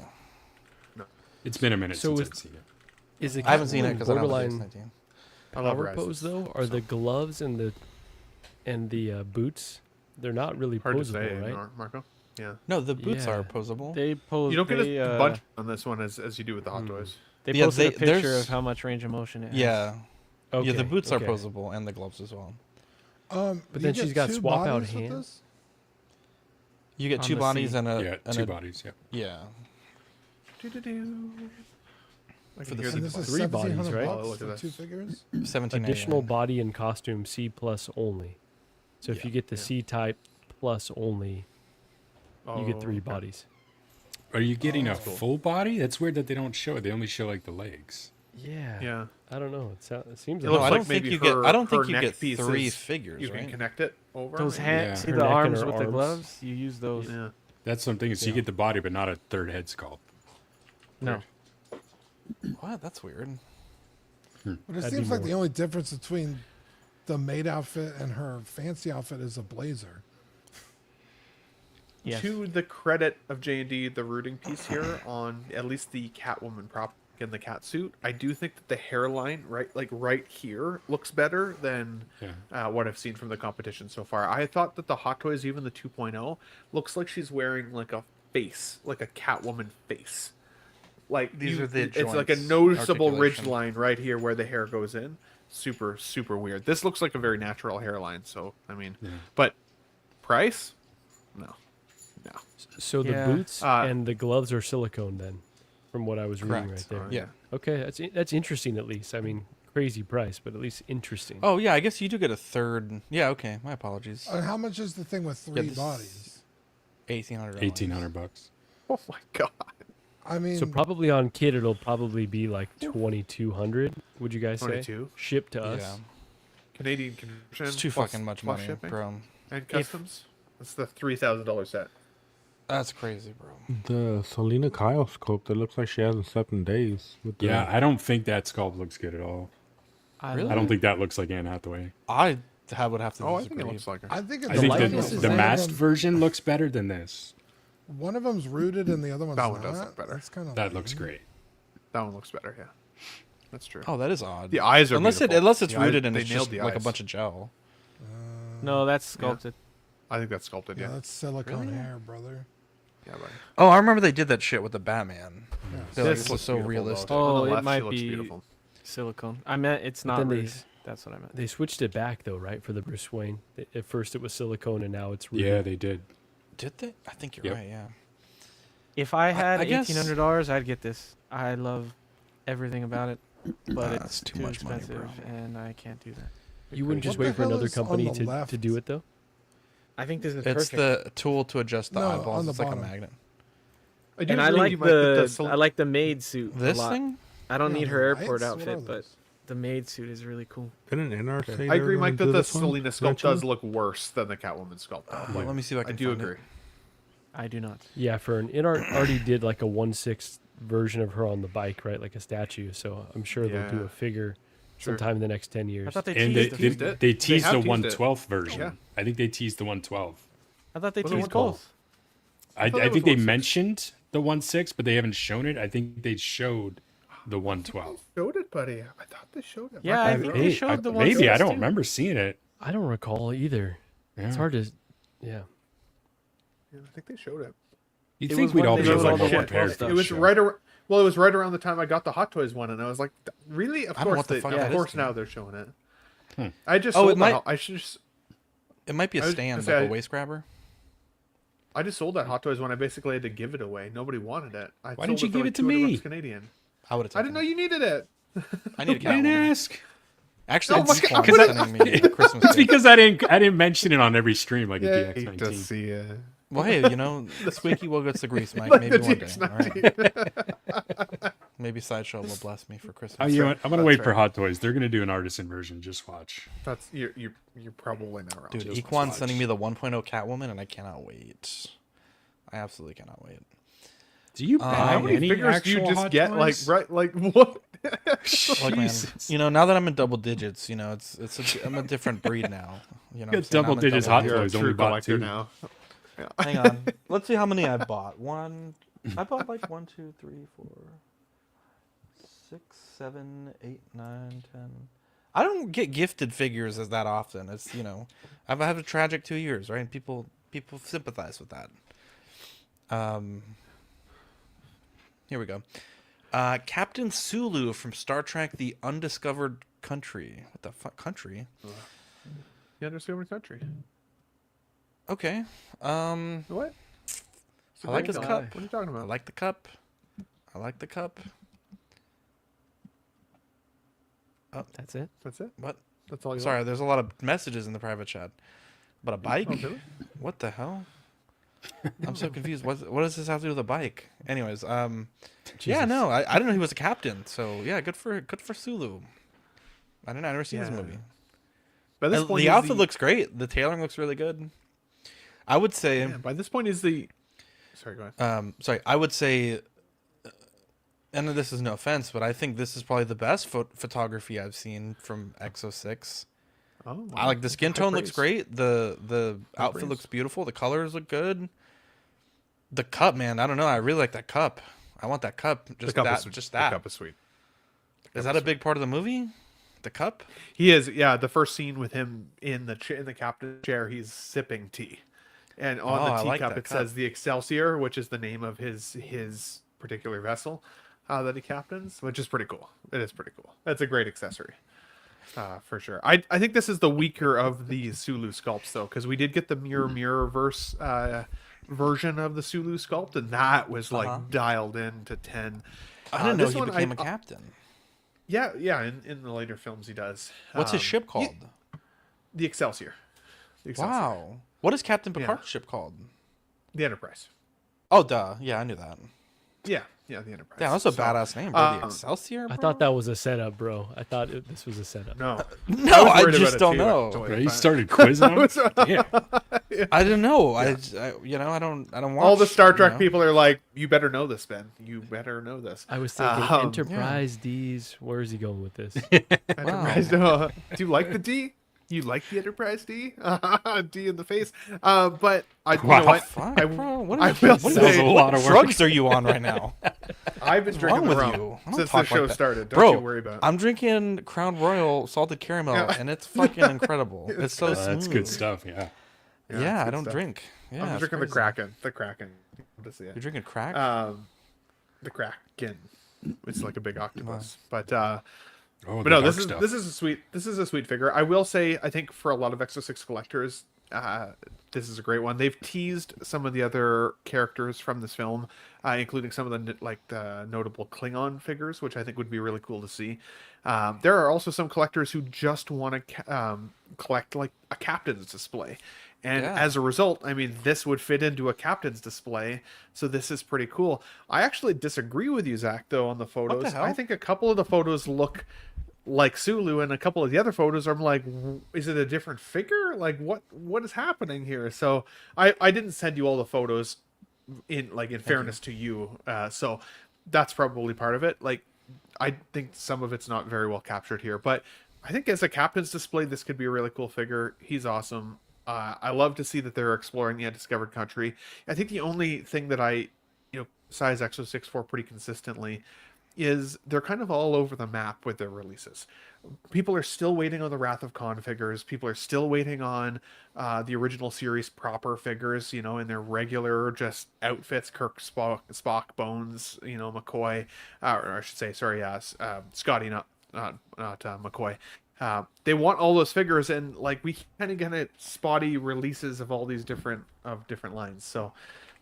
It's been a minute So since is- I've seen it. Is the I haven't seen it Catwoman because I don't have the borderline DS19. I love power Rise. pose though? Are the gloves and the boots? They're not really Hard to posable, say, right? Marco. Yeah. No, the boots Yeah. are posable. They pose. You don't get they, a bunch on this one as you do with the Hot Toys. They Yeah, posted a they- picture there's- of how much range of motion it has. Yeah. Okay, Yeah, the boots are okay. posable and the gloves as well. But you then get she's got two swap out bodies with hands. this? You get On two the bodies C. and a Yeah, and two a- bodies. Yeah. Yeah. For the And this is Three bodies, 1,700 right? bucks Oh, look for at two this. figures. 17. Additional body and costume C plus only. So if you get the C type plus only, you get 3 bodies. Are you getting a that's cool. full body? That's weird that they don't show it. They only show like the legs. Yeah. Yeah. I don't know. It seems It like looks I like don't think maybe you get. her- I don't think her you neck get pieces, 3 figures. You can right? connect it over. Those maybe? hands, Yeah. see Her the neck and arms her with the arms. gloves. You use those. Yeah. That's something. So you Yeah. get the body, but not a third head sculpt. No. What? That's weird. But it That'd be seems like more. the only difference between the maid outfit and her fancy outfit is a blazer. Yes. To the credit of J&D, the rooting piece here on at least the Catwoman prop in the cat suit, I do think that the hairline right here looks better than what I've seen from the competition so far. I thought that the Hot Toys, even the 2.0, looks like she's wearing like a face, like a Catwoman face. Like These are the it's like a joints, noticeable ridge articulation. line right here where the hair goes in. Super, super weird. This looks like a very natural hairline. So I mean, but price, no. So the Yeah. boots and the gloves are silicone then, from what I was reading Correct. right there. Yeah. Okay, that's interesting at least. I mean, crazy price, but at least interesting. Oh yeah, I guess you do get a third. Yeah. Okay. My apologies. How much is the thing with 3 this- bodies? $1,800. $1,800. Oh my god. I mean, So probably on kit it'll probably be like 2,200. Would you guys say? 22? Shipped to us. Yeah. Canadian conversion. It's too plus- fucking much plus money, shipping bro. and customs. That's the $3,000 set. That's crazy, bro. The Selena Kyle sculpt, it looks like she hasn't slept in days. With the, Yeah, I don't think that sculpt looks good at all. Really? I don't think that looks like Anne Hathaway. I would have to Oh, I disagree. think it looks like her. I think I it's think likeness the is the there. masked version looks better than this. one of them's rooted and the other one's That not. one does look better. That's kind of That looks great. That one looks better. Yeah, that's true. Oh, that is odd. The eyes are unless beautiful. unless it's The eyes- rooted and they it's nailed just the like a eyes. bunch of gel. No, that's sculpted. I think that's sculpted. Yeah, Yeah. that's silicone Really? hair, brother. Yeah, buddy. Oh, I remember they did that shit with the Batman. Yeah. They're like, This this looks is so beautiful, though. realistic. On Oh, the it left, she might looks be beautiful. silicone. I meant it's But not then they rooted. s- That's what I meant. They switched it back though, right? For the Bruce Wayne. At first it was silicone, and now it's Yeah, they did. Did they? I think you're Yep. right. Yeah. If I had I guess- $1,800, I'd get this. I love everything about it, but Nah, it's that's too too much money, expensive, bro. and I can't do that. You wouldn't just What the wait for hell another is on company the to left? do it though. I think this is It's perfect. the tool to adjust the No, on eyeballs. the It's like a bottom. magnet. I do And I agree like with you, Mike, that the sil- I like the maid suit This a lot. thing? I don't Yeah, need the her airport lights? What outfit, are but those? the maid suit is really cool. Didn't InArt say I they agree, were Mike, gonna that do the this one Selena sculpt eventually? does look worse than the Catwoman sculpt. Let me see if I I can do find it. agree. I do not. Yeah, for an InArt already did like a 1/6 version of her on the bike, right? Like a statue. So I'm sure they'll do Yeah. a figure Sure. sometime in the next 10 years. I thought they And they teased teased it. it. they They teased have the teased it. 112th version. Yeah. I think they teased the 112. I thought they What do you teased call it? both. I thought it was think they 1/6. mentioned the 1/6, but they haven't shown it. I think they showed the 112. Showed it, buddy. I thought they showed it. Yeah, Mike, I don't think know. they showed the one. Maybe I don't remember seeing it. I don't recall either. Yeah. It's hard to, yeah. Yeah, I think they showed it. You'd It think was we'd when all they be showed a all little the more 112 prepared for stuff. It this was show. right around. Well, it was right around the time I got the Hot Toys one, and I was like, "Really? Of I don't know course, what the they, fuck of that is, course dude. now they're showing it." Hmm. I just Oh, sold it might- that. I should just. It might be I a was stand, gonna like say, a waist grabber. I just sold that Hot Toys one. I basically had to give it away. Nobody wanted it. Why didn't you give it to $200 me? Canadian. I would have. I didn't know you needed it. I need a I didn't Catwoman. ask. Actually, Oh my it's God, Deformed I sending me a Christmas It's gift. because I didn't mention it on every stream like a Yeah, hate to DX19. see it. Well, hey, you know, the squeaky wheel gets the grease, Mike. Like Maybe the one day. DX19. All right? Maybe Sideshow will bless me for Christmas. Oh, you know what? I'm gonna That's wait fair. for Hot Toys. They're gonna do an artisan version. Just watch. That's you're probably not wrong. Dude, Just Equan's watch. sending me the 1.0 Catwoman, and I cannot wait. I absolutely cannot wait. Do you How buy How many any figures do you actual just Hot get? Toys? Like what? Look, man, Jesus. you know, now that I'm in double digits, you know, I'm a different breed now. You know, You what I'm got saying? double I'm in digits Hot You're a Toys, only true bought collector 2. now. Yeah. Hang on. Let's see how many I bought. I bought like 1, 2, 3, 4, 6, 7, 8, 9, 10. I don't get gifted figures as that often. It's, you know, I've had a tragic 2 years, right? And people sympathize with that. Here we go. Captain Sulu from Star Trek: The Undiscovered Country. What the fuck, country? The Undiscovered Country. Okay. What? I like his What cup. are you talking I about? like the cup. I like the cup. Oh, That's it. That's it. what? That's all you. Sorry, there's a lot of messages in the private chat. But a bike? Oh, really? What the hell? I'm so confused. What does this have to do with a bike? Anyways, yeah, Jesus. no, I didn't know he was a captain. So yeah, good for Sulu. I never seen this Yeah. movie. By this And point, the is outfit looks great. The tailoring looks really good. I would say. Yeah, by this point is the. Sorry, go ahead. Sorry, I would say, and this is no offense, but I think this is probably the best photography I've seen from X06. Oh, I like the skin high tone looks praise. great. The outfit praise. looks beautiful. The colors look good. The cup, man, I don't know. I really like that cup. I want that cup. The Just cup that. is, Just the that. cup is sweet. Is that a big part of the movie? The cup? He is. Yeah, the first scene with him in the in the captain's chair, he's sipping tea, and on Oh, the I like teacup that it cup. says the Excelsior, which is the name of his particular vessel that he captains, which is pretty cool. It is pretty cool. That's a great accessory. For sure. I think this is the weaker of the Sulu sculpts though, because we did get the mirror verse version of the Sulu sculpt, and that was like dialed in to 10. I didn't know this he one, became a captain. Yeah. In the later films, he does. What's his ship called? The Excelsior. The Excelsior. Wow. What is Captain Yeah. Picard's ship called? The Enterprise. Oh, duh. Yeah, I knew that. Yeah, the Enterprise. Damn, that's a So, badass name, bro. The Excelsior, bro? I thought that was a setup, bro. I thought this was a setup. No, No, was I worried just about don't it too, know. actually, Right, he but- started quizzing him. Damn. I didn't know. I you know, I don't watch. All the Star you Trek know? people are like, "You better know this, Ben. You better know this." I was thinking Enterprise yeah. D's. Where is he going with this? Enterprise. Do you like the D? You like the Enterprise D? D in the face. But you Wow. know what? Fuck, I, bro. What I is will what say, a lot of work. drugs are you on right now? I've been What's drinking wrong the with rum you? I don't since talk the show like that. started. Don't Bro, you worry about it. I'm drinking Crown Royal salted caramel, Yeah. and it's fucking incredible. It's so smooth. That's good stuff. Yeah. Yeah, Yeah, it's I good don't stuff. drink. Yeah, I'm it's drinking the crazy. Kraken. The Kraken. To see it. You're drinking crack? The Kraken. It's like a big octopus. But Oh, but the no, dark this stuff. is a sweet figure. I will say, I think for a lot of Exo-6 collectors, this is a great one. They've teased some of the other characters from this film, including some of the notable Klingon figures, which I think would be really cool to see. There are also some collectors who just want to collect like a captain's display. And as a result, I mean, this would fit into a captain's display. So this is pretty cool. I actually disagree with you, Zach, though, on the photos. What the hell? I think a couple of the photos look like Sulu, and a couple of the other photos, I'm like, is it a different figure? Like, what is happening here? So I didn't send you all the photos in fairness to you. So that's probably part of it. Like, I think some of it's not very well captured here, but I think as a captain's display, this could be a really cool figure. He's awesome. I love to see that they're exploring the undiscovered country. I think the only thing that I, size Exo-6 for pretty consistently is they're kind of all over the map with their releases. People are still waiting on the Wrath of Khan figures. People are still waiting on the original series proper figures, in their regular just outfits. Kirk, Spock, Bones, McCoy, or I should say, sorry, Scotty, not McCoy. They want all those figures, and we kind of get spotty releases of all these different lines. So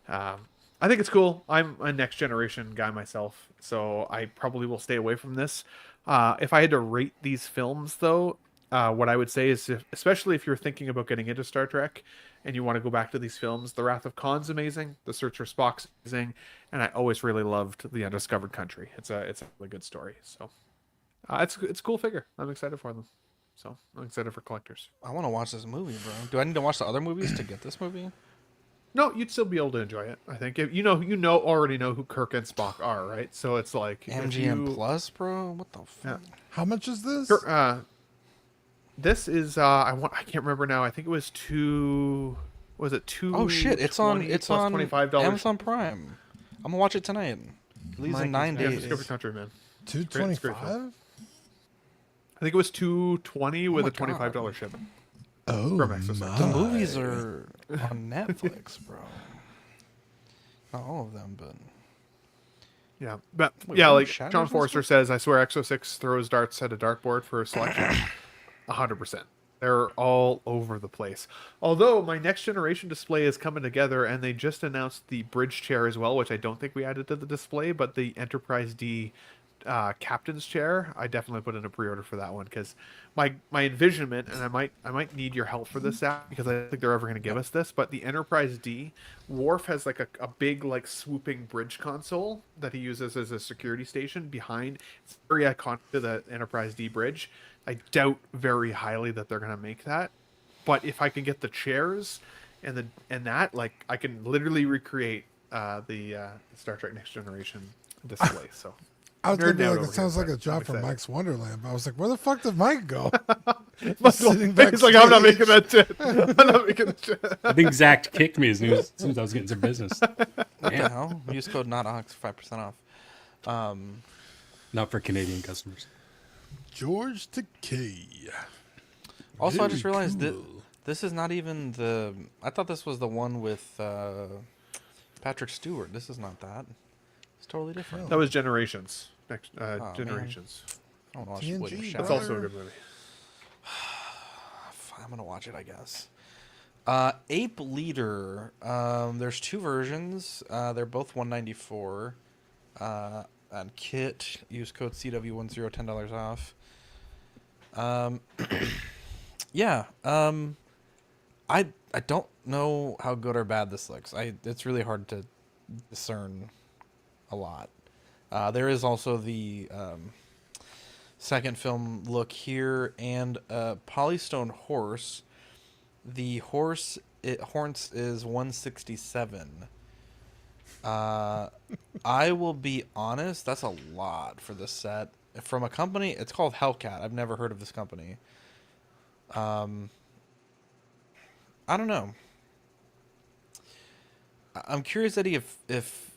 I think it's cool. I'm a next generation guy myself, so I probably will stay away from this. If I had to rate these films, though, what I would say is, especially if you're thinking about getting into Star Trek and you want to go back to these films, The Wrath of Khan's amazing, The Search for Spock's amazing, and I always really loved The Undiscovered Country. It's a really good story. So it's a cool figure. I'm excited for them. So I'm excited for collectors. I want to watch this movie, bro. Do I need to watch the other movies to get this movie? No, you'd still be able to enjoy it. I think already know who Kirk and Spock are, right? So it's like MGM Plus, bro. What the fuck? Yeah. How much is this? This is I can't remember now. I think it was two. Was it two? Oh shit! It's on $25. Amazon Prime. I'm gonna watch it tonight. Release in 9 days. Discovery Country, man. $225. I think it was $220 with a $25 shipment. Oh, the movies are on Netflix, bro. Not all of them, but yeah, but wait, yeah, like Shadows John and Forrester stuff? says, I swear Exo-6 throws darts at a dartboard for a selection. 100%. They're all over the place. Although my next generation display is coming together, and they just announced the bridge chair as well, which I don't think we added to the display, but the Enterprise D captain's chair, I definitely put in a pre-order for that one, because my envisionment, and I might need your help for this, Zach, because I don't think they're ever going to give us this, but the Enterprise D, Worf has like a big like swooping bridge console that he uses as a security station behind. It's very iconic to the Enterprise D bridge. I doubt very highly that they're going to make that, but if I can get the chairs and that, like, I can literally recreate the Star Trek Next Generation display. So I was going to be like, over it sounds here, like a but job I'm from excited. Mike's Wonderland. But I was like, where the fuck did Mike go? Sitting He's like, I'm not making that shit. I'm not making that shit. I think Zach kicked me as soon as I was getting some business. what the hell? Use code NOTOX for 5% off. Not for Canadian customers. George Takei. Also, I just Very realized that cool. this is not even the. I thought this was the one with Patrick Stewart. This is not that. It's totally different. That was Generations. Next, Oh, Generations. I don't watch TNG, William bro. Shatner. That's also a good movie. I'm gonna watch it, I guess. Ape Leader. There's two versions. They're both $194. And Kit, use code CW10, $10 off. Yeah. I don't know how good or bad this looks. It's really hard to discern a lot. There is also the second film look here, and Polystone horse. The horse horns is 167. I will be honest, that's a lot for this set. From a company, it's called Hellcat. I've never heard of this company. I don't know. I'm curious, Eddie, if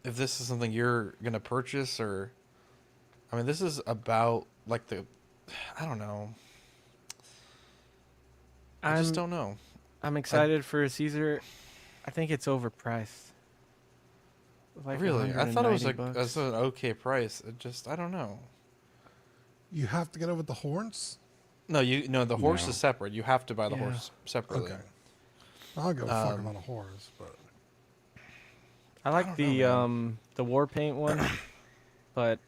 this is something you're gonna purchase, or I mean, this is about like I don't know. I just don't know. I'm excited for a Caesar. I think it's overpriced. Like Really, I thought it was like $190. that's an okay price. It just I don't know. You have to get it with the horns? No, the horse No. is separate. You have to buy the Yeah. horse separately. Okay. I'll go fuck about a horse, but I like the war paint one, but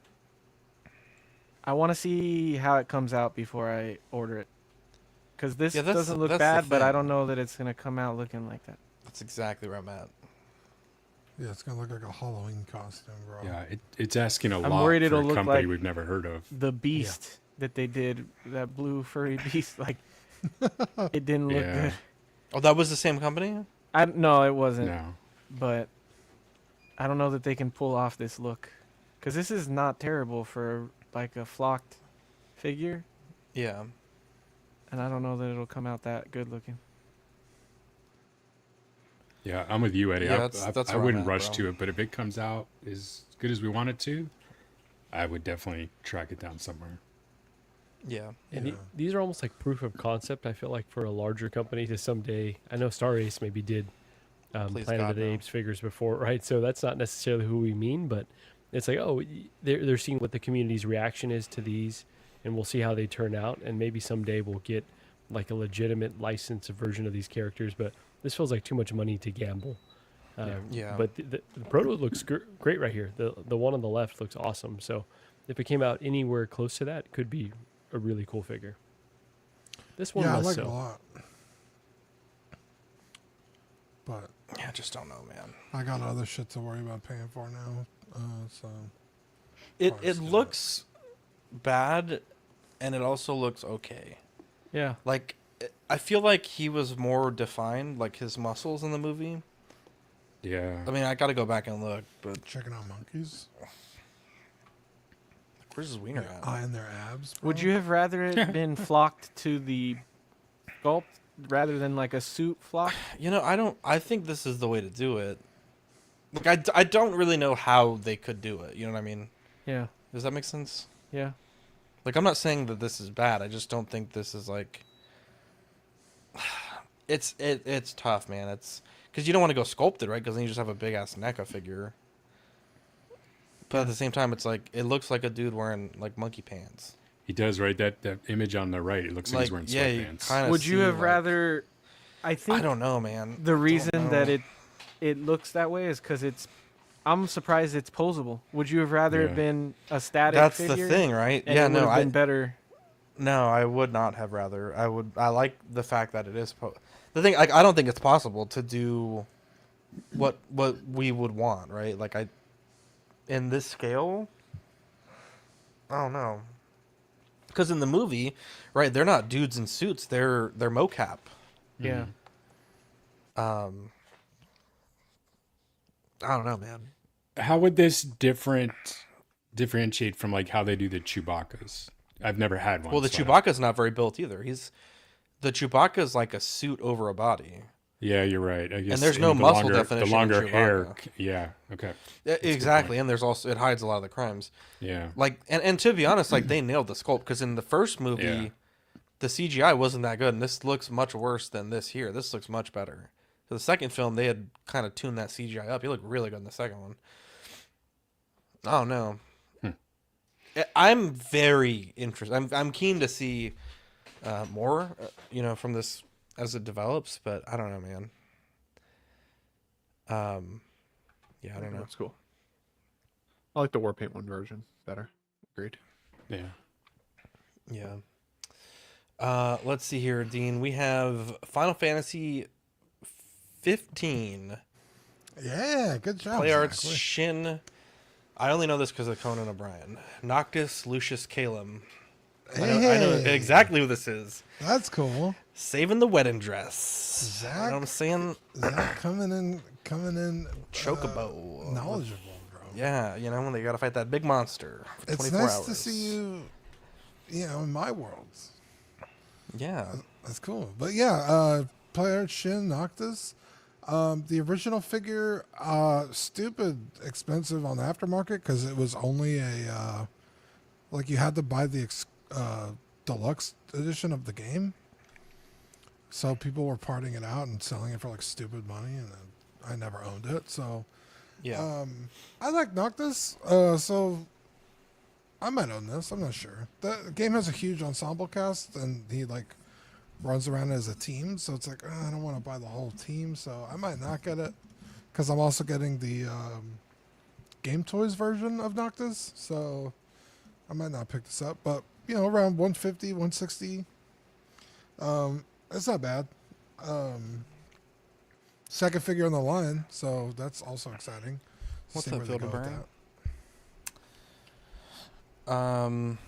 I want to see how it comes out before I order it. Because this doesn't look bad, but I don't know that it's gonna come out looking like that. That's exactly where I'm at. yeah, it's gonna look like a Halloween costume, bro. Yeah, it's asking a I'm lot worried for it'll a look company like we've never heard of. The beast that they did, that blue furry beast, like it didn't look Yeah. good. Oh, that was the same company? No, it wasn't. No. But I don't know that they can pull off this look, because this is not terrible for like a flocked figure, Yeah. and I don't know that it'll come out that good looking. Yeah, I'm with you, Eddie. Yeah, I that's where I'm wouldn't at, rush bro. to it, but if it comes out as good as we want it to, I would definitely track it down somewhere. Yeah. And these are almost like proof of concept, I feel like, for a larger company to someday. I know Star Ace maybe did Please Planet God, of the no. Apes figures before, right? So that's not necessarily who we mean, but it's like, oh, they're seeing what the community's reaction is to these, and we'll see how they turn out. And maybe someday we'll get like a legitimate licensed version of these characters, but this feels like too much money to gamble. Yeah. But the proto looks great right here. The one on the left looks awesome. So if it came out anywhere close to that, it could be a really cool figure. This one, yeah, I less like so. it a lot. But Yeah, I just don't know, man. I got other shit to worry about paying for now. So It looks bad, and it also looks okay. Yeah. Like, I feel like he was more defined, like his muscles in the movie. Yeah. I mean, I got to go back and look, but checking out monkeys. Where's his wiener at? Eyeing their abs. Bro. Would you have rather it been flocked to the sculpt rather than like a suit flock? You know, I think this is the way to do it. Like, I don't really know how they could do it. You know what I mean? Yeah. Does that make sense? Yeah. Like, I'm not saying that this is bad. I just don't think this is like. It's tough, man. It's because you don't want to go sculpted, right? Because then you just have a big ass NECA figure. But at the same time, it's like it looks like a dude wearing like monkey pants. He does, right? That image on the right, it looks like he's wearing sweatpants. Kinda Would you see, have like- rather? I think I don't know, man. the reason know. that it looks that way is because it's. I'm surprised it's posable. Would you have rather Yeah. it been a static That's figure? the thing, right? And Yeah, it no, would have been better. No, I would not have rather. I like the fact that it is. The thing, like, I don't think it's possible to do what we would want, right? Like, in this scale, I don't know. Because in the movie, right, they're not dudes in suits. They're mocap. Yeah. I don't know, man. How would this differentiate from like how they do the Chewbacca's? I've never had one. Well, the so I don't- Chewbacca's not very built either. The Chewbacca's like a suit over a body. Yeah, you're right. I guess, And there's no the muscle longer, definition The in longer hair. Chewbacca. Yeah. Okay. Yeah, That's a good exactly, point. and there's also it hides a lot of the crimes. Yeah. Like, and to be honest, like they nailed the sculpt because in the first movie, Yeah. the CGI wasn't that good, and this looks much worse than this here. This looks much better. So the second film, they had kind of tuned that CGI up. He looked really good in the second one. I don't know. I'm very interested. I'm keen to see more, from this as it develops. But I don't know, man. Yeah, I don't know. That's cool. I like the war paint one version better. Agreed. Yeah. Yeah. Let's see here, Dean. We have Final Fantasy 15. Yeah, good job. Play Arts Zach. Shin. I only know this because of Conan O'Brien. Noctis Lucius Calum. I know exactly who this is. That's cool. Saving the wedding dress. Zach, You know what I'm saying? Zach coming in. Chocobo. Knowledgeable, bro. Yeah, when they got to fight that big monster for It's 24 nice hours. to see you, in my world. Yeah. That's cool. But player Shin Noctis. The original figure, stupid expensive on the aftermarket because it was only a, you had to buy the deluxe edition of the game. So people were parting it out and selling it for like stupid money, and I never owned it. So, I like Noctis. So I might own this. I'm not sure. The game has a huge ensemble cast, and he runs around as a team, so it's I don't want to buy the whole team, so I might not get it because I'm also getting the Game Toys version of Noctis, so I might not pick this up, but around 150, 160. It's not bad. Second figure on the line, so that's also exciting. What's See up, where they go with Filderburn? that.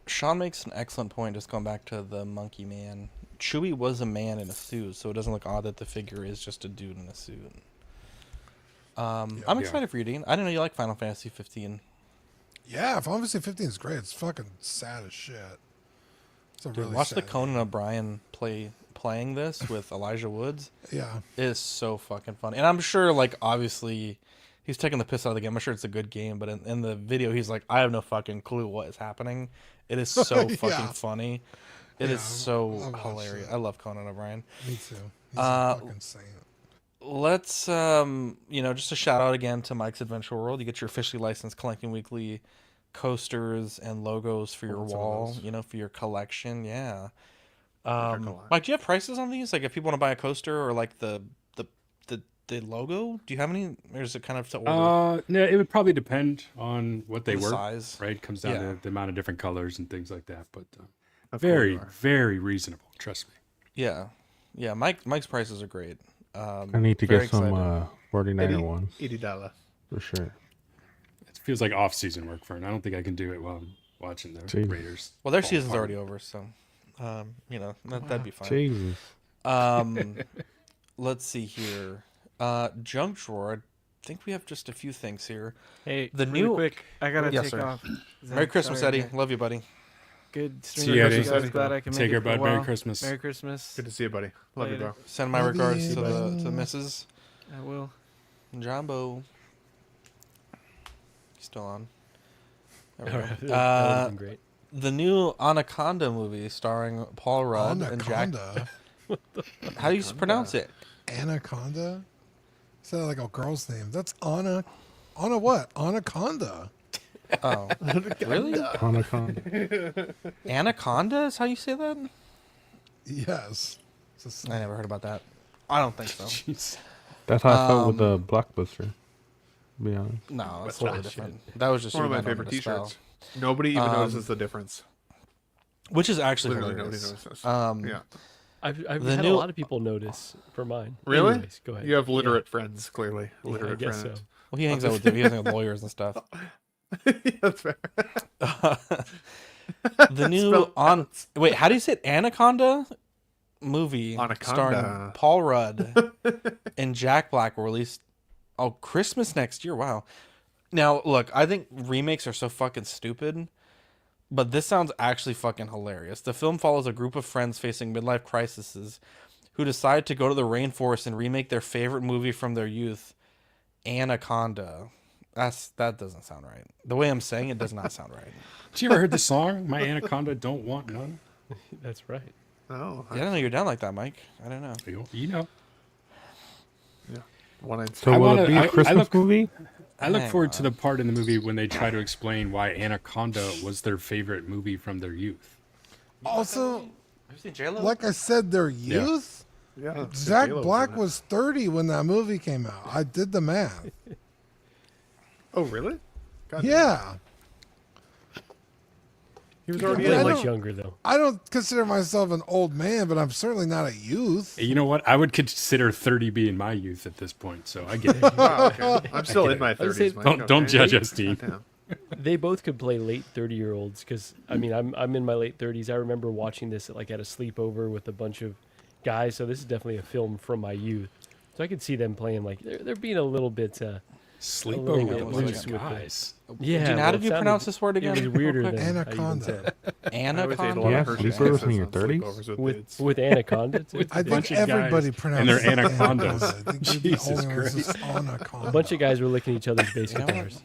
Sean makes an excellent point, just going back to the Monkey Man. Chewie was a man in a suit, so it doesn't look odd that the figure is just a dude in a suit. I'm excited for you, Dean. I didn't know you like Final Fantasy 15. Yeah, Final Fantasy 15 is great. It's fucking sad as shit. It's a Dude, really watch sad the Conan O'Brien playing this with Elijah Woods. Yeah. It is so fucking funny. And I'm sure, obviously, he's taking the piss out of the game. I'm sure it's a good game, but in the video, he's like, I have no fucking clue what is happening. It is so fucking funny. It is so hilarious. I love Conan O'Brien. Me too. He's a fucking saint. Let's, just a shout out again to Mike's Adventure World. You get your officially licensed Collecting Weekly coasters and logos for your wall, for your collection. Yeah. Mike, do you have prices on these? If people want to buy a coaster or the logo, do you have any, or is it kind of to order? No, it would probably depend on what they were. Size, right? Comes down to the amount of different colors and things like that. But very, very reasonable. Trust me. Yeah. Mike's prices are great. I need to get some 49er ones. $80 for sure. It feels like off-season work for him. I don't think I can do it while I'm watching the Raiders. Well, their season's already over, so that'd be fine. Jesus. Let's see here. Junk drawer. I think we have just a few things here. Hey, the really new quick. I gotta take sir. off. Merry Christmas, Sorry, Eddie. Love you, buddy. Good See you, Eddie. guys. Glad I can Take make care, it for a bud. Merry while. Christmas. Merry Christmas. Good to see you, buddy. Love you, bro. Send my regards to the missus. I will. Jumbo. Still on. There we go. That would've been great. The new Anaconda movie starring Paul Rudd and Jack. How do you pronounce it? Anaconda? Sounded like a girl's name. That's Anna. Anna what? Anaconda. Oh, really? Anaconda. Anaconda is how you say that? Yes. I never heard about that. I don't think so. Jeez. That's how I felt with the Blockbuster. To be honest. No, it's totally different. That was just one of you my not knowing favorite how to spell. T-shirts. Nobody even notices the difference. Which is actually Literally hilarious. nobody notices. Yeah. I've had a lot of people notice for mine. Really? Anyways, go ahead. You have literate friends, clearly. Literate I guess friends. so. Well, he hangs out with lawyers and stuff. That's fair. The new wait, how do you say it? Anaconda movie starring Paul Rudd and Jack Black will release Christmas next year. Wow. Now, look, I think remakes are so fucking stupid, but this sounds actually fucking hilarious. The film follows a group of friends facing midlife crises who decide to go to the rainforest and remake their favorite movie from their youth, Anaconda. That doesn't sound right. The way I'm saying it does not sound right. Did you ever heard the song "My Anaconda Don't Want None"? That's right. Oh, I didn't know you're down like that, Mike. I don't know. You know. Yeah. So will it be a Christmas movie? I look forward to the part in the movie when they try to explain why Anaconda was their favorite movie from their youth. Also, Have you seen J-Lo? like I said, their youth. Yeah. Jack J-Lo's Black in it. was 30 when that movie came out. I did the math. Oh, really? God Yeah. He was Yeah, already but I much don't- younger though. I don't consider myself an old man, but I'm certainly not a youth. You know what? I would consider 30 being my youth at this point, so I get it. Wow, okay. I'm still in my I would say- 30s, Mike. Don't okay. judge us, Dean. Goddamn. They both could play late 30-year-olds because I mean I'm in my late 30s. I remember watching this at a sleepover with a bunch of guys. So this is definitely a film from my youth. So I could see them playing they're being a little bit Sleepover get with a bunch loose of with guys. Yeah. Gene, how well, did it you pronounce sounded- this word again? It was real weirder quick? than I even Anaconda. said. I always ate a Anaconda. lot Yeah, of Hershey's sleepovers Kisses in your on 30s? sleepovers with With dudes. with anaconda. too? With I a think bunch of guys everybody and pronounces their it anacondas. I think you're the Jesus only one that's Christ. just anaconda. A bunch of guys were licking each other's bass You know what? guitars.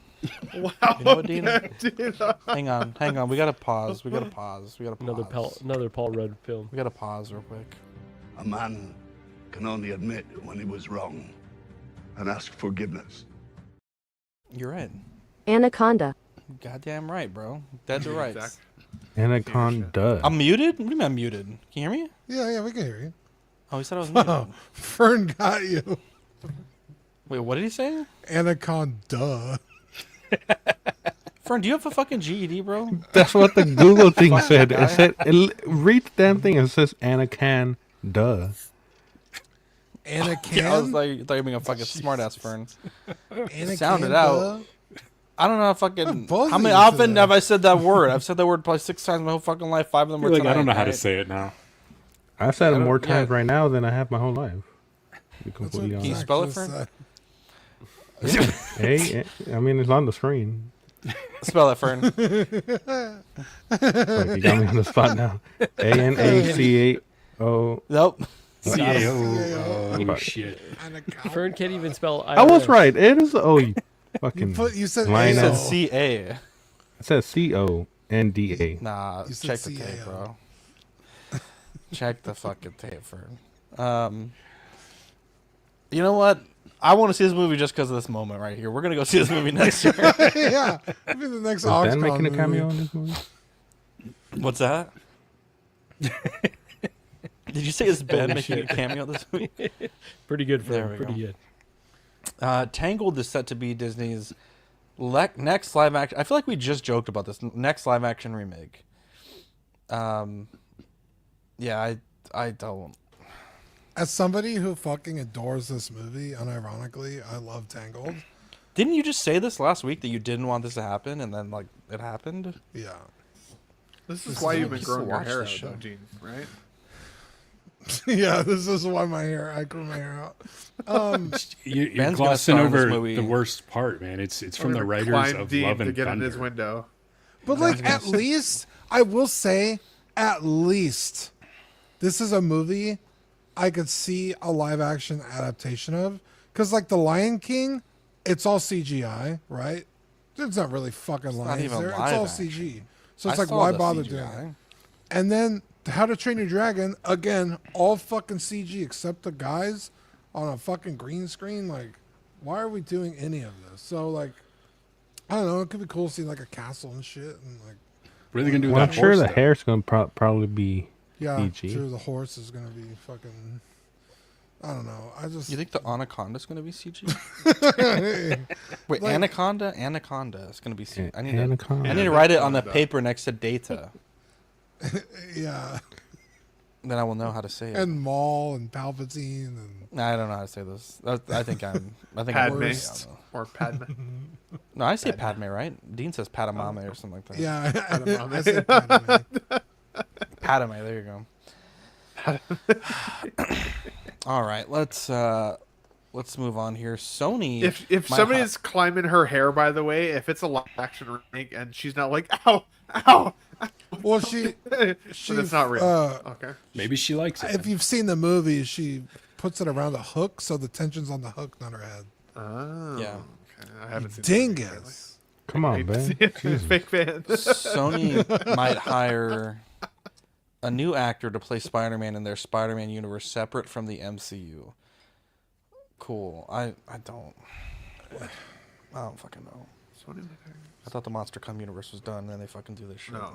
Wow. You know what, Dean? dude. Hang on. We gotta pause. Another Paul Rudd film. We gotta pause real quick. A man can only admit when he was wrong and ask forgiveness. You're right. Anaconda. Goddamn right, bro. Dead to rights. Exactly. Anaconda. I'm muted? What do you mean I'm muted? Can you hear me? Yeah, we can hear you. Oh, he said I was muted. Oh, Fern got you. Wait, what did he say? Anaconda. Fern, do you have a fucking GED, bro? That's what the Google thing Fuck said. that It said, read the damn thing. It says Anaconda. Anakin. I was like, you thought you were being a fucking smartass, Fern. Anaconda. Sound it out. I don't know how fucking. Both How of many you often said have I said that word? I've said that word probably 6 times my whole fucking life. 5 of them were Like, tonight. I don't know how to right? say it now. I've said it I don't- more times yeah. right now than I have my whole life. To be That's completely what Can you honest. spell it, Zach Fern? said. Hey, I mean, it's on the screen. Spell it, Fern. Like, you got me on the spot now. ANACAO. Nope. CAO. Oh, shit. Fern can't even spell. I was IRS. right. It is O. You fucking. You said line It AO. up. said CA. It says CONDA. Nah, You said check the tape, CAO. bro. Check the fucking tape, Fern. You know what? I want to see this movie just because of this moment right here. We're gonna go see this movie next year. Yeah, it'll be the next Is Oxcon Ben making a movie. cameo in this movie? What's that? Did you say it's Ben making a cameo in this movie? Pretty good, There Fern. we Pretty go. good. Tangled is set to be Disney's next live action. I feel like we just joked about this. Next live action remake. Yeah, I don't. As somebody who fucking adores this movie, unironically, I love Tangled. Didn't you just say this last week that you didn't want this to happen, and then like it happened? Yeah. This is This why is you've why been people growing your watch hair this out, show. though, Gene, right? Yeah, this is why I grew my hair out. You're Ben's gonna glossing star in this over movie. the worst part, man. It's from the We're gonna writers climb of deep Love to and get in Thunder. his window. But like, at least I will say, at least this is a movie I could see a live action adaptation of. Because like The Lion King, it's all CGI, right? There's not really fucking not lions even there. It's live all action. CG. So it's I like, saw why the bother CGI. doing it? And then How to Train Your Dragon, again, all fucking CG except the guys on a fucking green screen. Like, why are we doing any of this? So like, I don't know. It could be cool to see like a castle and shit, and like, What are they gonna do with Well, I'm that sure horse? the though? hair's gonna probably be yeah, CG. sure the horse is gonna be fucking. I don't know. I just You think the anaconda's gonna be CG? Wait, Like- anaconda is gonna be CG. I need Anaconda. I need to write it on the paper next to data. yeah, Then I will know how to say it. and Maul and Palpatine and I don't know how to say this. I think I'm Padme worst. or Padme. No, I say Padme, right? Dean says Padamame or something like that. yeah. Padme. I said Padme. Padme, there you go. All right, let's move on here. Sony. If might somebody's climbing her hair, by the way, if it's a live action remake and she's not like, ow, ow, Well, she that's not real. Okay. Maybe she likes it. If you've seen the movie, she puts it around a hook, so the tension's on the hook, not her head. Oh, Yeah. Okay. I haven't seen the movie, Dingus. Come on, Ben. Jesus. Fake fan. Sony might hire a new actor to play Spider-Man in their Spider-Man universe separate from the MCU. Cool. I don't fucking know. I thought the Monster Come universe was done, and then they fucking do this shit. No.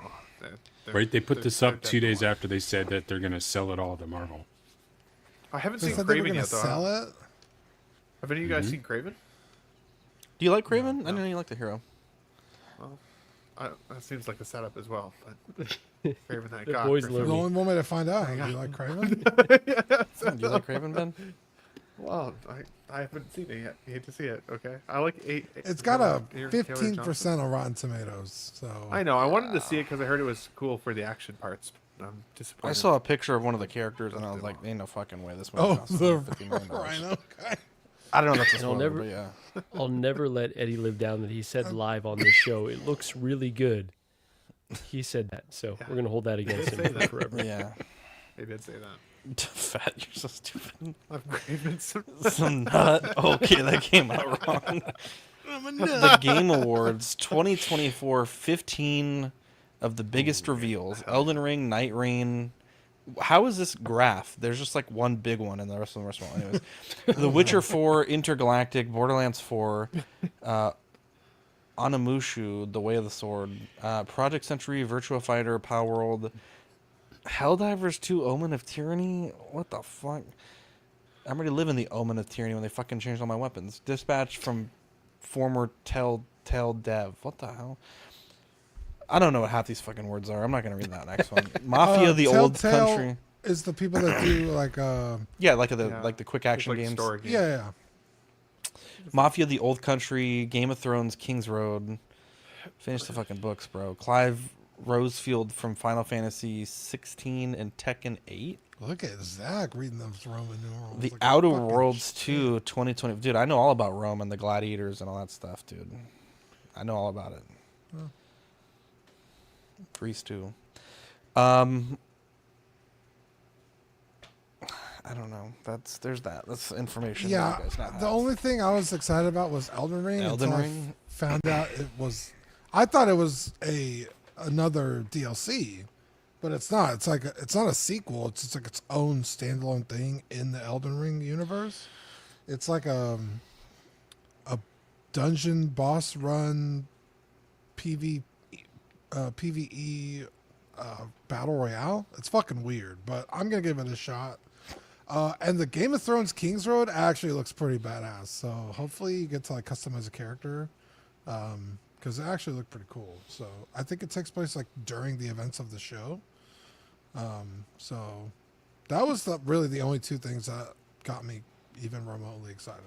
Right? They put this up 2 days dead. after they said that they're gonna sell it all to Marvel. I haven't They seen said they were Craven gonna yet, though. sell it. Have any of you guys seen Craven? Do you like Craven? I didn't know you like the hero. Well, that seems like a setup as well. But Craven that The God. boys The love only one way to find out. Do you like Craven? Do you like Craven, Ben? Well, I haven't seen it yet. You hate to see it, okay? I like eight. It's got a Taylor 15% Johnson. on Rotten Tomatoes. So I know. I wanted to see it because I heard it was cool for the action parts. I'm disappointed. I saw a picture of one of the characters, and I was like, "Ain't no fucking way this one." Oh, costs the $50 million. Rhino guy. I don't know if that's a And spoiler, but yeah. I'll never let Eddie live down that he said live on this show, it looks really good. He said that, so we're gonna hold that against him for forever. Yeah. They did say that. Fat, you're so stupid. I've craved Some nut. Okay, that came out wrong. The Game Awards 2024, 15 of the biggest reveals. Elden Ring, Night Rain. How is this graph? There's just like one big one and the rest of them are small. Anyways, The Witcher 4, Intergalactic, Borderlands 4, Onimusha, The Way of the Sword, Project Century, Virtua Fighter, Power World, Helldivers 2, Omen of Tyranny. What the fuck? I'm already living the Omen of Tyranny when they fucking changed all my weapons. Dispatch from former Telltale dev. What the hell? I don't know what half these fucking words are. I'm not gonna read that next one. Mafia, the Old Telltale Country. is the people that do like like the quick action like games. story games. yeah. Mafia, the Old Country, Game of Thrones, King's Road. Finish the fucking books, bro. Clive Rosefield from Final Fantasy 16 and Tekken 8. Look at Zach reading those Roman numerals. The like a Outer fucking Worlds shit. 2, 2020. Dude, I know all about Rome and the gladiators and all that stuff, dude. I know all about it. Huh. Greece too. I don't know. There's that. That's information. Yeah, that you guys now have. the only thing I was excited about was Elden Ring. Elden until Ring? found out it was. I thought it was another DLC, but it's not. It's like it's not a sequel. It's just like its own standalone thing in the Elden Ring universe. It's like a dungeon boss run PvE battle royale. It's fucking weird, but I'm gonna give it a shot. And the Game of Thrones King's Road actually looks pretty badass. So hopefully you get to like customize a character, because it actually looked pretty cool. So I think it takes place like during the events of the show. So that was really the only two things that got me even remotely excited.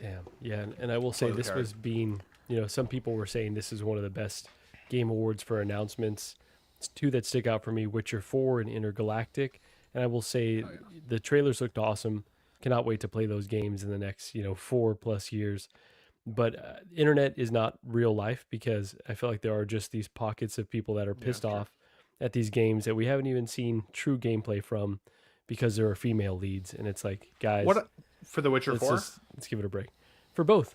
Damn. Yeah, and I will say Play the this card. was being, some people were saying this is one of the best game awards for announcements. It's two that stick out for me, Witcher 4 and Intergalactic. And I will say the trailers looked awesome. Cannot wait to play those games in the next, 4+ years. But internet is not real life, because I feel like there are just these pockets of people that are pissed off at these games that we haven't even seen true gameplay from, because there are female leads. And it's like, guys, What for The Witcher 4? Let's give it a break. For both.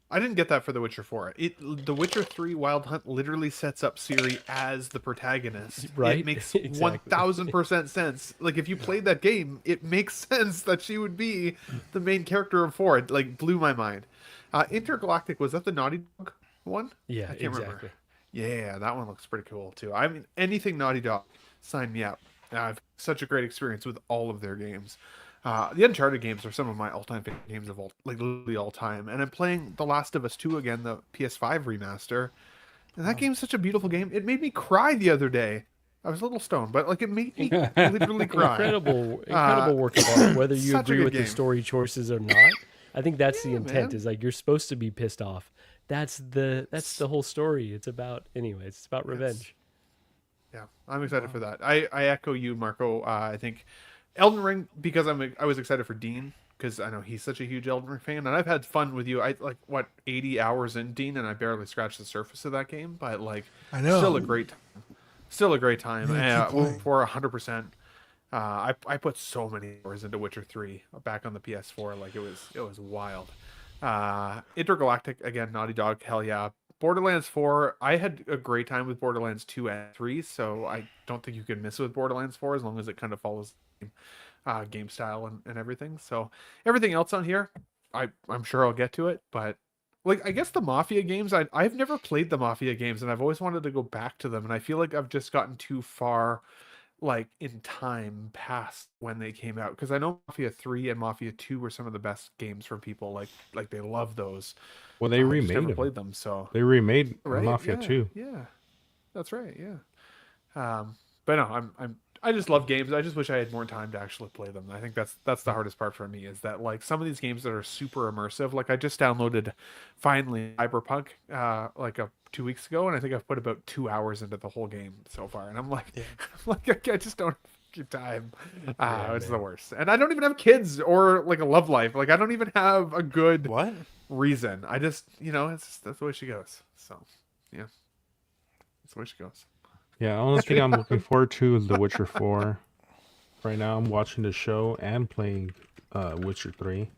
I didn't get that for The Witcher 4. The Witcher 3 Wild Hunt literally sets up Ciri as the protagonist. Right? It makes Exactly. 1000% sense. Like, if you played that game, it makes sense that she would be the main character of 4. It, like, blew my mind. Intergalactic, was that the Naughty Dog one? Yeah, I can't exactly. remember. Yeah, that one looks pretty cool, too. I mean, anything Naughty Dog, sign me up. I've such a great experience with all of their games. The Uncharted games are some of my all-time favorite games of literally all time. And I'm playing The Last of Us 2 again, the PS5 remaster. And that game's such a beautiful game. It made me cry the other day. I was a little stoned, but like it made me literally cry. Incredible work of art, whether you such a agree good with the game. story choices or not. I think that's the intent, man. is like, you're supposed to be pissed off. That's the whole story. It's about revenge. Yeah, I'm excited for that. I echo you, Marco. I think Elden Ring, because I was excited for Dean, because I know he's such a huge Elden Ring fan, and I've had fun with you. I 80 hours in Dean, and I barely scratched the surface of that game, but like, I know. still a great time. Yeah, keep playing. For 100%. I put so many hours into Witcher 3 back on the PS4. Like, it was wild. Intergalactic, again, Naughty Dog, hell yeah. Borderlands 4, I had a great time with Borderlands 2 and 3, so I don't think you can miss with Borderlands 4 as long as it kind of follows the game style and everything. So everything else on here, I'm sure I'll get to it, but like, I guess the Mafia games, I've never played the Mafia games, and I've always wanted to go back to them, and I feel like I've just gotten too far, like, in time past when they came out, because I know Mafia 3 and Mafia 2 were some of the best games for people. Like they love those. Well, they I just remade never them. played them, so They remade right, Mafia yeah, 2. Yeah, that's right. Yeah. But no, I just love games. I just wish I had more time to actually play them. I think that's the hardest part for me, is that like some of these games that are super immersive. Like, I just downloaded finally Cyberpunk 2 weeks ago, and I think I've put about 2 hours into the whole game so far. And I'm like, I just don't have time. Yeah, It's the man. worst. And I don't even have kids or like a love life. Like I don't even have a good What? reason. I just, it's just, that's the way she goes. So, yeah, that's the way she goes. Yeah, the only thing I'm looking forward to is The Witcher 4. Right now, I'm watching the show and playing Witcher 3.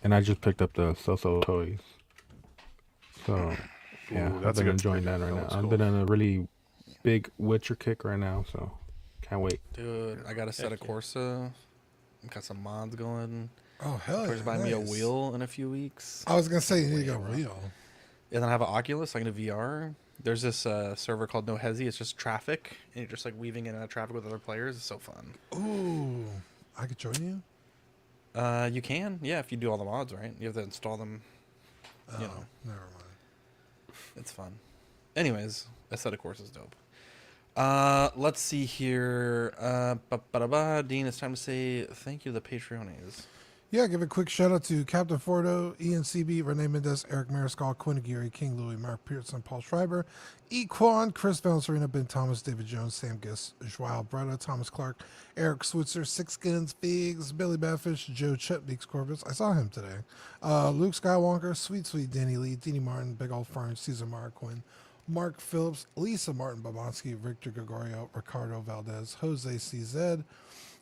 And I just picked up the So toys. So, yeah, Ooh, I've that's a been good enjoying pick. that right That now. looks I've cool. been on a really big Witcher kick right now, so can't wait. Dude, I got a set of Corsa. Got some mods going. Oh, hell yeah. There's buying me a Nice. wheel in a few weeks. I was going to say, you need to get a wheel. And then I have an Oculus. I'm going to VR. There's this server called No Hesi. It's just traffic. And you're just like weaving in and out of traffic with other players. It's so fun. Ooh. I could join you? You can. Yeah, if you do all the mods, right? You have to install them. Oh, You know. never mind. It's fun. Anyways, a set of course is dope. Let's see here. Dean, it's time to say thank you to the Patreonies. Yeah, give a quick shout out to Captain Fordo, Ian CB, Renee Mendez, Eric Mariscal, Quinn Aguirre, King Louis, Mark Pearson, Paul Schreiber, Equan, Chris Valencerina, Ben Thomas, David Jones, Sam Giss, Joao Bretta, Thomas Clark, Eric Switzer, Six Skins, Figs, Billy Badfish, Joe Chet, Beaks Corvus. I saw him today. Luke Skywalker, Sweet Danny Lee, Deanie Martin, Big Old Fern, Cesar Marquin, Mark Phillips, Lisa Martin Babonsky, Victor Gregorio, Ricardo Valdez, Jose CZ,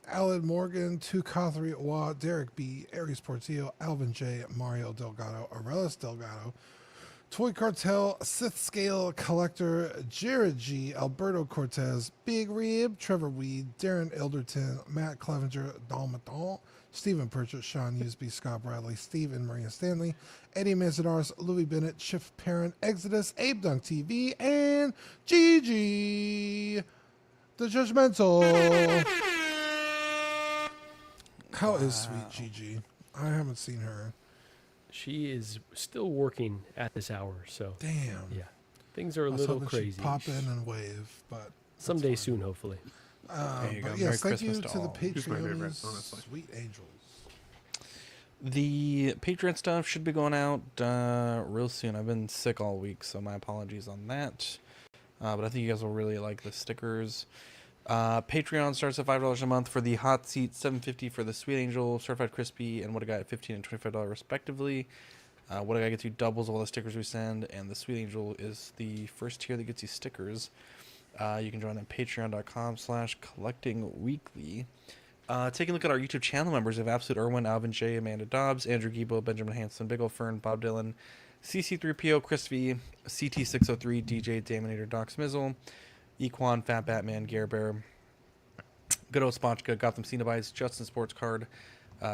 Alan Morgan, Tukathri Wa, Derek B, Aries Portillo, Alvin J, Mario Delgado, Arelis Delgado, Toy Cartel, Sith Scale Collector, Jared G, Alberto Cortez, Big Rib, Trevor Weed, Darren Elderton, Matt Clevenger, Dalmaton, Stephen Purchase, Sean Usby, Scott Bradley, Steve and Maria Stanley, Eddie Manzanares, Louis Bennett, Schiff Parent, Exodus, Abe Dunk TV, and Gigi, the Judgmental. How is Sweet Gigi? I haven't seen her. She is still working at this hour, so Damn. yeah, things are a I was little hoping she'd crazy. pop in and wave, but Someday soon, hopefully. There you go. but Merry yes, thank you Christmas to the all. Who's my favorite, Patreons, honestly? Sweet Angels. The Patreon stuff should be going out real soon. I've been sick all week, so my apologies on that. But I think you guys will really like the stickers. Patreon starts at $5 a month for the hot seat, $7.50 for the Sweet Angel, Certified Crispy, and What a Guy at $15 and $25 respectively. What a Guy gets you doubles of all the stickers we send, and the Sweet Angel is the first tier that gets you stickers. You can join at patreon.com/collectingweekly. Taking a look at our YouTube channel members of Absolute Irwin, Alvin J, Amanda Dobbs, Andrew Gibo, Benjamin Hanson, Big Ol' Fern, Bob Dylan, CC3PO, Chris V, CT603, DJ, Daminator, Doc Smizzle, Equan, Fat Batman, Gare Bear, Good Old Sponchka, Gotham Cenobites, Justin Sports Card,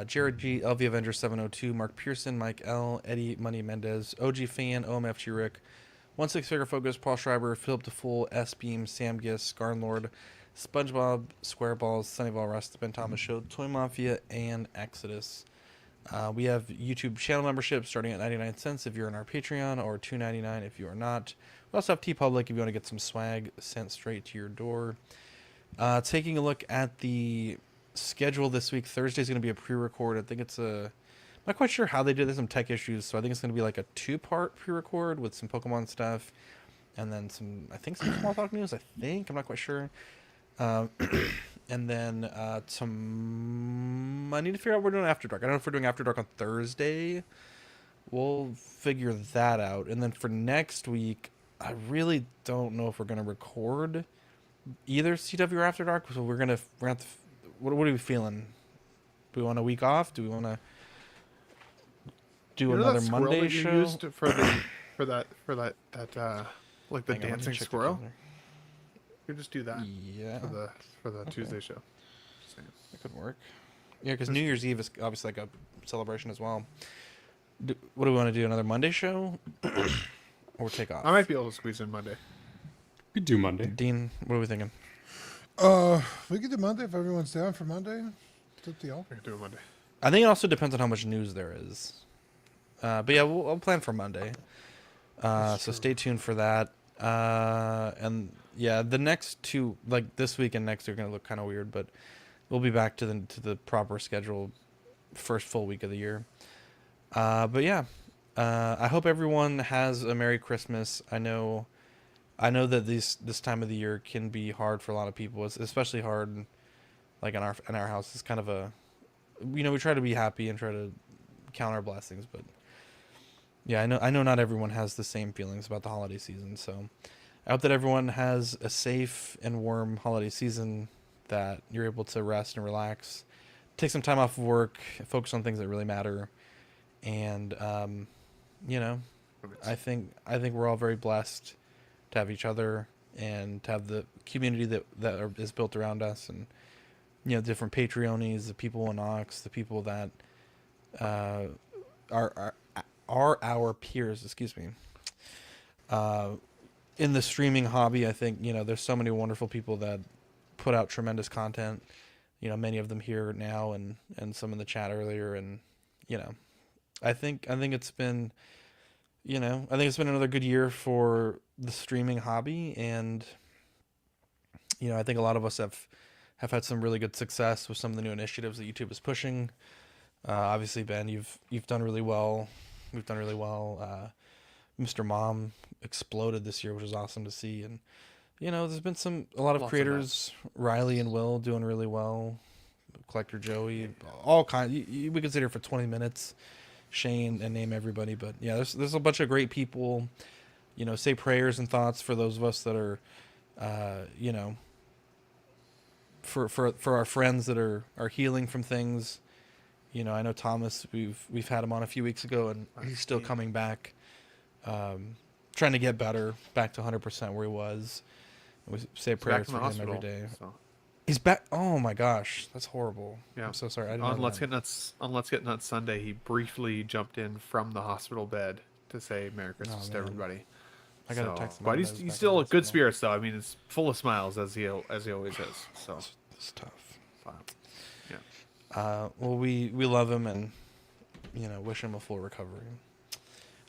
Jared G, LV Avenger 702, Mark Pearson, Mike L, Eddie Money Mendez, OG Fan, OMFG Rick, 16 Figure Focus, Paul Schreiber, Philip DeFool, S Beam, Sam Giss, Scarnlord, SpongeBob, Squareballs, Sunnyval Rust, Ben Thomas Show, Toy Mafia, and Exodus. We have YouTube channel membership starting at 99 cents if you're in our Patreon, or $2.99 if you are not. We also have TeePublic if you want to get some swag sent straight to your door. Taking a look at the schedule this week, Thursday is going to be a pre-record. I think it's a... I'm not quite sure how they did. There's some tech issues, so I think it's going to be like a 2-part pre-record with some Pokemon stuff, and then some Small Talk news, I'm not quite sure. And then I need to figure out what we're doing After Dark. I don't know if we're doing After Dark on Thursday. We'll figure that out. And then for next week, I really don't know if we're going to record either CW or After Dark. So we're gonna have to, what are we feeling? Do we want a week off? Do we want to do another that Monday that you show? used for that like the Hang on, let me dancing check the squirrel? calendar. You could just do that. Yeah. For the Tuesday show. Just saying. That could work. Yeah, because New Year's Eve is obviously like a celebration as well. What do we want to do? Another Monday show, or take off? I might be able to squeeze in Monday. We could do Monday. Dean, what are we thinking? We could do Monday if everyone's down for Monday. It's up to y'all. We could do it Monday. I think it also depends on how much news there is. But yeah, I'll plan for Monday. So stay tuned for that. And yeah, the next two, like this week and next, are going to look kind of weird, but we'll be back to the proper schedule first full week of the year. But yeah, I hope everyone has a Merry Christmas. I know I know that this time of the year can be hard for a lot of people. It's especially hard, like in our house. It's kind of a, we try to be happy and try to count our blessings, but yeah, I know not everyone has the same feelings about the holiday season. So I hope that everyone has a safe and warm holiday season, that you're able to rest and relax, take some time off of work, focus on things that really matter, and I think we're all very blessed to have each other and to have the community that is built around us, and different Patreonies, the people in Ox, the people that are our peers. Excuse me. In the streaming hobby, I think there's so many wonderful people that put out tremendous content. Many of them here now, and some in the chat earlier, and I think it's been. I think it's been another good year for the streaming hobby, and I think a lot of us have had some really good success with some of the new initiatives that YouTube is pushing. Obviously, Ben, you've done really well. We've done really well. Mr. Mom exploded this year, which is awesome to see, and there's been a lot of creators, Riley and Will, doing really well. Collector Joey, all kinds. We could sit here for 20 minutes. Shane, and name everybody, but yeah, there's a bunch of great people. Say prayers and thoughts for those of us that are for our friends that are healing from things. I know Thomas, we've had him on a few weeks ago, and he's still coming back, trying to get better, back to 100% where he was. And we say prayers for him every day. So. He's back. Oh my gosh, that's horrible. Yeah, I'm so sorry. I didn't know Let's Get Nuts Sunday, he briefly jumped in from the hospital bed to say Merry Christmas to everybody. I gotta text him. But he's still in good spirits, though. I mean, it's full of smiles as he always is. So it's tough. Yeah. Well, we love him, and wish him a full recovery.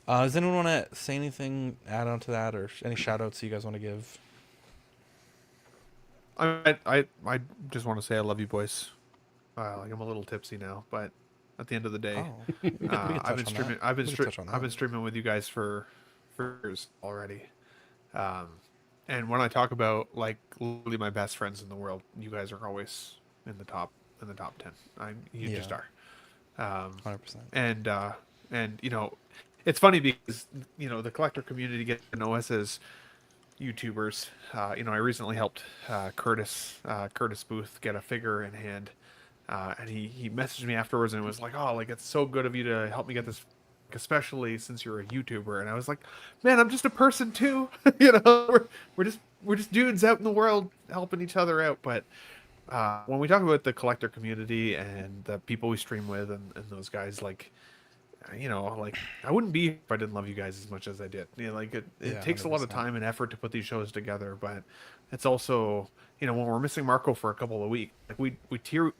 Does anyone want to say anything, add on to that, or any shout outs you guys want to give? I just want to say I love you, boys. I'm a little tipsy now, but at the end of the day, I've been streaming with you guys for years already. And when I talk about literally my best friends in the world, you guys are always in the top 10. You just are. 100%. And it's funny because the collector community gets to know us as YouTubers. I recently helped Curtis Booth get a figure in hand, and he messaged me afterwards and was like, "Oh, it's so good of you to help me get this, especially since you're a YouTuber." And I was like, "Man, I'm just a person too. We're just dudes out in the world helping each other out." But when we talk about the collector community and the people we stream with and those guys, I wouldn't be here if I didn't love you guys as much as I did. It takes 100%. A lot of time and effort to put these shows together, but it's also, when we're missing Marco for a couple of weeks, we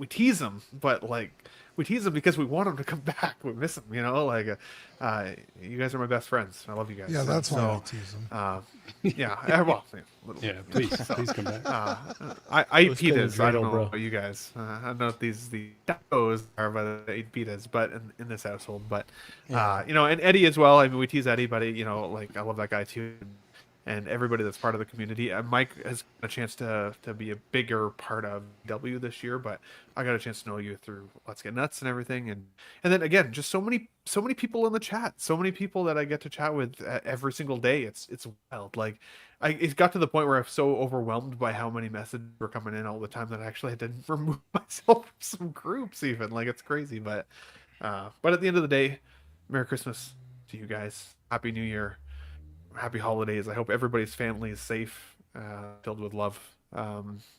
tease him, but we tease him because we want him to come back. We miss him, you guys are my best friends. I love you guys. Yeah, that's why I tease him. Please come back. I eat pitas. I don't know about you guys. I don't know if the tacos are, but I eat pitas. But in this household, but and Eddie as well. I mean, we tease Eddie, but I love that guy too. And everybody that's part of the community. Mike has got a chance to be a bigger part of W this year, but I got a chance to know you through Let's Get Nuts and everything, and then again, just so many people in the chat, so many people that I get to chat with every single day. It's wild. It got to the point where I'm so overwhelmed by how many messages were coming in all the time that I actually had to remove myself from some groups. Even it's crazy, but at the end of the day, Merry Christmas to you guys. Happy New Year. Happy holidays. I hope everybody's family is safe, filled with love.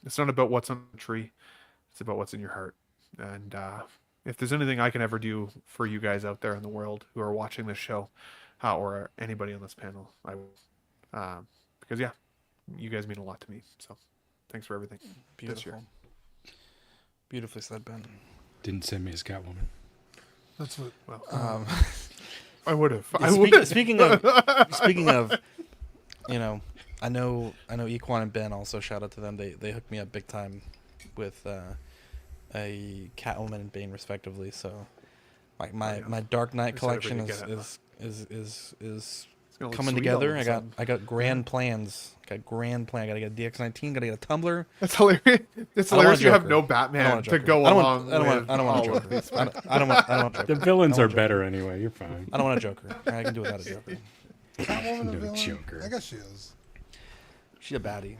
It's not about what's on the tree. It's about what's in your heart. And if there's anything I can ever do for you guys out there in the world who are watching this show, or anybody on this panel, I will. Because you guys mean a lot to me. So thanks for everything. Beautiful. This year. Beautifully said, Ben. Didn't send me as Catwoman. That's what. Well, I would have. Speaking of, I know Equan and Ben also, shout out to them. They hooked me up big time with a Catwoman and Bane respectively. So my Dark Knight collection is It's gonna look coming sweet all together. of a I got sudden. I got grand plans. Got grand plan. I gotta get a DX19. Gotta get a tumbler. That's hilarious. It's I don't want hilarious. You have Joker. no I don't Batman want to Joker. go I don't along want- I don't want- with I don't want a all of Joker. these. I don't want Joker. The villains I are don't want better Joker. anyway. You're fine. I don't want a Joker. I can do without a Joker. Catwoman a No villain? Joker. I guess she is. She's a baddie.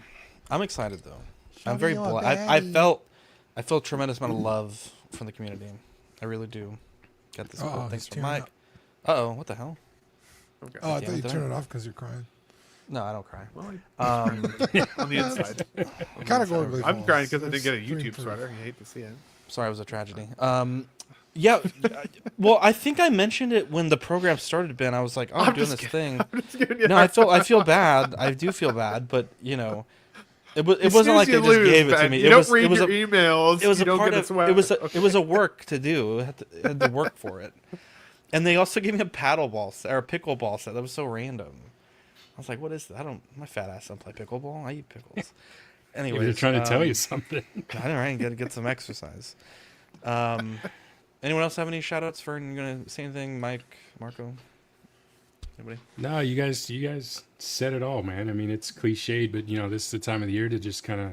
I'm excited though. Show I'm very me your I baddie. felt a tremendous amount of love from the community. I really do. Got this. Uh-oh, Thanks he's for tearing Mike. up. What the hell? Okay. Oh, I Damn thought you it, turned it off because you're crying. No, I don't cry. On the inside. Kind of going. I'm crying because I didn't get a YouTube sweater. I hate to see it. Sorry, it was a tragedy. Yeah. Well, I think I mentioned it when the program started, Ben. I was like, I'm doing just this kidding. thing. I'm just giving you a No, hard I feel time. bad. I do feel bad, but it As wasn't soon like as they you just lose, gave it to Ben, me. You It don't was read it was your a emails. it was you a don't part get a of sweater. it was a work to do. I had to work for it. And they also gave me a paddleball set or a pickleball set. That was so random. I was like, what is that? My fat ass don't play pickleball. I eat pickles. Anyway, Maybe they're trying to tell you something. I know, right? Get some exercise. Anyone else have any shout outs for, you gonna say anything? Mike, Marco? Anybody? No, you guys said it all, man. I mean, it's cliched, but this is the time of the year to just kind of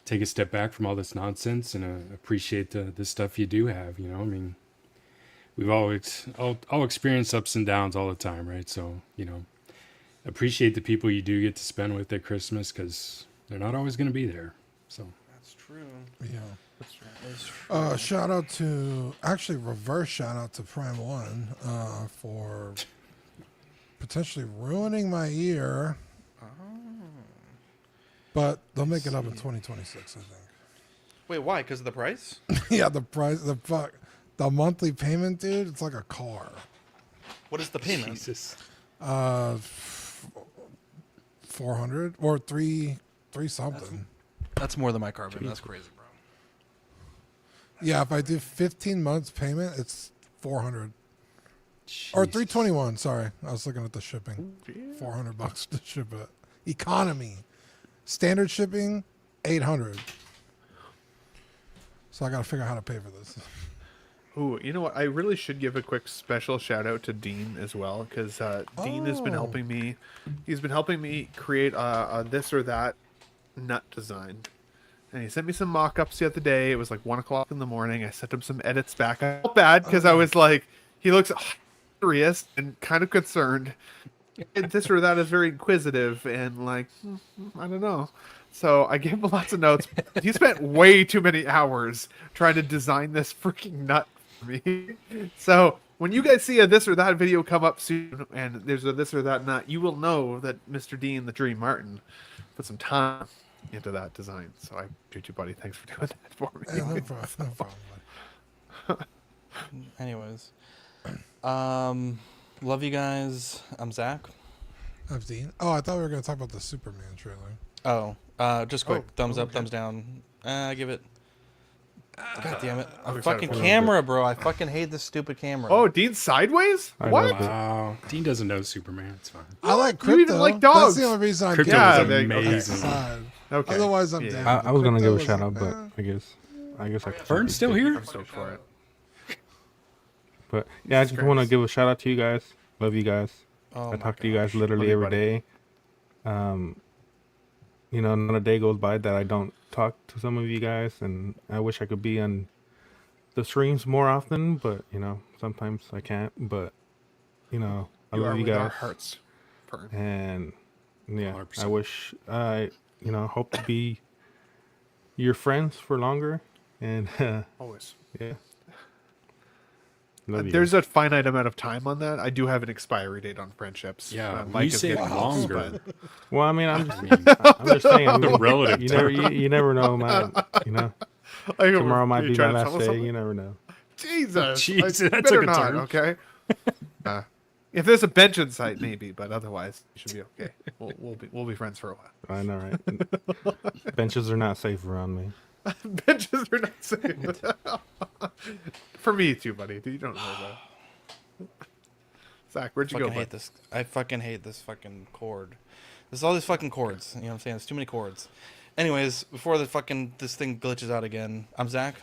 take a step back from all this nonsense and appreciate the stuff you do have. I mean, we've all experienced ups and downs all the time, right? So appreciate the people you do get to spend with at Christmas because they're not always going to be there. So that's true. Yeah. That's true. Shout out to reverse shout out to Prime One for potentially ruining my year. But they'll make it up in 2026, I think. Wait, why? Because of the price? Yeah, the price, the monthly payment, dude. It's like a car. What is the payment? Jesus. 400 or three something. That's more than my car bill. That's crazy, bro. Yeah, if I do 15 months payment, it's 400 or 321. Sorry, I was looking at the shipping. $400 to ship it. Economy, standard shipping, 800. So I got to figure out how to pay for this. Ooh, you know what? I really should give a quick special shout out to Dean as well because Dean has been helping me. He's been helping me create a this or that nut design, and he sent me some mock-ups the other day. It was like 1 o'clock in the morning. I sent him some edits back. I felt bad because I was like, he looks serious and kind of concerned. And this or that is very inquisitive and like, I don't know. So I gave him lots of notes. He spent way too many hours trying to design this freaking nut for me. So when you guys see a this or that video come up soon and there's a this or that nut, you will know that Mr. Dean the Dream Martin put some time into that design. So I appreciate you, buddy. Thanks for doing that for me. No problem. No problem. Anyways, love you guys. I'm Zach. I'm Dean. Oh, I thought we were going to talk about the Superman trailer. Oh, just quick. Thumbs up, okay. thumbs down. I give it. God damn it! I'm A excited fucking for it. camera, bro. I fucking hate this stupid camera. Oh, Dean's sideways? I What? love it. Wow. Dean doesn't know Superman. It's fine. I like You crypto. even like dogs. That's the only reason I'm Crypto down. is Yeah, they- amazing. Side. Okay. Otherwise, I'm Yeah. down. I was gonna give a Crypto shout is out, but like, I guess I can. Vern's still here? I'm stoked for it. But yeah, I just want to give a shout out to you guys. Love you guys. Oh I my talk to you guys gosh. literally Love you, every buddy. day. Not a day goes by that I don't talk to some of you guys, and I wish I could be on the streams more often, but sometimes I can't. But I You love are you with our guys, hearts. Fern. and yeah, 100%. I wish I hope to be your friends for longer, and Always. yeah. Love you There's guys. a finite amount of time on that. I do have an expiry date on friendships. Yeah, when Mike you is say getting close, longer. Well, I mean, I'm just saying. I mean, relative you never know, man. but Tomorrow might you be trying my to last tell us day. something? You never know. Jesus, Jesus, like, that better took a not, turn. okay? If there's a bench in sight, maybe, but otherwise, you should be okay. We'll be friends for a while. I know, right? Benches are not safe around me. Benches are not safe. For me too, buddy. You don't know that. Zach, where'd you go? Fucking hate Bud? this. I fucking hate this fucking cord. There's all these fucking cords. You know what I'm saying? There's too many cords. Anyways, before this thing glitches out again, I'm Zach.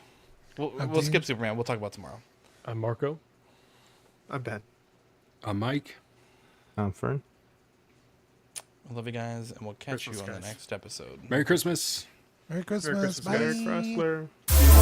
We'll Dean. skip Superman. We'll talk about tomorrow. I'm Marco. I'm Ben. Mike. I'm Fern. I love you guys, and we'll catch Christmas, you on the guys. next episode. Merry Christmas. Merry Christmas. Merry Christmas, Bye. guys. Chrysler.